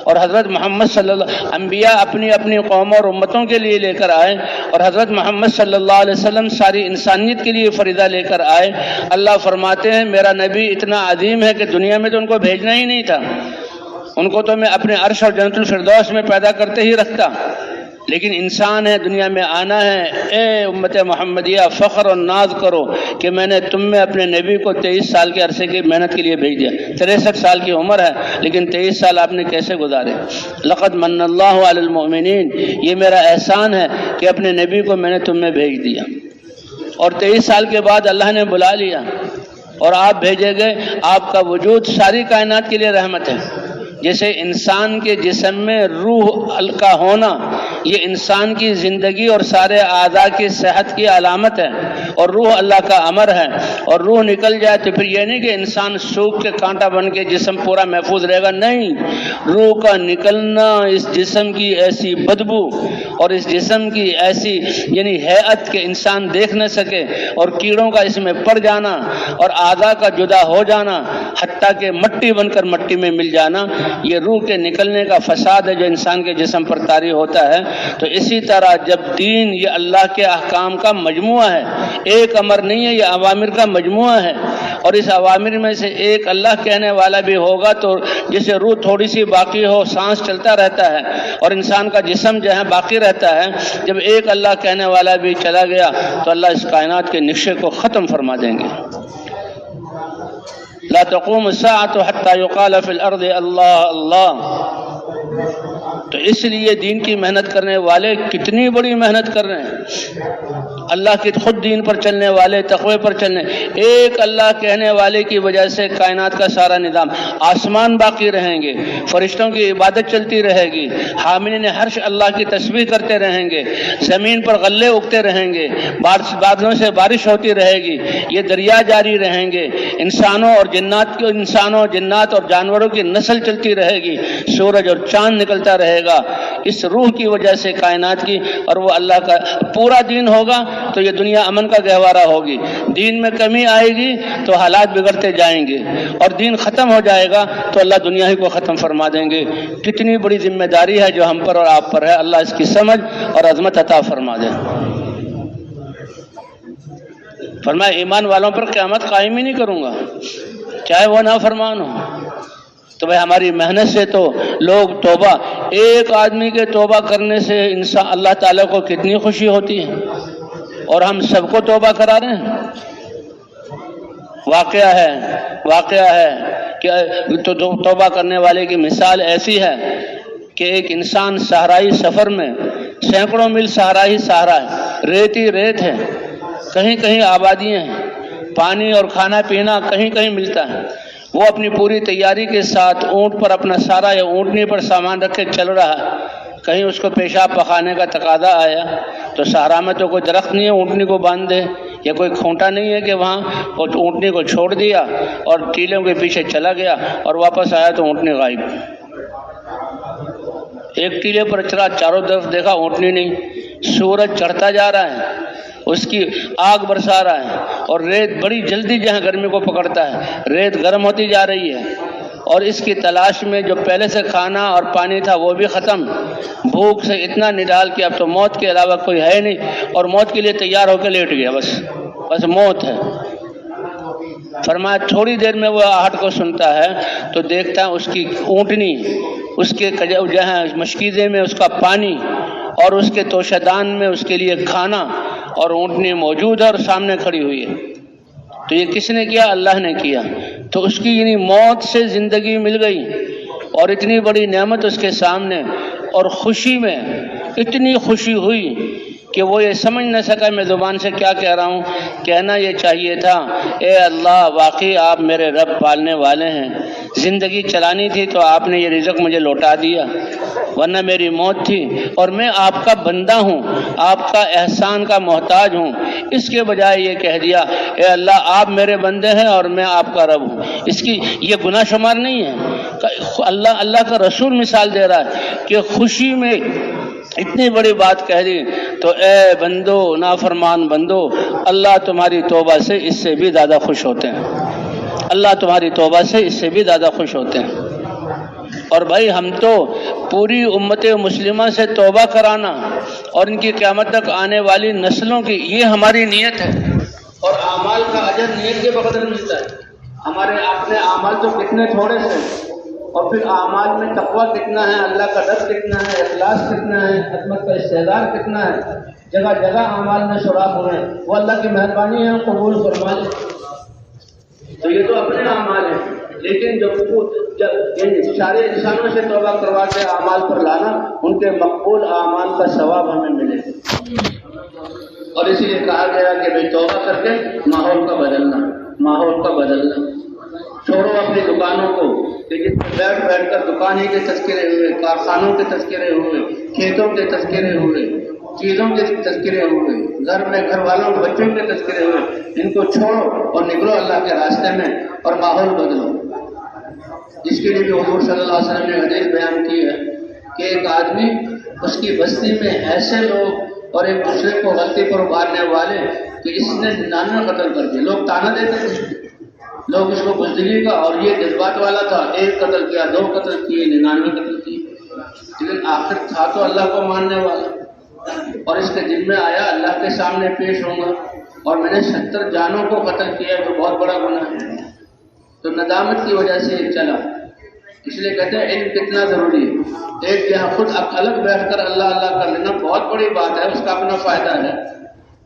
اور حضرت محمد صلی اللہ انبیاء اپنی اپنی قوموں اور امتوں کے لیے لے کر آئے، اور حضرت محمد صلی اللہ علیہ وسلم ساری انسانیت کے لیے فریضہ لے کر آئے۔ اللہ فرماتے ہیں میرا نبی اتنا عظیم ہے کہ دنیا میں تو ان کو بھیجنا ہی نہیں تھا، ان کو تو میں اپنے عرش اور جنت الفردوس میں پیدا کرتے ہی رکھتا، لیکن انسان ہے، دنیا میں آنا ہے۔ اے امت محمدیہ فخر اور ناز کرو کہ میں نے تم میں اپنے نبی کو 23 سال کے عرصے کی محنت کے لیے بھیج دیا۔ 63 سال کی عمر ہے لیکن 23 سال آپ نے کیسے گزارے؟ لقد من اللہ علی المؤمنین، یہ میرا احسان ہے کہ اپنے نبی کو میں نے تم میں بھیج دیا، اور 23 سال کے بعد اللہ نے بلا لیا اور آپ بھیجے گئے۔ آپ کا وجود ساری کائنات کے لیے رحمت ہے۔ جیسے انسان کے جسم میں روح کا ہونا یہ انسان کی زندگی اور سارے اعضاء کی صحت کی علامت ہے، اور روح اللہ کا امر ہے، اور روح نکل جائے تو پھر یہ نہیں کہ انسان سوکھ کے کانٹا بن کے جسم پورا محفوظ رہے گا، نہیں، روح کا نکلنا اس جسم کی ایسی بدبو اور اس جسم کی ایسی یعنی ہیئت کہ انسان دیکھ نہ سکے، اور کیڑوں کا اس میں پڑ جانا اور اعضاء کا جدا ہو جانا، حتیٰ کہ مٹی بن کر مٹی میں مل جانا، یہ روح کے نکلنے کا فساد ہے جو انسان کے جسم پر طاری ہوتا ہے۔ تو اسی طرح جب دین یہ اللہ کے احکام کا مجموعہ ہے، ایک امر نہیں ہے، یہ اوامر کا مجموعہ ہے، اور اس اوامر میں سے ایک اللہ کہنے والا بھی ہوگا تو جسے روح تھوڑی سی باقی ہو، سانس چلتا رہتا ہے اور انسان کا جسم جو ہے باقی رہتا ہے، جب ایک اللہ کہنے والا بھی چلا گیا تو اللہ اس کائنات کے نقشے کو ختم فرما دیں گے۔ لا تقوم الساعة حتى يقال في الارض اللہ اللہ۔ تو اس لیے دین کی محنت کرنے والے کتنی بڑی محنت کر رہے ہیں، اللہ کی خود دین پر چلنے والے، تقوی پر چلنے، ایک اللہ کہنے والے کی وجہ سے کائنات کا سارا نظام، آسمان باقی رہیں گے، فرشتوں کی عبادت چلتی رہے گی، حاملین عرش اللہ کی تسبیح کرتے رہیں گے، زمین پر غلے اگتے رہیں گے، بادلوں سے بارش ہوتی رہے گی، یہ دریا جاری رہیں گے، انسانوں جنات اور جانوروں کی نسل چلتی رہے گی، سورج اور چاند نکلتا رہے گا اس روح کی وجہ سے کائنات کی، اور وہ اللہ کا پورا دین ہوگا تو یہ دنیا امن کا گہوارہ ہوگی۔ دین میں کمی آئے گی تو حالات بگڑتے جائیں گے، اور دین ختم ہو جائے گا تو اللہ دنیا ہی کو ختم فرما دیں گے۔ کتنی بڑی ذمہ داری ہے جو ہم پر اور آپ پر ہے، اللہ اس کی سمجھ اور عظمت عطا فرما دے۔ فرمایا ایمان والوں پر قیامت قائم ہی نہیں کروں گا چاہے وہ نافرمان ہو۔ تو بھائی ہماری محنت سے تو لوگ توبہ، ایک آدمی کے توبہ کرنے سے انسان اللہ تعالیٰ کو کتنی خوشی ہوتی ہے، اور ہم سب کو توبہ کرا رہے ہیں۔ واقعہ ہے کہ توبہ کرنے والے کی مثال ایسی ہے کہ ایک انسان صحرائی سفر میں، سینکڑوں میل صحرا ہی صحرا ہے، ریت ہی ریت ہے، کہیں کہیں آبادیاں ہیں، پانی اور کھانا پینا کہیں کہیں ملتا ہے، وہ اپنی پوری تیاری کے ساتھ اونٹ پر اپنا سارا یا اونٹنی پر سامان رکھ کے چل رہا ہے، کہیں اس کو پیشاب پخانے کا تقاضا آیا تو صحرا میں تو کوئی درخت نہیں ہے اونٹنی کو باندھ دے، یا کوئی کھونٹا نہیں ہے کہ وہاں وہ اونٹنی کو چھوڑ دیا اور ٹیلوں کے پیچھے چلا گیا اور واپس آیا تو اونٹنی غائب۔ ایک ٹیلے پر چلا، چاروں طرف دیکھا اونٹنی نہیں، سورج چڑھتا جا رہا ہے، اس کی آگ برسا رہا ہے، اور ریت بڑی جلدی جہاں گرمی کو پکڑتا ہے ریت گرم ہوتی جا رہی ہے، اور اس کی تلاش میں جو پہلے سے کھانا اور پانی تھا وہ بھی ختم، بھوک سے اتنا نڈال کہ اب تو موت کے علاوہ کوئی ہے نہیں، اور موت کے لیے تیار ہو کے لیٹ گیا، بس موت ہے۔ فرمایا تھوڑی دیر میں وہ آہٹ کو سنتا ہے تو دیکھتا ہے اس کی اونٹنی، اس کے جہاں مشکیزے میں اس کا پانی، اور اس کے توشدان میں اس کے لیے کھانا، اور اونٹنی موجود ہے اور سامنے کھڑی ہوئی ہے۔ تو یہ کس نے کیا؟ اللہ نے کیا۔ تو اس کی یعنی موت سے زندگی مل گئی، اور اتنی بڑی نعمت اس کے سامنے، اور خوشی میں اتنی خوشی ہوئی کہ وہ یہ سمجھ نہ سکا میں زبان سے کیا کہہ رہا ہوں۔ کہنا یہ چاہیے تھا، اے اللہ واقعی آپ میرے رب پالنے والے ہیں، زندگی چلانی تھی تو آپ نے یہ رزق مجھے لوٹا دیا، ورنہ میری موت تھی، اور میں آپ کا بندہ ہوں، آپ کا احسان کا محتاج ہوں۔ اس کے بجائے یہ کہہ دیا اے اللہ آپ میرے بندے ہیں اور میں آپ کا رب ہوں۔ اس کی یہ گناہ شمار نہیں ہے۔ اللہ کا رسول مثال دے رہا ہے کہ خوشی میں اتنی بڑی بات کہہ دی تو اے بندو، نافرمان بندو، اللہ تمہاری توبہ سے اس سے بھی زیادہ خوش ہوتے ہیں، اللہ تمہاری توبہ سے اس سے بھی زیادہ خوش ہوتے ہیں۔ اور بھائی ہم تو پوری امت مسلمہ سے توبہ کرانا اور ان کی قیامت تک آنے والی نسلوں کی، یہ ہماری نیت ہے، اور اعمال کا اجر نیت کے بقدر ملتا ہے۔ ہمارے اپنے اعمال تو کتنے تھوڑے سے، اور پھر اعمال میں تقویٰ کتنا ہے، اللہ کا ڈر کتنا ہے، اخلاص کتنا ہے، خدمت کا استعداد کتنا ہے، جگہ جگہ اعمال میں شراب ہو رہے ہیں، وہ اللہ کی مہربانی ہے قبول فرما لے۔ تو یہ تو اپنے اعمال ہیں، لیکن جب سارے انسانوں سے توبہ کروا کے اعمال پر لانا، ان کے مقبول اعمال کا ثواب ہمیں ملے۔ اور اسی لیے کہا گیا کہ بھائی توبہ کر کے ماحول کا بدلنا، چھوڑو اپنی دکانوں کو کہ جس میں بیٹھ کر دکان ہی کے تذکرے ہوئے، کارخانوں کے تذکرے ہوئے، کھیتوں کے تذکرے ہوئے، چیزوں کے تذکرے ہوئے، گھر میں گھر والوں بچوں کے تذکرے ہوئے، ان کو چھوڑو اور نکلو اللہ کے راستے میں اور ماحول بدلو۔ جس کے لیے بھی حضور صلی اللہ علیہ وسلم نے حدیث بیان کی ہے کہ ایک آدمی، اس کی بستی میں ایسے لوگ اور ایک دوسرے کو غلطی پر ابھارنے والے کہ اس نے 99 قتل کر دیے، لوگ تانا دیتے تھے، لوگ اس کو بزدلی کا اور یہ جذبات والا تھا، 1 قتل کیا، 2 قتل کیے، 99 قتل کیے، لیکن آخر تھا تو اللہ کو ماننے والا، اور اس کے دل میں آیا اللہ کے سامنے پیش ہوں گا اور میں نے 70 جانوں کو قتل کیا جو بہت بڑا گناہ ہے. تو ندامت کی وجہ سے چلا. اس لیے کہتے ہیں علم کتنا ضروری ہے. ایک یہاں خود الگ بیٹھ کر اللہ اللہ کر لینا بہت بڑی بات ہے، اس کا اپنا فائدہ ہے.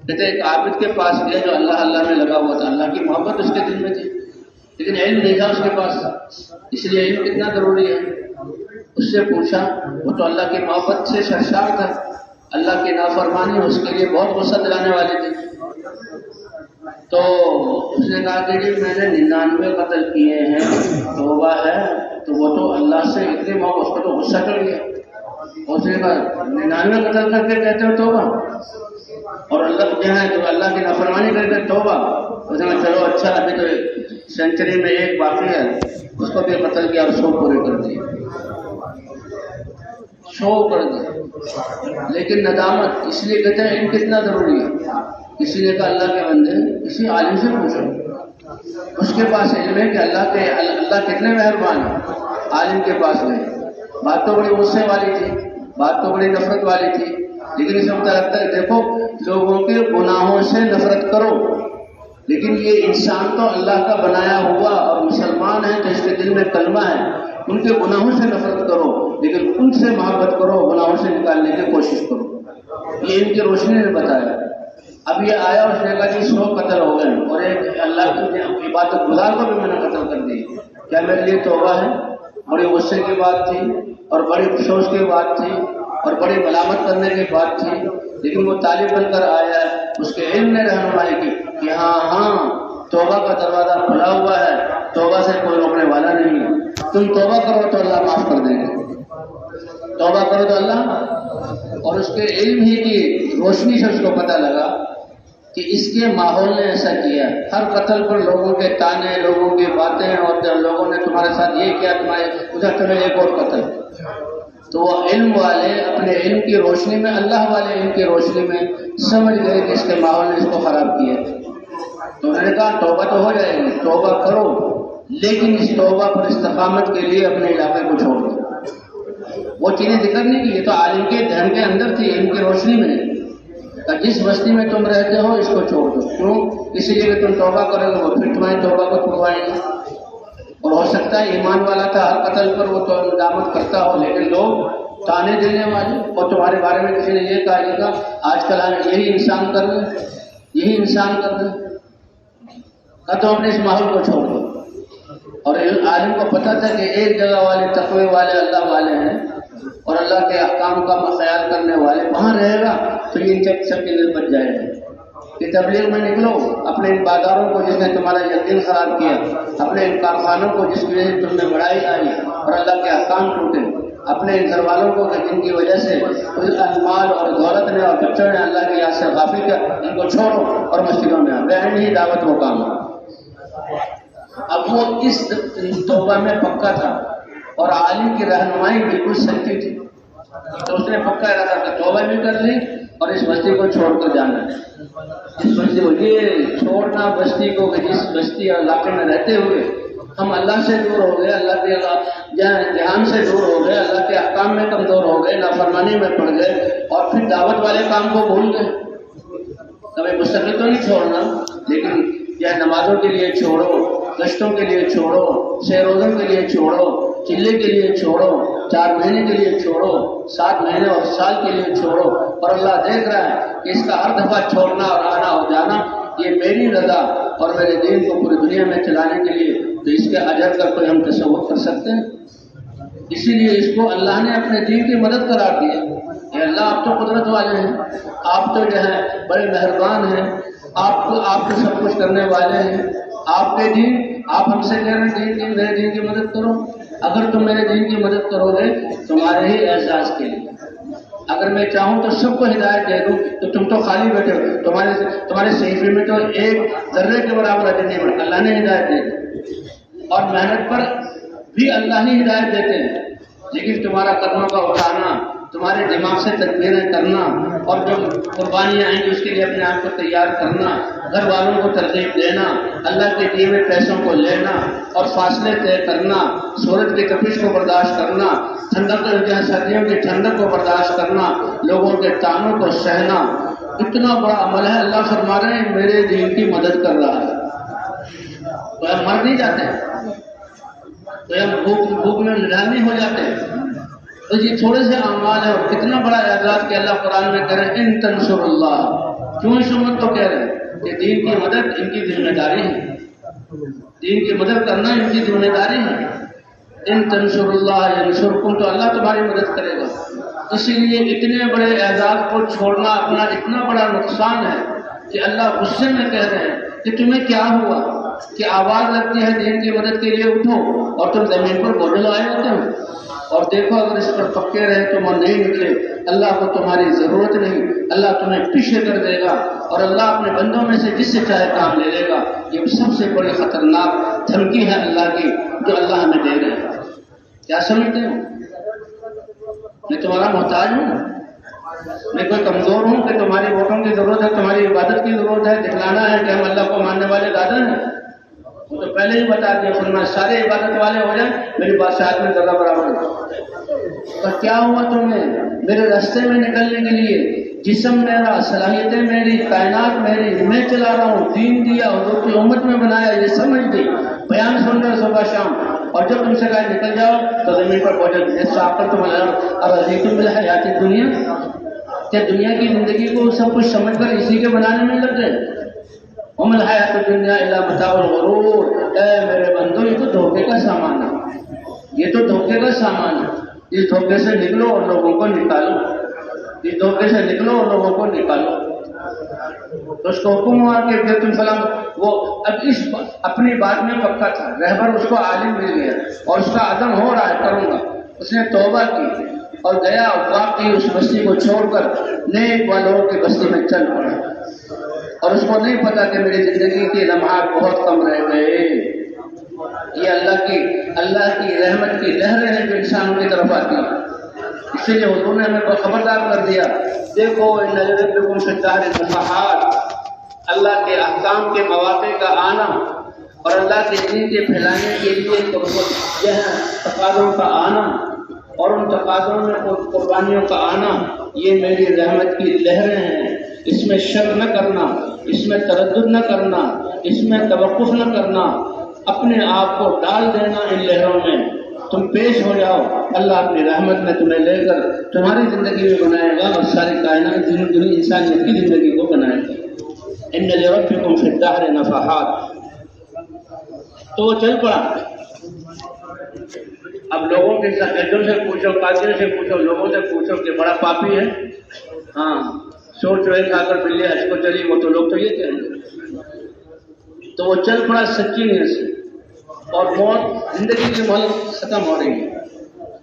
کہتے ایک عابد کے پاس گیا جو اللہ اللہ میں لگا ہوا تھا، اللہ کی محبت اس کے دل میں تھی، لیکن علم نہیں تھا اس کے پاس. اس لیے علم کتنا ضروری ہے. اس سے پوچھا، وہ تو اللہ کی محبت سے سرشار تھا، اللہ کی نافرمانی اس کے لیے بہت غصہ دلانے والی تھی. تو اس نے کہا کہ جی میں نے 99 قتل کیے ہیں، توبہ ہے. تو وہ تو اللہ سے اتنی محبت، اس کو تو غصہ کر گیا. اس نے کہا 99 قتل کر کے کہتے ہو توبہ، اور اللہ جو ہے تو اللہ کی نافرمانی کر کے توبہ. اس نے کہا چلو اچھا، ابھی تو سینچری میں ایک باقی ہے، اس کو بھی قتل کیا اور 100 پورے کر دیے، 100 کر دیے. لیکن ندامت اس لیے کہتے ہیں علم کتنا ضروری ہے. اسی لیے کہا اللہ کے بندے کسی عالم سے پوچھو، اس کے پاس علم ہے کہ اللہ کتنے مہربان ہیں. عالم کے پاس گئے، بات تو بڑی غصے والی تھی، بات تو بڑی نفرت والی تھی، لیکن اس میں لگتا ہے دیکھو لوگوں کے گناہوں سے نفرت کرو، لیکن یہ انسان تو اللہ کا بنایا ہوا اور مسلمان ہے تو اس کے دل میں کلمہ ہے. ان کے گناہوں سے نفرت کرو لیکن ان سے محبت کرو، گناہوں سے نکالنے کی کوشش کرو. یہ ان کی روشنی نے بتایا. اب یہ آیا اس نے کہا کہ 100 قتل ہو گئے اور ایک اللہ کی عبادت گزار کو بھی میں نے قتل کر دی. کیا میرے لیے توبہ ہے؟ بڑی غصے کی بات تھی اور بڑی افسوس کی بات تھی اور بڑی ملامت کرنے کی بات تھی، لیکن وہ طالب بن کر آیا ہے. اس کے علم نے رہنمائی کی کہ ہاں توبہ کا دروازہ کھلا ہوا ہے، توبہ سے کوئی روکنے والا نہیں ہے. تم توبہ کرو تو اللہ معاف کر دیں گے، توبہ کرو تو اللہ. اور اس کے علم ہی کی روشنی سے اس کو پتہ لگا کہ اس کے ماحول نے ایسا کیا. ہر قتل پر لوگوں کے تانے، لوگوں کی باتیں، اور جب لوگوں نے تمہارے ساتھ یہ کیا، تمہارے ادھر چلو ایک اور قتل. تو وہ علم والے اپنے علم کی روشنی میں، اللہ والے علم کی روشنی میں سمجھ گئے کہ اس کے ماحول نے اس کو خراب کیا. تو انہوں نے کہا توبہ تو ہو جائے گی، توبہ کرو، لیکن اس توبہ پر استقامت کے لیے اپنے علاقے کو چھوڑ دو. وہ چیزیں ذکر نہیں کی، یہ تو عالم کے ذہن کے اندر تھی، علم کی روشنی میں. جس بستی میں تم رہتے ہو اس کو چھوڑ دو. کیوں؟ اسی لیے کہ تم توبہ کرو گے، وہ پھر تمہاری توبہ کو چھڑوائیں گے. اور ہو سکتا ہے ایمان والا تھا، ہر قتل پر وہ تو ندامت کرتا ہو، لیکن لوگ تانے دینے والے اور تمہارے بارے میں کسی نے یہ کہا یہ کہا آج کل یہی انسان کر رہے، یہی انسان کر رہے. کہ تم اپنے اس ماحول کو چھوڑ دو. اور عالم کو پتہ تھا کہ ایک جگہ والے تقوی والے اللہ والے ہیں اور اللہ کے احکام کا خیال کرنے والے وہاں رہے گا تو یہ سب کے دل بچ جائے گا. کہ تبلیغ میں نکلو، اپنے ان بازاروں کو جس نے تمہارا یقین خراب کیا، اپنے ان کارخانوں کو جس کی وجہ سے تم میں بڑائی آئی اور اللہ کے احکام ٹوٹے، اپنے ان گھر والوں کو جن کی وجہ سے مال اور دولت نے اور بچوں نے اللہ کی یاد سے غافل کیا، ان کو چھوڑو اور مسجدوں میں آؤ. بہن ہی دعوت وہ کام. اب وہ اس توبہ میں پکا تھا اور عالم کی رہنمائی بالکل سچی تھی، تو اس نے پکا ارادہ کہ توبہ بھی کر لی اور اس بستی کو چھوڑ کر جانا ہے. اس بستی کو یہ چھوڑنا، بستی کو جس بستی اور علاقے میں رہتے ہوئے ہم اللہ سے دور ہو گئے، اللہ کے جہان سے دور ہو گئے، اللہ کے احکام میں کمزور ہو گئے، نافرمانی میں پڑ گئے اور پھر دعوت والے کام کو بھول گئے. کبھی مستقل تو نہیں چھوڑنا، لیکن یا نمازوں کے لیے چھوڑو، گشتوں کے لیے چھوڑو، سہ روزوں کے لیے چھوڑو، چلے کے لیے چھوڑو، 4 مہینے کے لیے چھوڑو، 7 مہینے اور سال کے لیے چھوڑو. اور اللہ دیکھ رہا ہے کہ اس کا ہر دفعہ چھوڑنا اور آنا اور جانا یہ میری رضا اور میرے دین کو پوری دنیا میں چلانے کے لیے، تو اس کے اجر کا کوئی ہم تصور کر سکتے ہیں؟ اسی لیے اس کو اللہ نے اپنے دین کی مدد قرار دیا. کہ اللہ آپ تو قدرت والے ہیں، آپ تو جو ہے بڑے مہربان ہیں، آپ تو سب کچھ کرنے والے ہیں. آپ کے دین، آپ ہم سے کہہ رہے ہیں دین میرے دین کی مدد کرو. اگر تم میرے دین کی مدد کرو گے تمہارے ہی اعزاز کے لیے. اگر میں چاہوں تو سب کو ہدایت دے دوں تو تم تو خالی بیٹھے ہو، تمہارے صحیفے میں تو ایک ذرے کے برابر اجر نہیں بڑھتا. اللہ نے ہدایت دے دی اور محنت پر بھی اللہ ہی ہدایت دیتے ہیں، لیکن تمہارا قدموں کا اٹھانا، تمہارے دماغ سے تدبیریں کرنا اور جو قربانیاں آئیں گی اس کے لیے اپنے آپ کو تیار کرنا، گھر والوں کو ترغیب دینا، اللہ کے دیے ہوئے پیسوں کو لینا اور فاصلے طے کرنا، سورج کی تپش کو برداشت کرنا، ٹھنڈک سردیوں کی ٹھنڈک کو برداشت کرنا، لوگوں کے تانوں کو سہنا اتنا بڑا عمل ہے. اللہ فرما رہے ہیں میرے دین کی مدد کر رہا ہے. تو ہم مر نہیں جاتے, تو ہم بھوک میں نڈھال نہیں ہو جاتے. تو یہ تھوڑے سے اعمال ہے, اور کتنا بڑا اعزاز کہ اللہ قرآن میں کہہ رہے ہیں ان تنصر اللہ. کیوں اس امت کو کہہ رہے ہیں کہ دین کی مدد ان کی ذمہ داری ہے, دین کی مدد کرنا ان کی ذمہ داری ہے. ان تنصر اللہ ینصرکم, تو اللہ تمہاری مدد کرے گا. اسی لیے اتنے بڑے اعزاز کو چھوڑنا اپنا اتنا بڑا نقصان ہے کہ اللہ غصے میں کہہ رہے ہیں کہ تمہیں کیا ہوا کہ آواز لگتی ہے دین کی مدد کے لیے, اٹھو, اور تم زمین پر بوجھ لائے ہوتے ہو. اور دیکھو اگر اس پر پکے رہے تو من نہیں نکلے. اللہ کو تمہاری ضرورت نہیں, اللہ تمہیں پیچھے کر دے گا, اور اللہ اپنے بندوں میں سے جس سے چاہے کام لے لے گا. یہ سب سے بڑی خطرناک دھمکی ہے اللہ کی جو اللہ ہمیں دے رہے ہیں. کیا سمجھتے ہو؟ میں تمہارا محتاج ہوں, میں کوئی کمزور ہوں کہ تمہاری ووٹوں کی ضرورت ہے, تمہاری عبادت کی ضرورت ہے, دکھلانا ہے کہ ہم اللہ کو ماننے والے دادا ہیں؟ وہ تو پہلے ہی بتا دیا, فرمایا سارے عبادت والے ہو جائیں میری بادشاہت میں ذرہ برابر ہو. اور کیا ہوا تمہیں میرے راستے میں نکلنے کے لیے؟ جسم میرا, صلاحیتیں میری, کائنات میری, میں چلا رہا ہوں, دین دیا, حضور کی امت میں بنایا, یہ سمجھ دی, بیان سن رہے صبح شام, اور جب تم سے کہیں نکل جاؤ تو زمین پر پہنچے صاف کر تم ارضیتم بالحیات الدنیا, کیا دنیا کی زندگی کو سب کچھ سمجھ کر اسی کے بنانے میں لگ گئے؟ وما الحیات الدنیا الا متاع الغرور. اے میرے بندو, یہ تو دھوکے کا سامان ہے, یہ تو دھوکے کا سامان ہے. اس دھوکے سے نکلو اور لوگوں کو نکالو, اس دھوکے سے نکلو اور لوگوں کو نکالو. تو اس کو حکم ہوا کہ پھر تم سلام, وہ اب اس اپنی بات میں پکا تھا, رہبر اس کو عالم مل گیا اور اس کا عدم ہو رہا ہے کروں گا. اس نے توبہ کی اور گیا واقعی اس بستی کو چھوڑ کر نیک والوں کی بستی میں چل پڑا, اور اس کو نہیں پتا کہ میری زندگی کے لمحات بہت کم رہ گئے. یہ اللہ کی رحمت کی لہریں ہیں جو انسانوں کی طرف آتی ہیں. اسی لیے حضور نے ہمیں خبردار کر دیا, دیکھو ان لربکم فی الدہر نفحات, اللہ کے احکام کے مواقع کا آنا اور اللہ کے دین کے پھیلانے کے لیے تقاضوں کا آنا, اور ان تقاضوں میں قربانیوں کا آنا, یہ میری رحمت کی لہریں ہیں. اس میں شک نہ کرنا, اس میں تردد نہ کرنا, اس میں توقف نہ کرنا, اپنے آپ کو ڈال دینا ان لہروں میں. تم پیش ہو جاؤ, اللہ اپنی رحمت میں تمہیں لے کر تمہاری زندگی میں بنائے گا اور ساری کائنات دنیا انسانیت کی زندگی کو بنائے گا. ان لربکم فی الدہر نفحات. تو وہ چل پڑا. اب لوگوں کے عقیدوں سے پوچھو, قادریوں سے پوچھو, لوگوں سے پوچھو کہ بڑا پاپی ہے, ہاں چور چوہے کھا کر بلی حج کو چلی, وہ تو لوگ تو یہ کہیں گے. تو وہ چل پڑا سچی نیت سے, اور موت زندگی کی مہلت ختم ہو رہی ہے.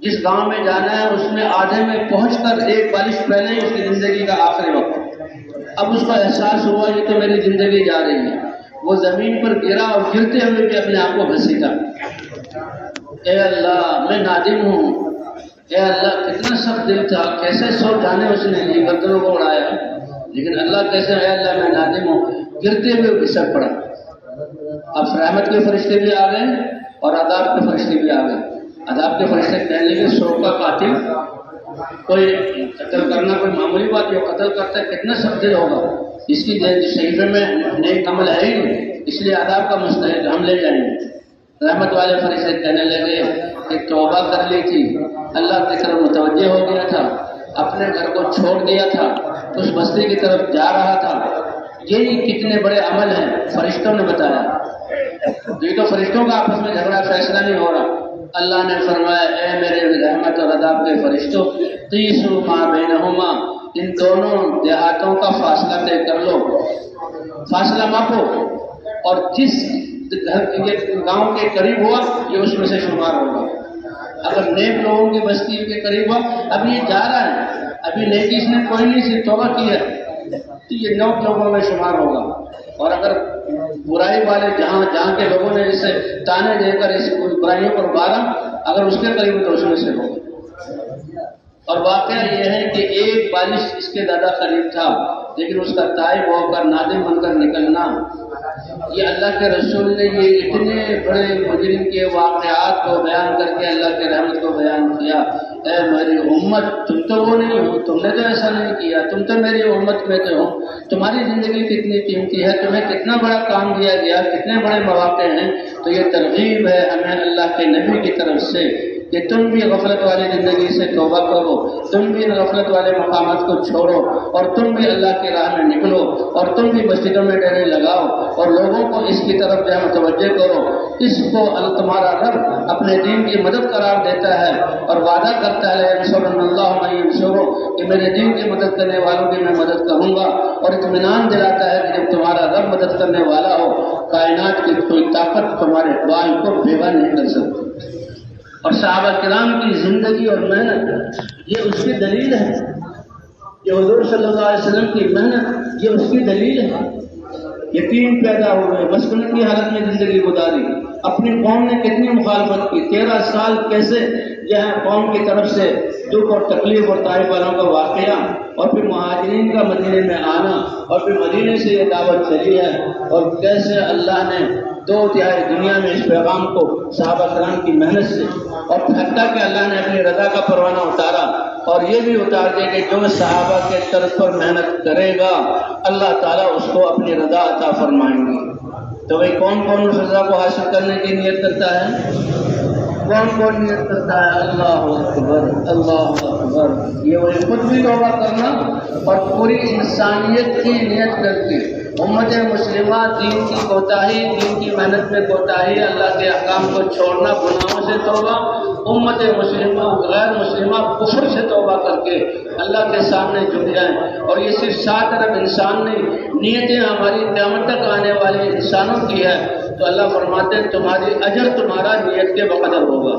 جس گاؤں میں جانا ہے اس میں آدھے میں پہنچ کر ایک بارش پہلے ہی اس کی زندگی کا آخری وقت. اب اس کا احساس ہوا یہ تو میری زندگی جا رہی ہے. وہ زمین پر گرا اور گرتے ہوئے بھی اپنے آپ کو گھسیٹا, اے اللہ میں نادم ہوں, اے اللہ کتنا سخت دل تھا, کیسے سو جانے اس نے لی, گردنوں کو اڑایا, لیکن اللہ کیسے, اے اللہ میں نادم ہوں, گرتے ہوئے گھسٹ پڑا. اب رحمت کے فرشتے بھی آ گئے اور عذاب کے فرشتے بھی آ گئے. عذاب کے فرشتے کہنے لگے سو کا قاتل, کوئی قتل کرنا کوئی معمولی بات, جو قتل کرتا ہے کتنا سخت دل ہوگا, اس کی صحیفے میں نیک عمل ہے ہی نہیں, اس لیے عذاب کا مسئلہ ہے, ہم لے جائیں گے. رحمت والے فرشتے کہنے لگے کہ توبہ کر لی تھی, اللہ کی طرف متوجہ ہو گیا تھا, اپنے گھر کو چھوڑ دیا تھا, اس بستی کی طرف جا رہا تھا. یہی کتنے بڑے عمل ہیں فرشتوں نے بتایا. یہ تو فرشتوں کا آپس میں جھگڑا, فیصلہ نہیں ہو رہا. اللہ نے فرمایا اے میرے رحمت اور عذاب کے فرشتوں, قیسوا ما بینہما, ان دونوں دیہاتوں کا فاصلہ طے کر لو, فاصلہ ماپو, اور جس گاؤں کے قریب ہوا یہ اس میں سے شمار ہوگا. اگر نیک لوگوں کی بستی کے قریب ہوا, اب یہ جا رہا ہے, ابھی نیکی اس نے کوئی نہیں, صرف توبہ کی ہے, تو یہ 9 لوگوں میں شمار ہوگا. اور اگر برائی والے جہاں کے لوگوں نے اسے تانے دے کر اس برائیوں پر مارا, اگر اس کے قریب تو اس میں سے ہوگا. اور واقعہ یہ ہے کہ ایک بارش اس کے زیادہ قریب تھا, لیکن اس کا تائب ہو کر نادم بن کر نکلنا, یہ اللہ کے رسول نے یہ اتنے بڑے مجرم کے واقعات کو بیان کر کے اللہ کے رحمت کو بیان کیا. اے میری امت تم تو وہ نہیں ہو، تم نے تو ایسا نہیں کیا، تم تو میری امت میں تو ہو، تمہاری زندگی کتنی قیمتی ہے، تمہیں کتنا بڑا کام دیا گیا، کتنے بڑے مواقع ہیں۔ تو یہ ترغیب ہے ہمیں اللہ کے نبی کی طرف سے کہ تم بھی غفلت والی زندگی سے توبہ کرو، تم بھی غفلت والے مقامات کو چھوڑو اور تم بھی اللہ کی راہ میں نکلو اور تم بھی مسجدوں میں ڈیرے لگاؤ اور لوگوں کو اس کی طرف جو ہے متوجہ کرو۔ اس کو تمہارا رب اپنے دین کی مدد قرار دیتا ہے اور وعدہ کرتا ہے ینصرن اللہ من ینصرہ کہ میرے دین کی مدد کرنے والوں کی میں مدد کروں گا، اور اطمینان دلاتا ہے کہ جب تمہارا رب مدد کرنے والا ہو کائنات کی کوئی طاقت تمہارے اقبال کو بھیگا نہیں کر سکتی۔ اور صحابہ کرام کی زندگی اور محنت یہ اس کی دلیل ہے، یہ حضور صلی اللہ علیہ وسلم کی محنت یہ اس کی دلیل ہے۔ یتیم پیدا ہوئے، مسکنت کی حالت میں زندگی گزاری، اپنی قوم نے کتنی مخالفت کی، 13 سال کیسے جہاں قوم کی طرف سے دکھ اور تکلیف اور طائف والوں کا واقعہ، اور پھر مہاجرین کا مدینے میں آنا، اور پھر مدینے سے یہ دعوت چلی ہے، اور کیسے اللہ نے 2/3 دنیا میں اس پیغام کو صحابہ کرام کی محنت سے، اور حتیٰ کہ اللہ نے اپنی رضا کا پروانہ اتارا، اور یہ بھی اتار دیا کہ جو صحابہ کے طرف پر محنت کرے گا اللہ تعالیٰ اس کو اپنی رضا عطا فرمائیں گے۔ تو بھائی کون کون اس رضا کو حاصل کرنے کی نیت کرتا ہے؟ کون کون نیت کرتا ہے؟ اللہ اکبر، اللہ اکبر۔ یہ وہی خود بھی توبہ کرنا اور پوری انسانیت کی نیت کر کے امت مسلمہ دین کی کوتاہی، دین کی محنت میں کوتاہی، اللہ کے احکام کو چھوڑنا، گناہوں سے توبہ، امت مسلمہ غیر مسلمہ کفر سے توبہ کر کے اللہ کے سامنے جھک جائیں۔ اور یہ صرف 7 ارب انسان نہیں، نیتیں ہماری قیامت تک آنے والے انسانوں کی ہے۔ تو اللہ فرماتے ہیں تمہاری اجر تمہارا نیت کے بقدر ہوگا،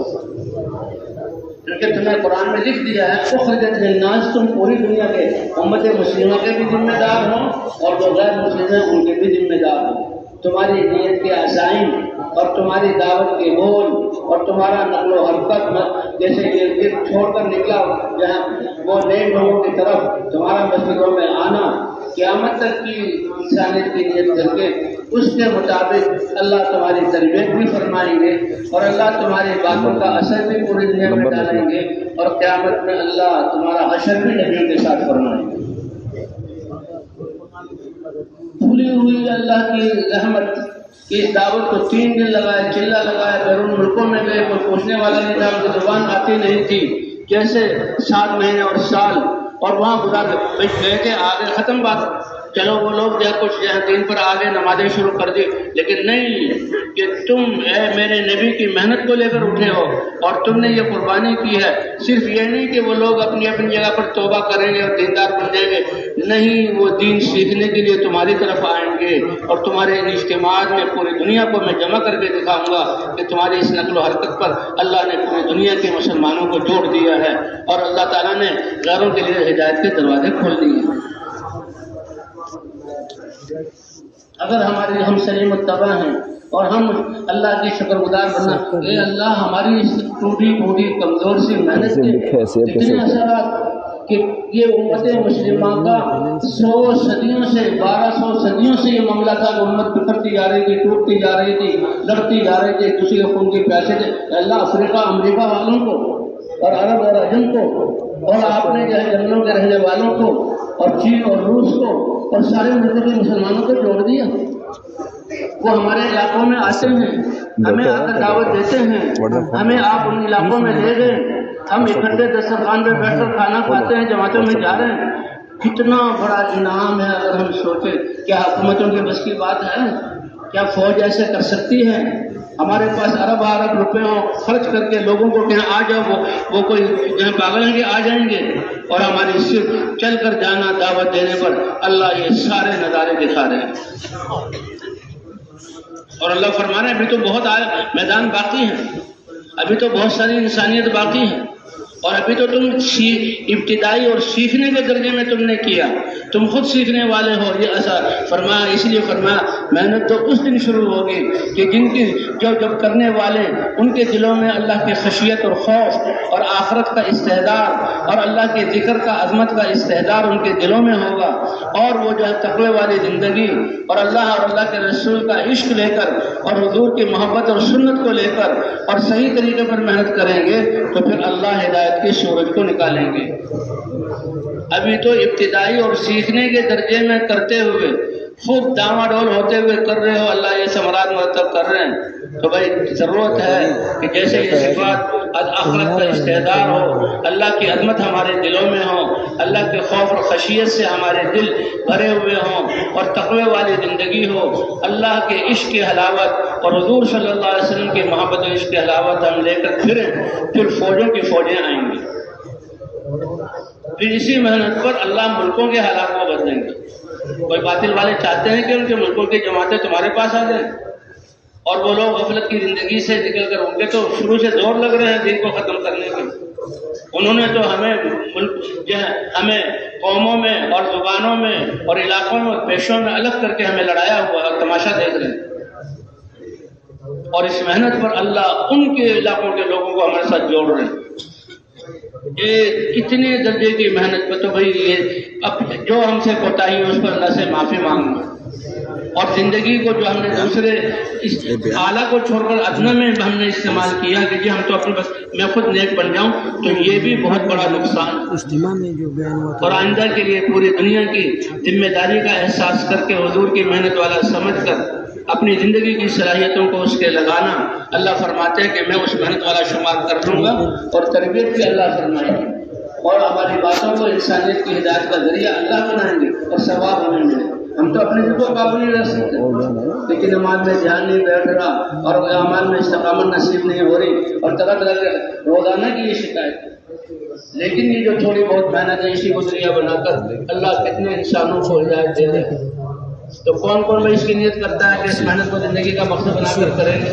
کیونکہ تمہیں قرآن میں لکھ دیا ہے اخرجت للناس، تم پوری دنیا کے امت مسلمہ کے بھی ذمہ دار ہو اور جو غیر مسلم ہیں ان کے بھی ذمہ دار ہو۔ تمہاری نیت کے عزائم اور تمہاری دعوت کے بول اور تمہارا نقل و حرکت، جیسے یہ چھوڑ کر نکلا جہاں وہ نیک لوگوں کی طرف، تمہارا مسجدوں میں آنا، قیامت تک کی انسانیت کی نیت کر کے اس کے مطابق اللہ تمہاری تربیت بھی فرمائیں گے اور اللہ تمہاری باتوں کا اثر بھی پوری دنیا میں ڈالیں گے، اور قیامت میں اللہ تمہارا حشر بھی نبیوں کے ساتھ فرمائیں گے۔ بھولی ہوئی اللہ کی رحمت کی دعوت کو 3 دن لگائے، چلا لگایا، بیرون ملکوں میں گئے، کوئی پوچھنے والا نہیں تھا، ان کی زبان آتی نہیں تھی، کیسے 7 مہینے اور سال اور وہاں گزار گئے کہ آگے ختم بات، چلو وہ لوگ جو کچھ دین پر آگے نمازیں شروع کر دی، لیکن نہیں کہ تم اے میرے نبی کی محنت کو لے کر اٹھے ہو اور تم نے یہ قربانی کی ہے۔ صرف یہ نہیں کہ وہ لوگ اپنی اپنی جگہ پر توبہ کریں گے اور دیندار بن جائیں گے، نہیں، وہ دین سیکھنے کے لیے تمہاری طرف آئیں گے اور تمہارے ان اجتماعات میں پوری دنیا کو میں جمع کر کے دکھاؤں گا کہ تمہاری اس نقل و حرکت پر اللہ نے پوری دنیا کے مسلمانوں کو جوڑ دیا ہے اور اللہ تعالیٰ نے غیروں کے لیے ہدایت کے دروازے کھول دیے ہیں۔ اگر ہم سلیم التبع ہیں اور ہم اللہ کی شکر گزار بننا، اے اللہ ہماری اس ٹوٹی پھوٹی کمزور سی محنت کے اتنے اثرات کہ یہ امت مسلمہ کا 100 صدیوں سے 1200 صدیوں سے یہ معاملہ تھا کہ امت بکھرتی جا رہی تھی، ٹوٹتی جا رہی تھی، لڑتی جا رہی تھی، دوسرے خون کے پیاسے تھے۔ اللہ افریقہ امریکہ والوں کو اور عرب اور عجم کو اور آپ نے جو ہے جنگلوں کے رہنے والوں کو اور چین اور روس کو اور سارے ملکوں کے مسلمانوں کو جوڑ دیا۔ وہ ہمارے علاقوں میں آتے ہیں، ہمیں آ کر دعوت دیتے ہیں، ہمیں آپ ان علاقوں میں لے گئے، ہم اکٹھے دسترخوان پہ بیٹھ کر کھانا کھاتے ہیں، جماعتوں میں جا رہے ہیں۔ کتنا بڑا انعام ہے اگر ہم سوچیں۔ کیا حکومتوں کی بس کی بات ہے؟ کیا فوج ایسے کر سکتی ہے؟ ہمارے پاس ارب روپے خرچ کر کے لوگوں کو کہاں آ جاؤ، وہ کوئی جہاں پاگل ہیں کہ آ جائیں گے، اور ہماری صرف چل کر جانا دعوت دینے پر اللہ یہ سارے نظارے دکھا رہے ہیں۔ اور اللہ فرما رہے ہیں ابھی تو بہت میدان باقی ہیں، ابھی تو بہت ساری انسانیت باقی ہے، اور ابھی تو تم ابتدائی اور سیکھنے کے درجے میں تم نے کیا، تم خود سیکھنے والے ہو۔ یہ اثر فرمایا، اس لیے فرمایا محنت تو اس دن شروع ہوگی کہ جن کی جب کرنے والے ان کے دلوں میں اللہ کی خشیت اور خوف اور آخرت کا استحضار اور اللہ کے ذکر کا عظمت کا استحضار ان کے دلوں میں ہوگا، اور وہ جو ہے تقوی والی زندگی اور اللہ کے رسول کا عشق لے کر اور حضور کی محبت اور سنت کو لے کر اور صحیح طریقے پر محنت کریں گے، تو پھر اللہ ہدایت ہدایت کے سورج کو نکالیں گے۔ ابھی تو ابتدائی اور سیکھنے کے درجے میں کرتے ہوئے خود ڈاما ڈول ہوتے ہوئے کر رہے ہو، اللہ یہ ثمرات مرتب کر رہے ہیں، تو بھائی ضرورت ہے کہ جیسے یہ صفات آخرت کا استعدار ہو، اللہ کی عظمت ہمارے دلوں میں ہو، اللہ کے خوف اور خشیت سے ہمارے دل بھرے ہوئے ہوں اور تقوی والی زندگی ہو، اللہ کے عشق کی حلاوت اور حضور صلی اللہ علیہ وسلم کی محبت و عشق کی حلاوت ہم لے کر پھر فوجوں کی فوجیں آئیں گی۔ پھر اسی محنت پر اللہ ملکوں کے حالات کو بدلیں گے۔ کوئی باطل والے چاہتے ہیں کہ ان کے ملکوں کی جماعتیں تمہارے پاس آ جائیں، اور وہ لوگ غفلت کی زندگی سے نکل کر ان کے تو شروع سے زور لگ رہے ہیں دین کو ختم کرنے کے۔ انہوں نے تو ہمیں قوموں میں اور زبانوں میں اور علاقوں میں اور پیشوں میں الگ کر کے ہمیں لڑایا ہوا ہے، تماشا دیکھ رہے ہیں، اور اس محنت پر اللہ ان کے علاقوں کے لوگوں کو ہمارے ساتھ جوڑ رہے ہیں۔ کتنے درجے کی محنت پہ، تو بھائی یہ اب جو ہم سے کوتاہی ہے اس پر اللہ سے معافی مانگنا، اور زندگی کو جو ہم نے دوسرے اعلیٰ کو چھوڑ کر ادنا میں ہم نے استعمال کیا کہ جی ہم تو اپنے بس میں خود نیک بن جاؤں، تو یہ بھی بہت بڑا نقصان، اور آئندہ کے لیے پوری دنیا کی ذمہ داری کا احساس کر کے حضور کی محنت والا سمجھ کر اپنی زندگی کی صلاحیتوں کو اس کے لگانا۔ اللہ فرماتے ہیں کہ میں اس محنت والا شمار کر لوں گا، اور تربیت بھی اللہ فرمائے گی، اور ہماری باتوں کو انسانیت کی ہدایت کا ذریعہ اللہ بنائیں گے اور ثواب ہمیں ملے۔ ہم تو اپنے دل کو قابو نہیں رکھ سکتے، لیکن نماز میں دھیان نہیں بیٹھ رہا اور اعمال میں استقامت نصیب نہیں ہو رہی، اور طرح طرح کے روزانہ کی یہ شکایت، لیکن یہ جو تھوڑی بہت محنت ہے اسی کو ذریعہ بنا کر اللہ کتنے انسانوں کو ہدایت دے دے۔ تو کون کون میں اس کی نیت کرتا ہے کہ اس محنت کو زندگی کا مقصد بنا کر کریں گے؟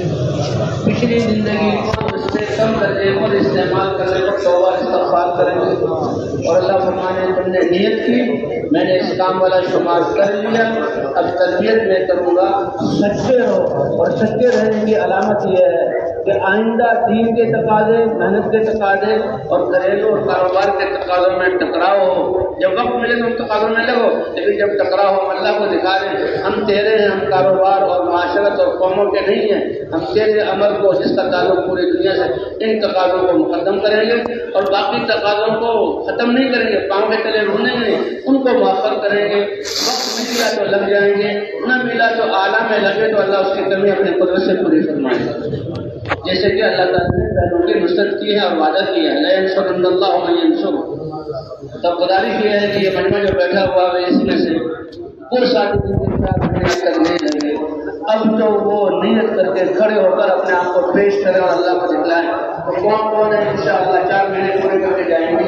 پچھلی زندگی کو اس سے کم درجے پر استعمال کرنے کو توبہ استغفار کریں گے، اور اللہ فرمانے تم نے نیت کی، میں نے اس کام والا شمار کر لیا، اب تربیت میں کروں گا، سچے رہو۔ اور سچے رہنے کی علامت یہ ہے کہ آئندہ دین کے تقاضے، محنت کے تقاضے اور گھریلو اور کاروبار کے تقاضوں میں ٹکراؤ ہو۔ جب وقت ملے تو ان تقاضوں میں لگو، لیکن جب ٹکراؤ ہو اللہ کو دکھا دیں ہم تیرے ہیں، ہم کاروبار اور معاشرت اور قوموں کے نہیں ہیں، ہم تیرے عمل کو جس کا تعلق پوری دنیا سے، ان تقاضوں کو مقدم کریں گے، اور باقی تقاضوں کو ختم نہیں کریں گے، پاؤں کے تلے رونے گے، ان کو مؤخر کریں گے۔ وقت ملا تو لگ جائیں گے، نہ ملا تو اعلیٰ میں لگے تو اللہ اس کی کمی اپنی قدرت سے پوری فرمائے گا، جیسے کہ اللہ تعالیٰ نے پہلوں کی نصرت کی ہے اور وعدہ کیا ہے، لَيَنصُرَنَّ اللَّهُ مَن يَنصُرُهُ۔ تب گزارش یہ ہے کہ یہ مجمع جو بیٹھا ہوا ہے اس میں سے وہ ساتھ محنت کرنے لگے، اب تو وہ نیت کر کے کھڑے ہو کر اپنے آپ کو پیش کریں اور اللہ کو دکھلائیں۔ تو کون کون ہے انشاءاللہ 4 مہینے پورے کر کے جائیں گے؟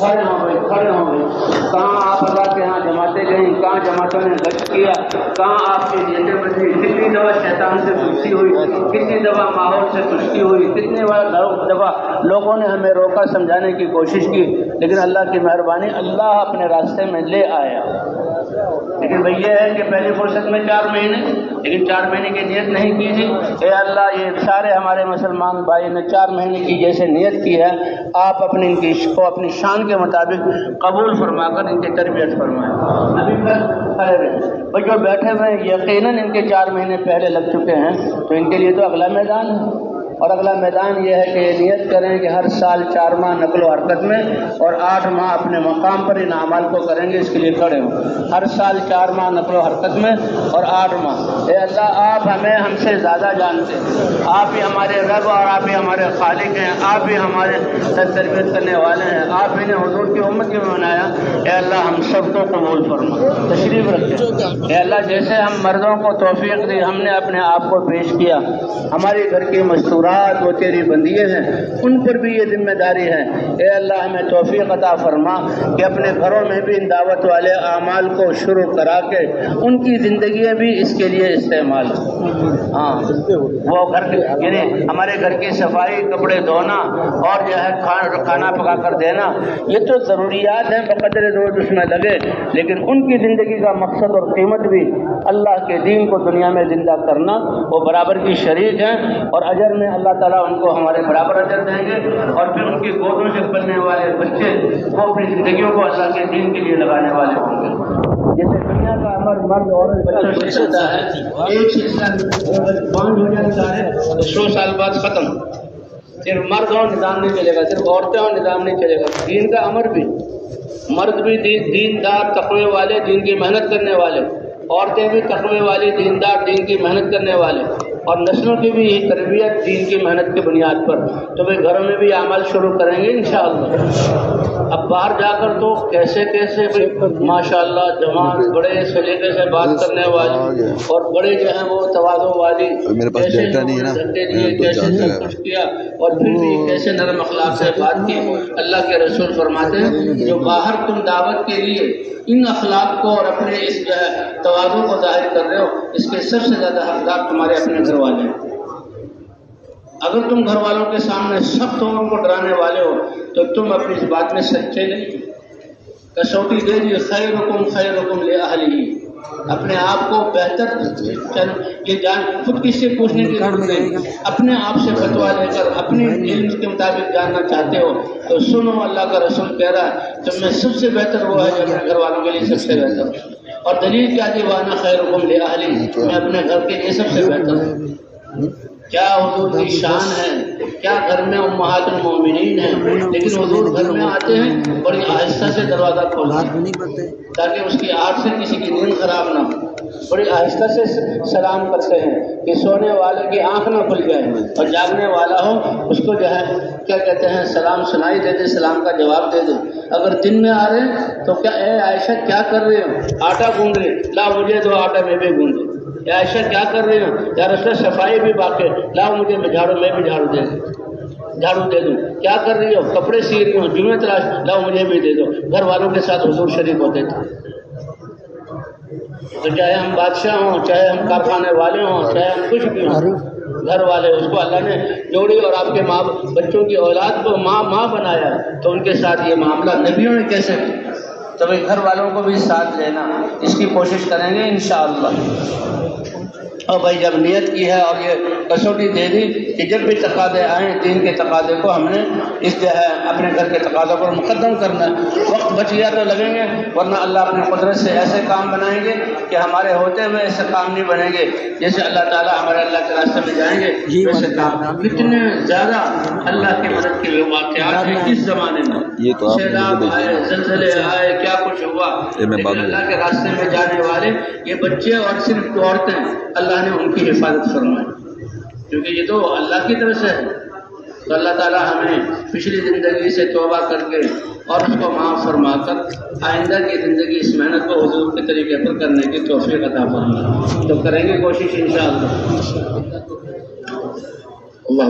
کھڑے ہوں گے، کھڑے ہوں گے۔ کہاں آپ اللہ کے یہاں جماعتیں گئیں، کہاں جماعتوں نے گشت کیا، کہاں آپ کی نیتیں بچی، کتنی دفعہ شیطان سے تشکی ہوئی، کتنی دفعہ ماحول سے تشکی ہوئی، کتنی دفعہ لوگوں نے ہمیں روکا سمجھانے کی کوشش کی، لیکن اللہ کی مہربانی اللہ اپنے راستے میں لے آیا۔ لیکن بھئی یہ ہے کہ پہلی فرصت میں 4 مہینے، لیکن 4 مہینے کی نیت نہیں کی تھی۔ اے اللہ یہ سارے ہمارے مسلمان بھائی نے 4 مہینے کی جیسے نیت کی ہے، آپ اپنی ان کی کو اپنی شان کے مطابق قبول فرما کر ان کی تربیت فرمائیں۔ ابھی کھڑے رہے بھائی، جو بیٹھے ہوئے یقیناً ان کے 4 مہینے پہلے لگ چکے ہیں، تو ان کے لیے تو اگلا میدان ہے، اور اگلا میدان یہ ہے کہ یہ نیت کریں کہ ہر سال 4 ماہ نقل و حرکت میں اور 8 ماہ اپنے مقام پر ان اعمال کو کریں گے، اس کے لیے کھڑے ہوں۔ ہر سال 4 ماہ نقل و حرکت میں اور 8 ماہ۔ اے اللہ آپ ہم سے زیادہ جانتے ہیں، آپ ہی ہمارے رب اور آپ ہی ہمارے خالق ہیں، آپ ہی ہمارے تربیت کرنے والے ہیں، آپ ہی نے حضور کی امت میں بنایا۔ اے اللہ ہم سب کو قبول فرما، تشریف رکھیں۔ اے اللہ جیسے ہم مردوں کو توفیق دی، ہم نے اپنے آپ کو پیش کیا، ہماری گھر کی مستورات وہ تیری بندیے ہیں، ان پر بھی یہ ذمہ داری ہے۔ اے اللہ ہمیں توفیق عطا فرما کہ اپنے گھروں میں بھی ان دعوت والے اعمال کو شروع کرا کے ان کی زندگیاں بھی اس کے لیے استعمال ہاں وہ گھر یعنی ہمارے گھر کی صفائی، کپڑے دھونا اور جو ہے کھانا پکا کر دینا، یہ تو ضروریات ہیں بقدر روز اس میں لگے، لیکن ان کی زندگی کا مقصد اور قیمت بھی اللہ کے دین کو دنیا میں زندہ کرنا، وہ برابر کی شریک ہیں، اور اجر میں اللہ تعالیٰ ان کو ہمارے برابر اجر دیں گے، اور پھر ان کی گودوں سے پلنے والے بچے وہ اپنی زندگیوں کو اللہ کے دین کے لیے لگانے والے ہوں گے۔ جیسے دنیا کا عمر مرد اور بچوں سے چلتا ہے، ایک سلسلہ 5 ہو جاتا ہے تو 100 سال بعد ختم، صرف مرد ہو نظام نہیں چلے گا، صرف عورتیں ہو نظام نہیں چلے گا. دین کا امر بھی، مرد بھی دیندار تقوی والے، دین کی محنت کرنے والے، عورتیں بھی تقوی والی دیندار، دین کی محنت کرنے والے، اور نسلوں کی بھی یہی تربیت دین کی محنت کی بنیاد پر. تو وہ گھروں میں بھی عمل شروع کریں گے انشاءاللہ. اب باہر جا کر تو کیسے ماشاءاللہ جوان بڑے سلیقے سے بات کرنے والے اور بڑے جو ہیں وہ تواضع والی، کیسے دھکے دیے، کیسے سب کچھ کیا، اور پھر بھی کیسے نرم اخلاق سے بات کی. اللہ کے رسول فرماتے ہیں جو باہر تم دعوت کے لیے ان اخلاق کو اور اپنے اس جو ہے تواضع کو ظاہر کر رہے ہو، اس کے سب سے زیادہ حقدار تمہارے اپنے گھر والے ہیں. اگر تم گھر والوں کے سامنے سخت ہو، ان کو ڈرانے والے ہو، تو تم اپنی اس بات میں سچے نہیں. کسوٹی دے دی خیرکم لأہلہ، اپنے آپ کو بہتر یہ جان خود کس سے پوچھنے کی ضرورت نہیں. اپنے آپ سے فتویٰ لے کر اپنے علم کے مطابق جاننا چاہتے ہو تو سنو، اللہ کا رسول کہہ رہا ہے تم میں سب سے بہتر وہ ہے جو اپنے گھر والوں کے لیے سب سے بہتر ہے. اور دلیل کیا دی؟ وانا خیرکم لأہلہ، میں اپنے گھر کے لیے سب سے بہتر ہوں. کیا حضور کی شان ہے، کیا گھر میں امہات المومنین ہیں، لیکن حضور گھر میں آتے ہیں بڑی آہستہ سے دروازہ کھولتے ہیں تاکہ اس کی آنکھ سے کسی کی نیند خراب نہ ہو. بڑی آہستہ سے سلام کرتے ہیں کہ سونے والے کی آنکھ نہ کھل جائے، اور جاگنے والا ہو اس کو جو ہے کیا کہتے ہیں سلام سنائی دے دے، سلام کا جواب دے دے. اگر دن میں آ رہے ہیں تو کیا اے عائشہ کیا کر رہے ہو؟ آٹا گوندھ رہے، لا مجھے دو آٹا میں بھی گوندھ. عائشہ کیا کر رہی ہوں؟ یا رسول صفائی بھی باقی، لاؤ مجھے جھاڑو، میں بھی جھاڑو دے دوں. کیا کر رہی ہو؟ کپڑے سی رہی ہوں، جمعہ تلاش، لاؤ مجھے بھی دے دو. گھر والوں کے ساتھ حضور شریف ہوتے تھے. تو چاہے ہم بادشاہ ہوں، چاہے ہم کارخانے والے ہوں، چاہے ہم کچھ بھی ہوں، گھر والے اس کو اللہ نے جوڑی اور آپ کے ماں بچوں کی اولاد کو ماں بنایا، تو ان کے ساتھ یہ معاملہ نبیوں نے کیسے کیا؟ تو بھائی گھر والوں کو بھی ساتھ لینا، اس کی کوشش کریں گے انشاءاللہ. اور بھائی جب نیت کی ہے اور یہ کسوٹی دے دی کہ جب بھی تقاضے آئیں دین کے تقاضے کو ہم نے اس جو ہے اپنے گھر کے تقاضوں پر مقدم کرنا ہے. وقت بچ گیا تو لگیں گے، ورنہ اللہ اپنی قدرت سے ایسے کام بنائیں گے کہ ہمارے ہوتے ہوئے ایسے کام نہیں بنیں گے. جیسے اللہ تعالیٰ ہمارے اللہ کے راستے میں جائیں گے ویسے کام. کتنے زیادہ اللہ کی مدد کے واقعات ہیں اس زمانے میں، سیلاب آئے، زلزلے آئے، کیا کچھ ہوا، لیکن اللہ کے راستے میں جانے والے یہ بچے اور صرف عورتیں اللہ نے ان کی حفاظت فرمائی، کیونکہ یہ تو اللہ کی طرف سے ہے. تو اللہ تعالیٰ ہمیں پچھلی زندگی سے توبہ کر کے اور اس کو معاف فرما کر آئندہ کی زندگی اس محنت کو حضور کے طریقے پر کرنے کی توفیق عطا فرمائے. تو کریں گے کوشش انشاءاللہ. اللہ